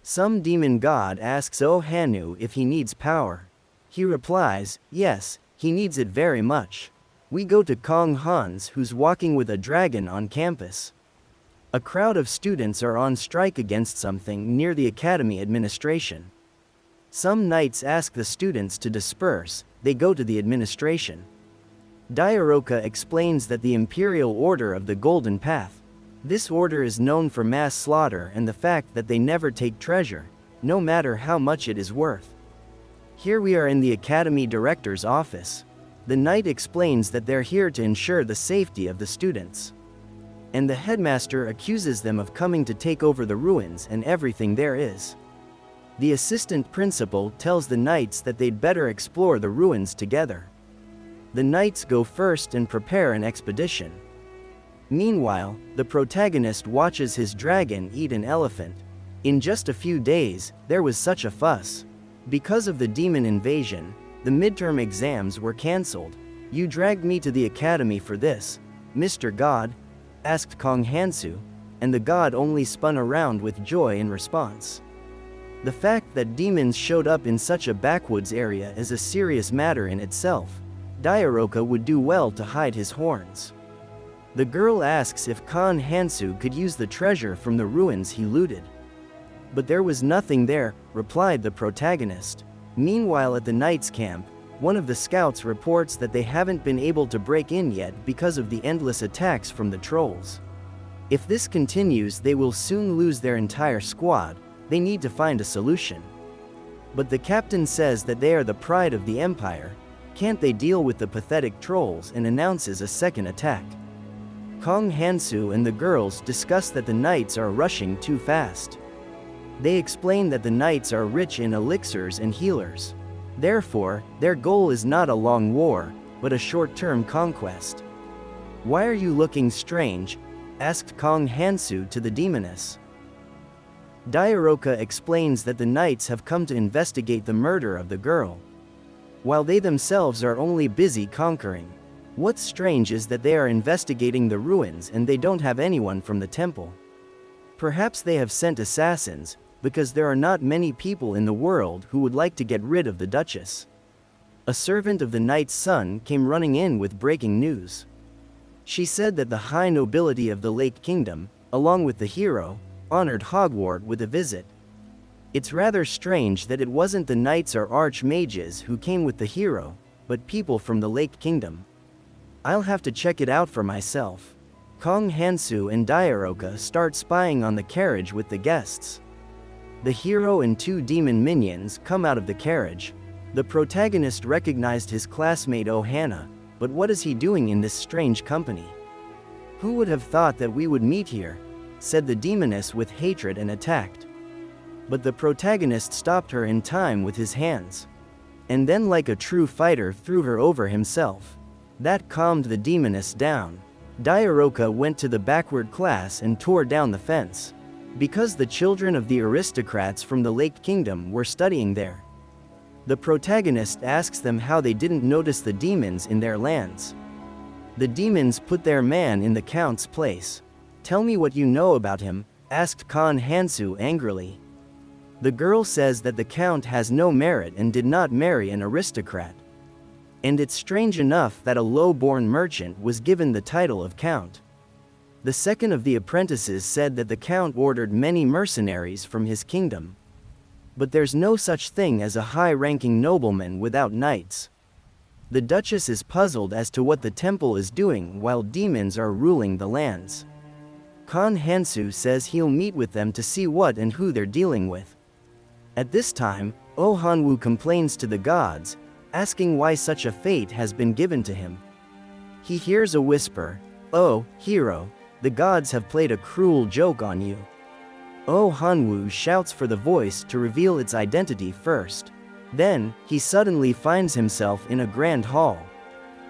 Some demon god asks Ohanu if he needs power. He replies, yes, he needs it very much. We go to Kong Hans, who's walking with a dragon on campus. A crowd of students are on strike against something near the academy administration. Some knights ask the students to disperse. They go to the administration. Diaroka explains that the Imperial Order of the Golden Path. This order is known for mass slaughter and the fact that they never take treasure, no matter how much it is worth. Here we are in the Academy Director's office. The knight explains that they're here to ensure the safety of the students. And the headmaster accuses them of coming to take over the ruins and everything there is. The assistant principal tells the knights that they'd better explore the ruins together. The knights go first and prepare an expedition. Meanwhile, the protagonist watches his dragon eat an elephant. In just a few days, there was such a fuss. Because of the demon invasion, the midterm exams were cancelled. You dragged me to the academy for this, Mr. God? Asked Kong Hansu, and the god only spun around with joy in response. The fact that demons showed up in such a backwoods area is a serious matter in itself. Dairoka would do well to hide his horns. The girl asks if Kong Hansu could use the treasure from the ruins he looted. But there was nothing there, replied the protagonist. Meanwhile, at the knight's camp, one of the scouts reports that they haven't been able to break in yet because of the endless attacks from the trolls. If this continues, they will soon lose their entire squad. They need to find a solution. But the captain says that they are the pride of the empire. Can't they deal with the pathetic trolls, and announces a second attack. Kong Hansu and the girls discuss that the knights are rushing too fast. They explain that the knights are rich in elixirs and healers. Therefore, their goal is not a long war, but a short-term conquest. Why are you looking strange? Asked Kong Hansu to the demoness. Dairoka explains that the knights have come to investigate the murder of the girl, while they themselves are only busy conquering. What's strange is that they are investigating the ruins and they don't have anyone from the temple. Perhaps they have sent assassins, because there are not many people in the world who would like to get rid of the Duchess. A servant of the knight's son came running in with breaking news. She said that the high nobility of the Lake Kingdom, along with the hero, honored Hogwarts with a visit. It's rather strange that it wasn't the knights or archmages who came with the hero, but people from the Lake Kingdom. I'll have to check it out for myself. Kong Hansu and Dairoka start spying on the carriage with the guests. The hero and two demon minions come out of the carriage. The protagonist recognized his classmate Ohana, but what is he doing in this strange company? Who would have thought that we would meet here? Said the demoness with hatred and attacked. But the protagonist stopped her in time with his hands. And then, like a true fighter, threw her over himself. That calmed the demoness down. Dairoka went to the backward class and tore down the fence. Because the children of the aristocrats from the Lake Kingdom were studying there. The protagonist asks them how they didn't notice the demons in their lands. The demons put their man in the count's place. Tell me what you know about him, asked Kong Hansu angrily. The girl says that the count has no merit and did not marry an aristocrat. And it's strange enough that a low-born merchant was given the title of count. The second of the apprentices said that the count ordered many mercenaries from his kingdom. But there's no such thing as a high-ranking nobleman without knights. The Duchess is puzzled as to what the temple is doing while demons are ruling the lands. Kong Hansu says he'll meet with them to see what and who they're dealing with. At this time, Oh Hanwoo complains to the gods, asking why such a fate has been given to him. He hears a whisper, "Oh, hero, the gods have played a cruel joke on you." Oh Hanwoo shouts for the voice to reveal its identity first. Then, he suddenly finds himself in a grand hall.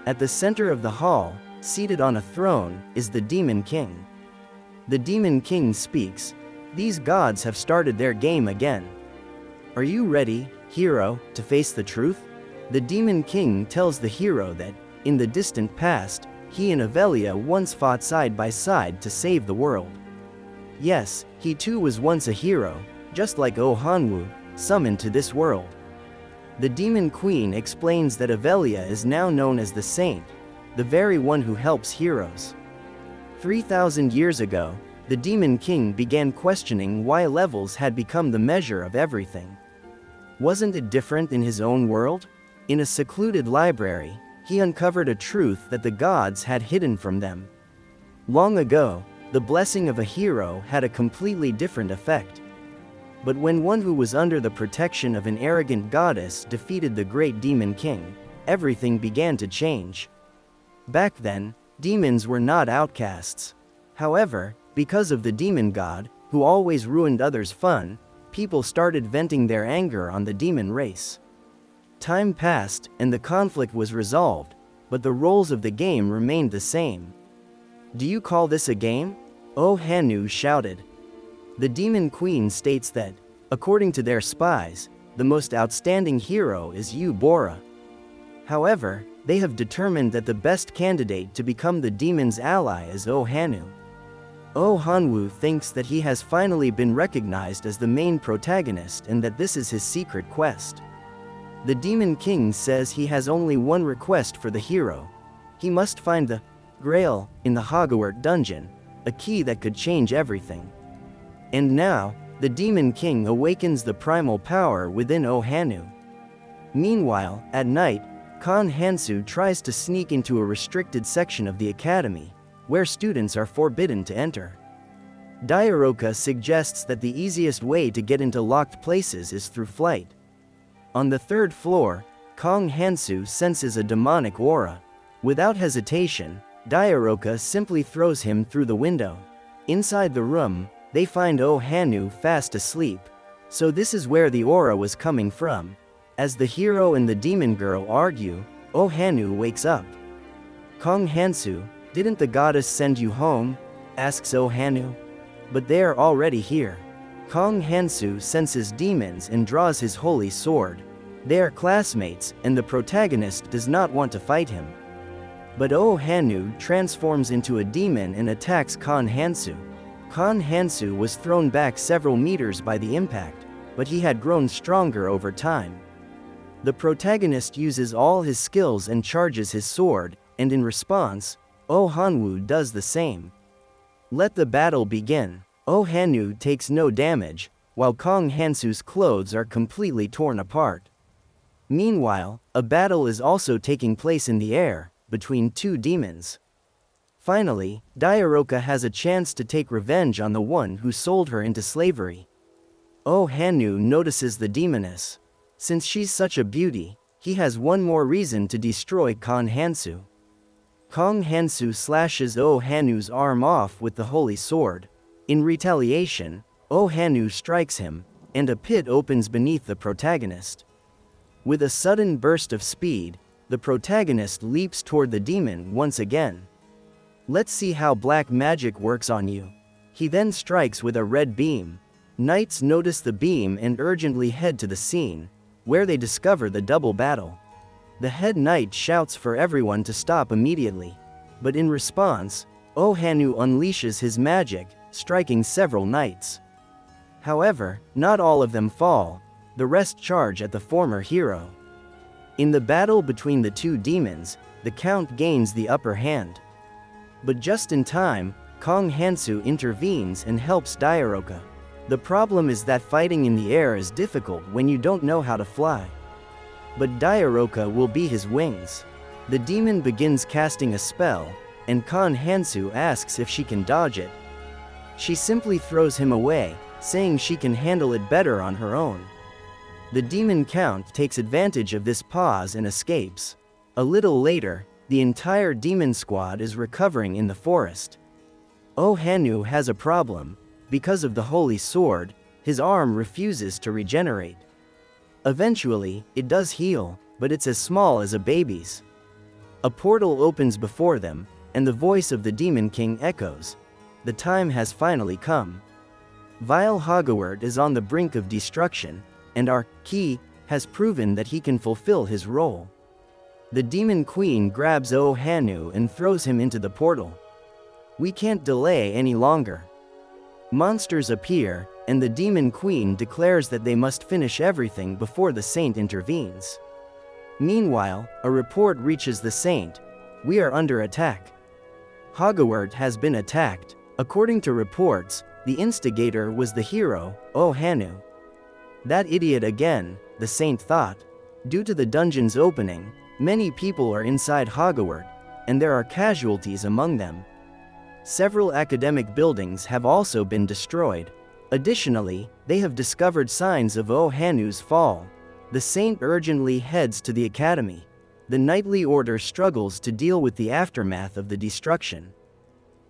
At the center of the hall, seated on a throne, is the Demon King. The Demon King speaks. These gods have started their game again. Are you ready, hero, to face the truth? The Demon King tells the hero that, in the distant past, he and Avelia once fought side by side to save the world. Yes, he too was once a hero, just like Oh Hanwoo, summoned to this world. The Demon Queen explains that Avelia is now known as the Saint, the very one who helps heroes. 3,000 years ago, the Demon King began questioning why levels had become the measure of everything. Wasn't it different in his own world? In a secluded library, he uncovered a truth that the gods had hidden from them. Long ago, the blessing of a hero had a completely different effect. But when one who was under the protection of an arrogant goddess defeated the great Demon King, everything began to change. Back then, demons were not outcasts. However, because of the demon god, who always ruined others' fun, people started venting their anger on the demon race. Time passed, and the conflict was resolved, but the roles of the game remained the same. Do you call this a game? Oh Hanu shouted. The Demon Queen states that, according to their spies, the most outstanding hero is Yu Bora. However, they have determined that the best candidate to become the demon's ally is Oh Hanu. Oh Hanwoo thinks that he has finally been recognized as the main protagonist and that this is his secret quest. The Demon King says he has only one request for the hero. He must find the grail in the Hogwarts dungeon, a key that could change everything. And now, the Demon King awakens the primal power within Oh Hanu. Meanwhile, at night, Kan Hansu tries to sneak into a restricted section of the academy, where students are forbidden to enter. Diaroka suggests that the easiest way to get into locked places is through flight. On the third floor, Kong Hansu senses a demonic aura. Without hesitation, Diaroka simply throws him through the window. Inside the room, they find Oh Hanu fast asleep. So this is where the aura was coming from. As the hero and the demon girl argue, Oh Hanu wakes up. Kong Hansu, didn't the goddess send you home? Asks Oh Hanu. But they are already here. Kong Hansu senses demons and draws his holy sword. They are classmates, and the protagonist does not want to fight him. But Oh Hanu transforms into a demon and attacks Kan Hansu. Kan Hansu was thrown back several meters by the impact, but he had grown stronger over time. The protagonist uses all his skills and charges his sword, and in response, Oh Hanwoo does the same. Let the battle begin. Oh Hanu takes no damage, while Kong Hansu's clothes are completely torn apart. Meanwhile, a battle is also taking place in the air, between two demons. Finally, Diaroka has a chance to take revenge on the one who sold her into slavery. Oh Hanu notices the demoness. Since she's such a beauty, he has one more reason to destroy Kan Hansu. Kong Hansu slashes Oh Hanu's arm off with the holy sword. In retaliation, Oh Hanu strikes him, and a pit opens beneath the protagonist. With a sudden burst of speed, the protagonist leaps toward the demon once again. Let's see how black magic works on you. He then strikes with a red beam. Knights notice the beam and urgently head to the scene, where they discover the double battle. The head knight shouts for everyone to stop immediately. But in response, Oh Hanu unleashes his magic, striking several knights. However, not all of them fall. The rest charge at the former hero. In the battle between the two demons, the count gains the upper hand. But just in time, Kong Hansu intervenes and helps Diaroka. The problem is that fighting in the air is difficult when you don't know how to fly. But Diaroka will be his wings. The demon begins casting a spell, and Kan Hansu asks if she can dodge it. She simply throws him away, saying she can handle it better on her own. The demon count takes advantage of this pause and escapes. A little later, the entire demon squad is recovering in the forest. Oh Hanu has a problem. Because of the holy sword, his arm refuses to regenerate. Eventually, it does heal, but it's as small as a baby's. A portal opens before them, and the voice of the Demon King echoes. The time has finally come. Vile Hogwarts is on the brink of destruction, and our Key has proven that he can fulfill his role. The Demon Queen grabs Oh Hanu and throws him into the portal. We can't delay any longer. Monsters appear, and the Demon Queen declares that they must finish everything before the Saint intervenes. Meanwhile, a report reaches the Saint. We are under attack. Hogwarts has been attacked. According to reports, the instigator was the hero, Oh Hanu. That idiot again, the Saint thought. Due to the dungeon's opening, many people are inside Hogwarts, and there are casualties among them. Several academic buildings have also been destroyed. Additionally, they have discovered signs of Oh Hanu's fall. The Saint urgently heads to the academy. The Knightly Order struggles to deal with the aftermath of the destruction.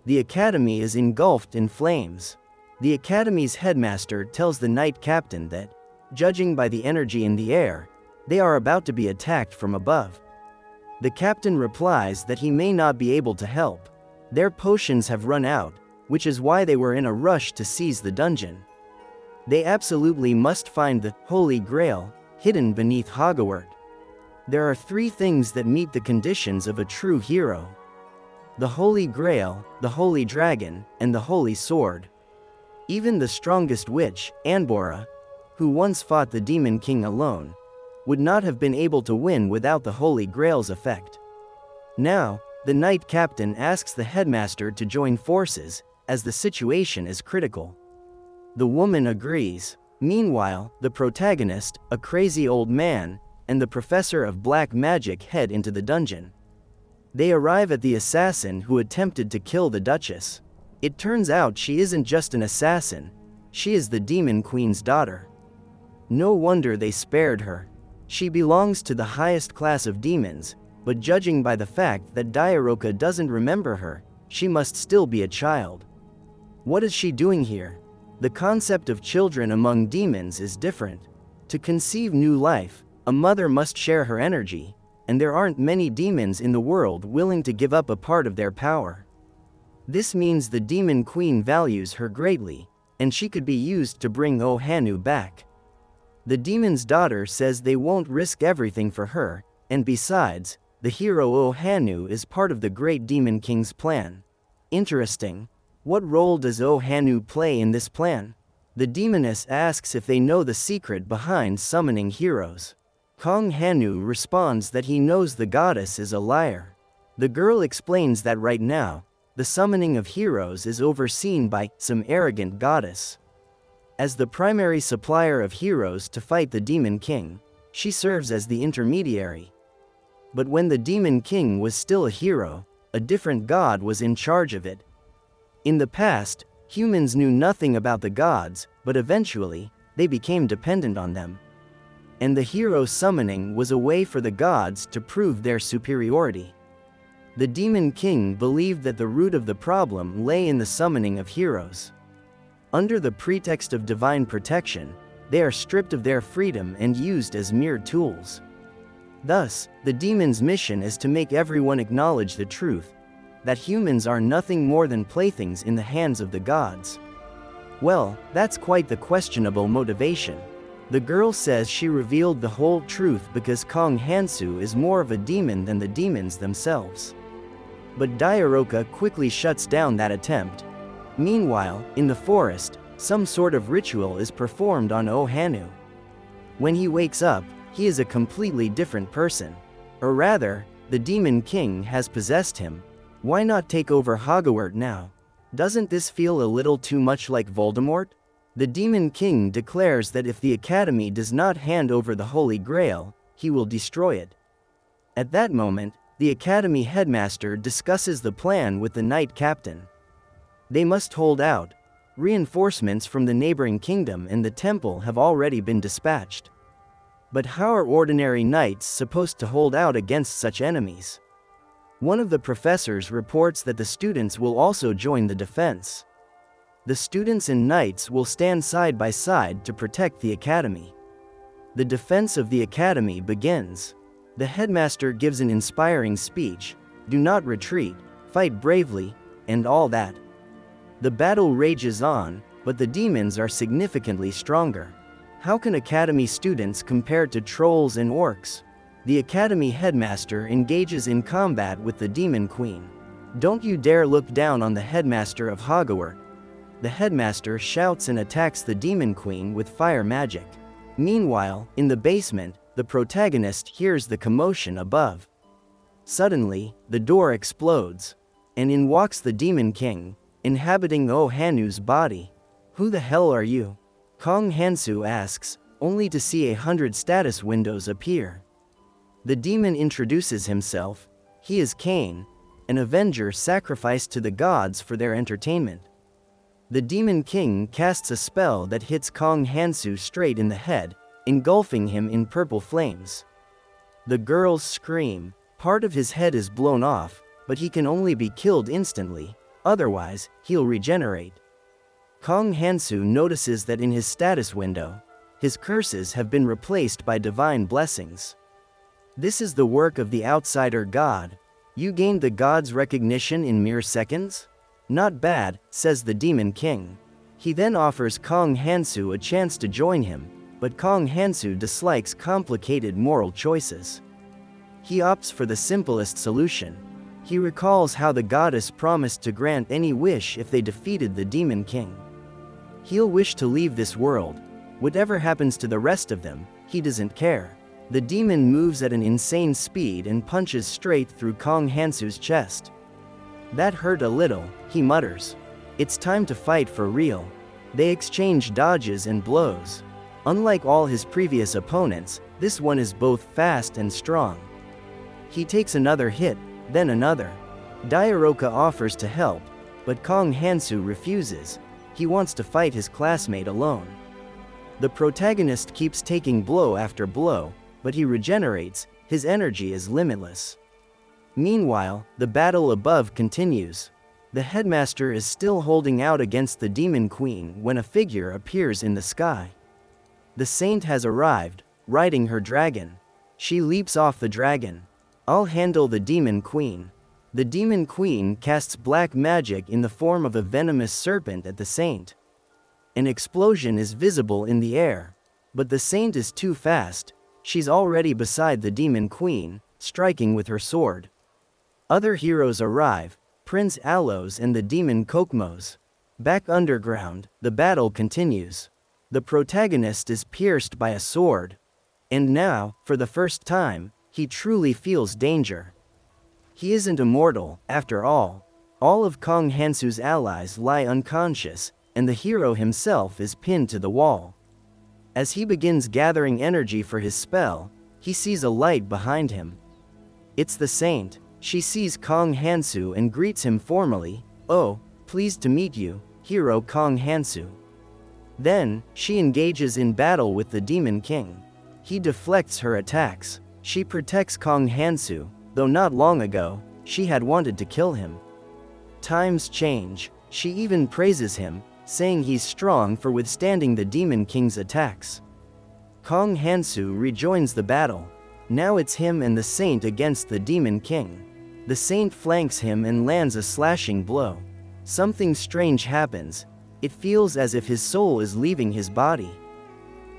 The academy is engulfed in flames. The academy's headmaster tells the knight captain that, judging by the energy in the air, they are about to be attacked from above. The captain replies that he may not be able to help. Their potions have run out, which is why they were in a rush to seize the dungeon. They absolutely must find the Holy Grail, hidden beneath Hogwarts. There are 3 things that meet the conditions of a true hero: the Holy Grail, the Holy Dragon, and the Holy Sword. Even the strongest witch, Anbora, who once fought the Demon King alone, would not have been able to win without the Holy Grail's effect. Now, the Knight Captain asks the headmaster to join forces, as the situation is critical. The woman agrees. Meanwhile, the protagonist, a crazy old man, and the professor of black magic head into the dungeon. They arrive at the assassin who attempted to kill the Duchess. It turns out she isn't just an assassin, she is the Demon Queen's daughter. No wonder they spared her. She belongs to the highest class of demons, but judging by the fact that Diaroka doesn't remember her, she must still be a child. What is she doing here? The concept of children among demons is different. To conceive new life, a mother must share her energy, and there aren't many demons in the world willing to give up a part of their power. This means the Demon Queen values her greatly, and she could be used to bring Ohanu back. The demon's daughter says they won't risk everything for her, and besides, the hero Ohanu is part of the great Demon King's plan. Interesting. What role does Ohanu play in this plan? The demoness asks if they know the secret behind summoning heroes. Kong Hanu responds that he knows the goddess is a liar. The girl explains that right now, the summoning of heroes is overseen by some arrogant goddess. As the primary supplier of heroes to fight the Demon King, she serves as the intermediary. But when the Demon King was still a hero, a different god was in charge of it. In the past, humans knew nothing about the gods, but eventually, they became dependent on them. And the hero summoning was a way for the gods to prove their superiority. The Demon King believed that the root of the problem lay in the summoning of heroes. Under the pretext of divine protection, they are stripped of their freedom and used as mere tools. Thus, the demon's mission is to make everyone acknowledge the truth, that humans are nothing more than playthings in the hands of the gods. Well, that's quite the questionable motivation. The girl says she revealed the whole truth because Kong Hansu is more of a demon than the demons themselves. But Diaroka quickly shuts down that attempt. Meanwhile, in the forest, some sort of ritual is performed on Ohanu. When he wakes up, he is a completely different person. Or rather, the Demon King has possessed him. Why not take over Hogwarts now? Doesn't this feel a little too much like Voldemort? The Demon King declares that if the Academy does not hand over the Holy Grail, he will destroy it. At that moment, the Academy headmaster discusses the plan with the Knight Captain. They must hold out. Reinforcements from the neighboring kingdom and the temple have already been dispatched. But how are ordinary knights supposed to hold out against such enemies? One of the professors reports that the students will also join the defense. The students and knights will stand side by side to protect the academy. The defense of the academy begins. The headmaster gives an inspiring speech, "Do not retreat, fight bravely," and all that. The battle rages on, but the demons are significantly stronger. How can academy students compare to trolls and orcs? The academy headmaster engages in combat with the Demon Queen. "Don't you dare look down on the headmaster of Hogwarts." The headmaster shouts and attacks the Demon Queen with fire magic. Meanwhile, in the basement, the protagonist hears the commotion above. Suddenly, the door explodes, and in walks the Demon King, inhabiting Ohanu's body. "Who the hell are you?" Kong Hansu asks, only to see 100 status windows appear. The demon introduces himself. He is Cain, an avenger sacrificed to the gods for their entertainment. The Demon King casts a spell that hits Kong Hansu straight in the head, engulfing him in purple flames. The girls scream. Part of his head is blown off, but he can only be killed instantly, otherwise, he'll regenerate. Kong Hansu notices that in his status window, his curses have been replaced by divine blessings. This is the work of the outsider god. You gained the god's recognition in mere seconds? "Not bad," says the Demon King. He then offers Kong Hansu a chance to join him, but Kong Hansu dislikes complicated moral choices. He opts for the simplest solution. He recalls how the goddess promised to grant any wish if they defeated the Demon King. He'll wish to leave this world. Whatever happens to the rest of them, he doesn't care. The demon moves at an insane speed and punches straight through Kong Hansu's chest. "That hurt a little," he mutters. "It's time to fight for real." They exchange dodges and blows. Unlike all his previous opponents, this one is both fast and strong. He takes another hit, then another. Dairoka offers to help, but Kong Hansu refuses. He wants to fight his classmate alone. The protagonist keeps taking blow after blow, but he regenerates. His energy is limitless. Meanwhile, the battle above continues. The headmaster is still holding out against the Demon Queen when a figure appears in the sky. The saint has arrived, riding her dragon. She leaps off the dragon. "I'll handle the Demon Queen." The Demon Queen casts black magic in the form of a venomous serpent at the saint. An explosion is visible in the air. But the saint is too fast. She's already beside the Demon Queen, striking with her sword. Other heroes arrive, Prince Alos and the Demon Kokmos. Back underground, the battle continues. The protagonist is pierced by a sword. And now, for the first time, he truly feels danger. He isn't immortal, after all. All of Kong Hansu's allies lie unconscious, and the hero himself is pinned to the wall. As he begins gathering energy for his spell, he sees a light behind him. It's the saint. She sees Kong Hansu and greets him formally. "Oh, pleased to meet you, hero Kong Hansu." Then, she engages in battle with the Demon King. He deflects her attacks. She protects Kong Hansu, though not long ago, she had wanted to kill him. Times change. She even praises him, saying he's strong for withstanding the Demon King's attacks. Kong Hansu rejoins the battle. Now it's him and the saint against the Demon King. The saint flanks him and lands a slashing blow. Something strange happens. It feels as if his soul is leaving his body.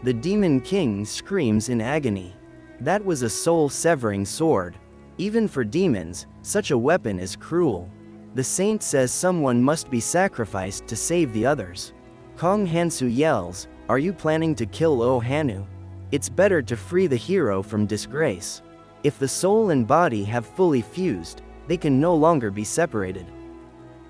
The Demon King screams in agony. That was a soul-severing sword. Even for demons, such a weapon is cruel. The saint says someone must be sacrificed to save the others. Kong Hansu yells, "Are you planning to kill O Hanu? It's better to free the hero from disgrace. If the soul and body have fully fused, they can no longer be separated."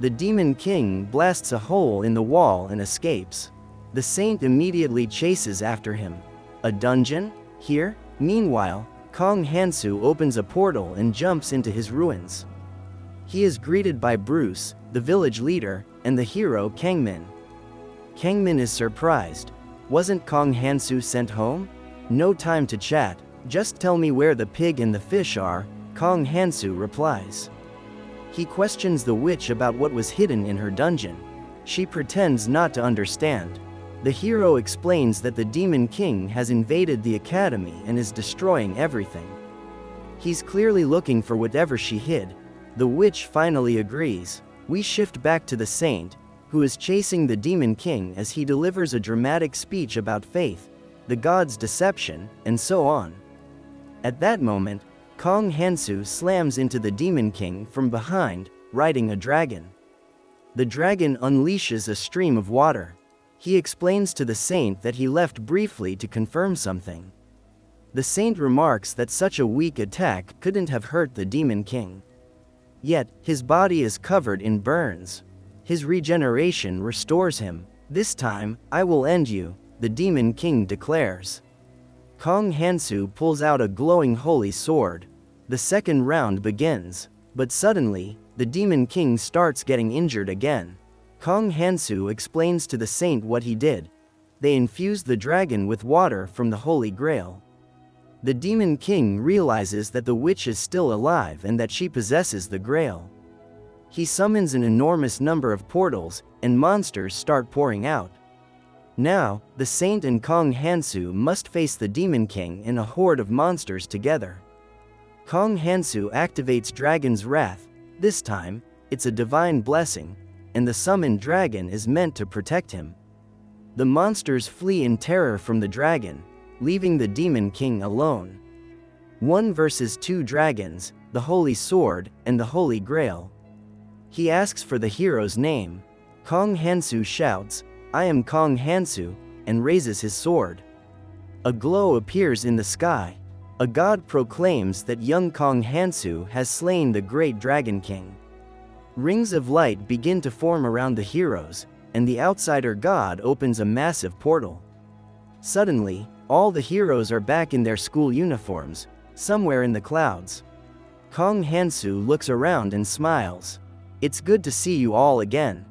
The Demon King blasts a hole in the wall and escapes. The saint immediately chases after him. A dungeon? Here? Meanwhile, Kong Hansu opens a portal and jumps into his ruins. He is greeted by Bruce, the village leader, and the hero Kangmin. Kangmin is surprised. "Wasn't Kong Hansu sent home?" "No time to chat, just tell me where the pig and the fish are," Kong Hansu replies. He questions the witch about what was hidden in her dungeon. She pretends not to understand. The hero explains that the Demon King has invaded the academy and is destroying everything. He's clearly looking for whatever she hid. The witch finally agrees. We shift back to the saint, who is chasing the Demon King as he delivers a dramatic speech about faith, the god's deception, and so on. At that moment, Kong Hansu slams into the Demon King from behind, riding a dragon. The dragon unleashes a stream of water. He explains to the saint that he left briefly to confirm something. The saint remarks that such a weak attack couldn't have hurt the Demon King. Yet, his body is covered in burns. His regeneration restores him. "This time, I will end you," the Demon King declares. Kong Hansu pulls out a glowing holy sword. The second round begins, but suddenly, the Demon King starts getting injured again. Kong Hansu explains to the saint what he did. They infuse the dragon with water from the Holy Grail. The Demon King realizes that the witch is still alive and that she possesses the Grail. He summons an enormous number of portals, and monsters start pouring out. Now, the saint and Kong Hansu must face the Demon King and a horde of monsters together. Kong Hansu activates Dragon's Wrath. This time, it's a divine blessing, and the summoned dragon is meant to protect him. The monsters flee in terror from the dragon, leaving the Demon King alone. 1 versus 2 dragons, the Holy Sword, and the Holy Grail. He asks for the hero's name. Kong Hansu shouts, "I am Kong Hansu," and raises his sword. A glow appears in the sky. A god proclaims that young Kong Hansu has slain the great Dragon King. Rings of light begin to form around the heroes, and the outsider god opens a massive portal. Suddenly, all the heroes are back in their school uniforms, somewhere in the clouds. Kong Hansu looks around and smiles. "It's good to see you all again.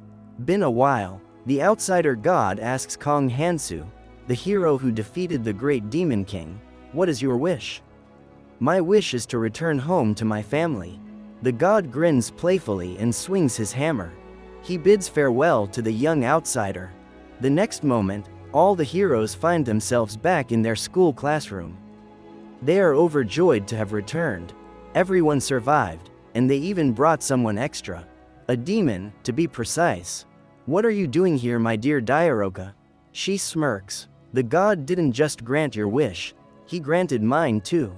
Been a while." The outsider god asks Kong Hansu, the hero who defeated the great Demon King, "What is your wish?" "My wish is to return home to my family." The god grins playfully and swings his hammer. He bids farewell to the young outsider. The next moment, all the heroes find themselves back in their school classroom. They are overjoyed to have returned. Everyone survived, and they even brought someone extra. A demon, to be precise. "What are you doing here, my dear Diaroka?" She smirks. "The god didn't just grant your wish, he granted mine too."